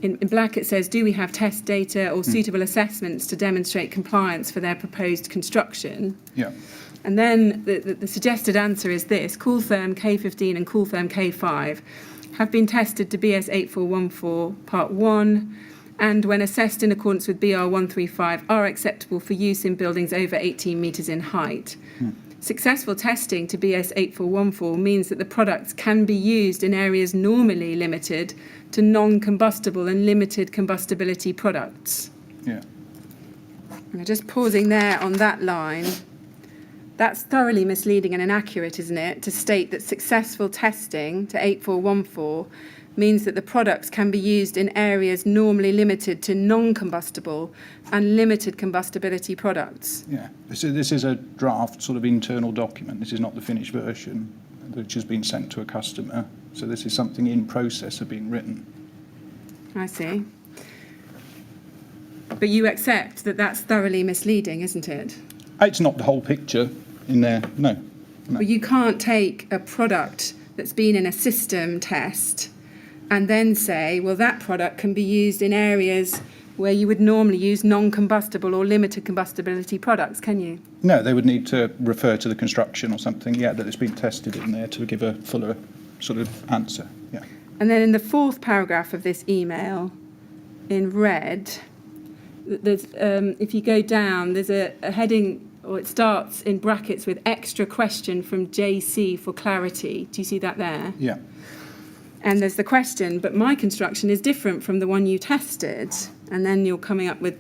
In black it says, do we have test data or suitable assessments to demonstrate compliance for their proposed construction? Yeah. And then the suggested answer is this: Cooltherm K15 and Cooltherm K5 have been tested to BS 8414 Part 1, and when assessed in accordance with BR 135 are acceptable for use in buildings over 18 metres in height. Successful testing to BS 8414 means that the products can be used in areas normally limited to non-combustible and limited combustibility products. Yeah. And just pausing there on that line, that's thoroughly misleading and inaccurate, isn't it, to state that successful testing to 8414 means that the products can be used in areas normally limited to non-combustible and limited combustibility products. Yeah. This is a draft sort of internal document. This is not the finished version which has been sent to a customer. So this is something in process of being written. I see. But you accept that that's thoroughly misleading, isn't it? It's not the whole picture in there, no. Well, you can't take a product that's been in a system test and then say, well, that product can be used in areas where you would normally use non-combustible or limited combustibility products, can you? No, they would need to refer to the construction or something, yeah, that it's been tested in there to give a fuller sort of answer, yeah. And then in the fourth paragraph of this email, in red, there's, if you go down, there's a heading, or it starts in brackets with extra question from JC for clarity. Do you see that there? Yeah. And there's the question, but my construction is different from the one you tested. And then you're coming up with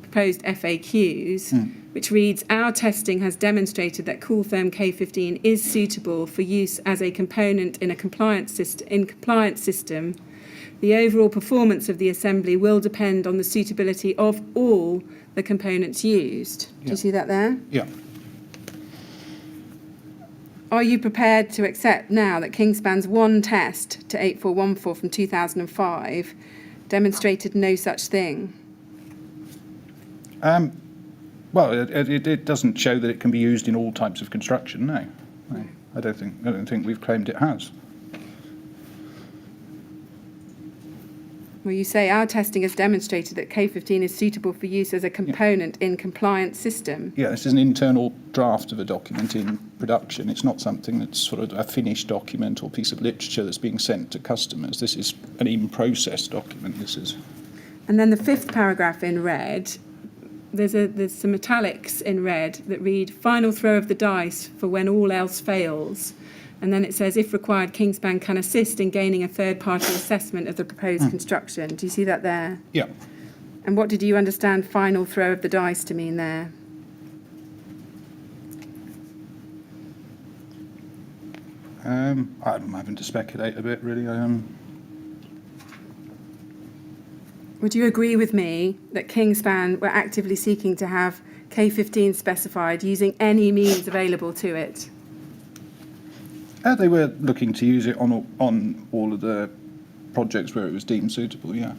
proposed FAQs, which reads, our testing has demonstrated that Cooltherm K15 is suitable for use as a component in a compliance system. The overall performance of the assembly will depend on the suitability of all the components used. Do you see that there? Yeah. Are you prepared to accept now that Kingspan's one test to 8414 from 2005 demonstrated no such thing? Well, it doesn't show that it can be used in all types of construction, no. I don't think we've claimed it has. Well, you say our testing has demonstrated that K15 is suitable for use as a component in compliance system. Yeah, this is an internal draft of a document in production. It's not something that's sort of a finished document or piece of literature that's being sent to customers. This is an in-process document, this is. And then the fifth paragraph in red, there's some italics in red that read, final throw of the dice for when all else fails. And then it says, if required, Kingspan can assist in gaining a third-party assessment of the proposed construction. Do you see that there? Yeah. And what did you understand final throw of the dice to mean there? I'm having to speculate a bit, really. Would you agree with me that Kingspan were actively seeking to have K15 specified using any means available to it? They were looking to use it on all of the projects where it was deemed suitable, yeah.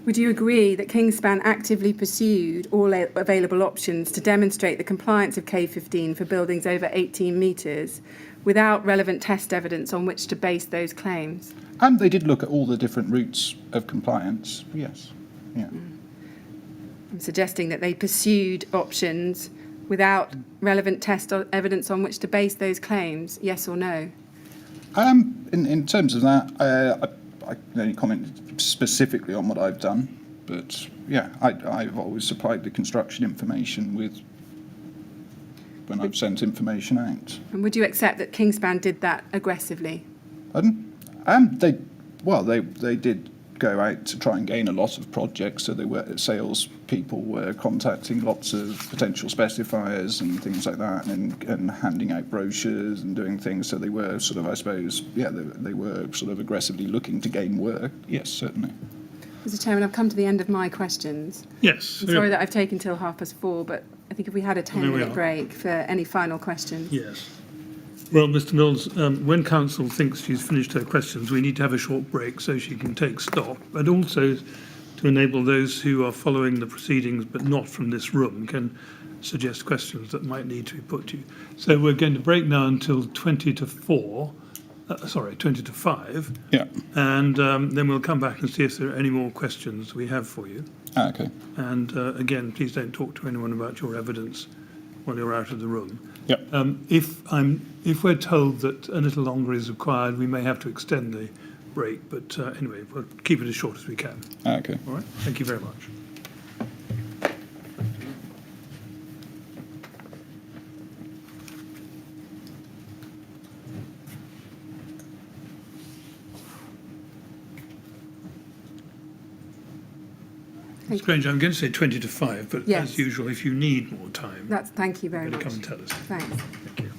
Would you agree that Kingspan actively pursued all available options to demonstrate the compliance of K15 for buildings over 18 metres without relevant test evidence on which to base those claims? They did look at all the different routes of compliance, yes, yeah. I'm suggesting that they pursued options without relevant test evidence on which to base those claims, yes or no? In terms of that, I can only comment specifically on what I've done, but yeah, I've always supplied the construction information when I've sent information out. And would you accept that Kingspan did that aggressively? Pardon? They did go out to try and gain a lot of projects, so salespeople were contacting lots of potential specifiers and things like that, and handing out brochures and doing things. So they were sort of, I suppose, they were sort of aggressively looking to gain work. Yes, certainly. Mr. Chairman, I've come to the end of my questions. Yes. I'm sorry that I've taken till 4:30, but I think if we had a 10-minute break for any final questions. Yes. Well, Mr. Mills, when council thinks she's finished her questions, we need to have a short break so she can take stock, but also to enable those who are following the proceedings but not from this room can suggest questions that might need to be put to you. So we're going to break now until 20 to 5, Yeah. and then we'll come back and see if there are any more questions we have for you. Okay. And again, please don't talk to anyone about your evidence while you're out of the room. Yep. If we're told that a little longer is required, we may have to extend the break. But anyway, we'll keep it as short as we can. Okay. All right. Thank you very much. Strange, I'm going to say 20 to 5, but Yes. as usual, if you need more time, Thank you very better much. come and tell us. Thanks. Thank you.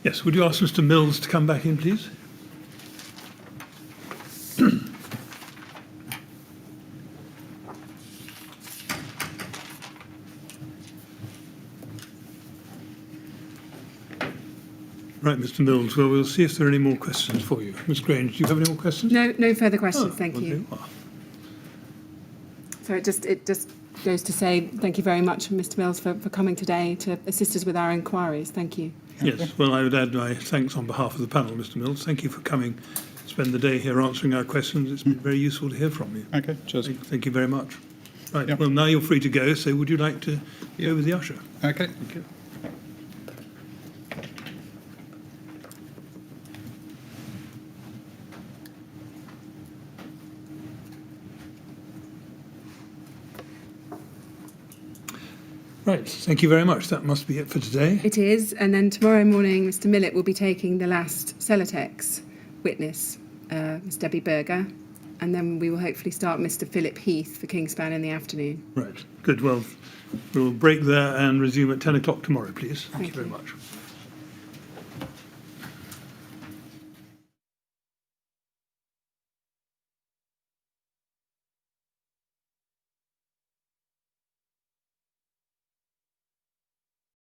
Yes, would you ask Mr. Mills to come back in, please? Right, Mr. Mills, well, we'll see if there are any more questions for you. Ms. Grange, do you have any more questions? No further questions, Oh, thank well, you. there are. So it just goes to say thank you very much, Mr. Mills, for coming today to assist us with our inquiries. Thank you. Yes, well, I would add my thanks on behalf of the panel, Mr. Mills. Thank you for coming, spend the day here answering our questions. It's been very useful to hear from you. Okay, cheers. Thank you very much. Right, Yep. well, now you're free to go, so would you like to go with the usher? Okay. Thank you. Right, thank you very much. That must be it for today. It is, and then tomorrow morning, Mr. Millett will be taking the last Celotex witness, Miss Debbie Berger, and then we will hopefully start Mr. Philip Heath for Kingspan in the afternoon. Right, good. Well, we'll break there and resume at 10 o'clock tomorrow, please. Thank you very much.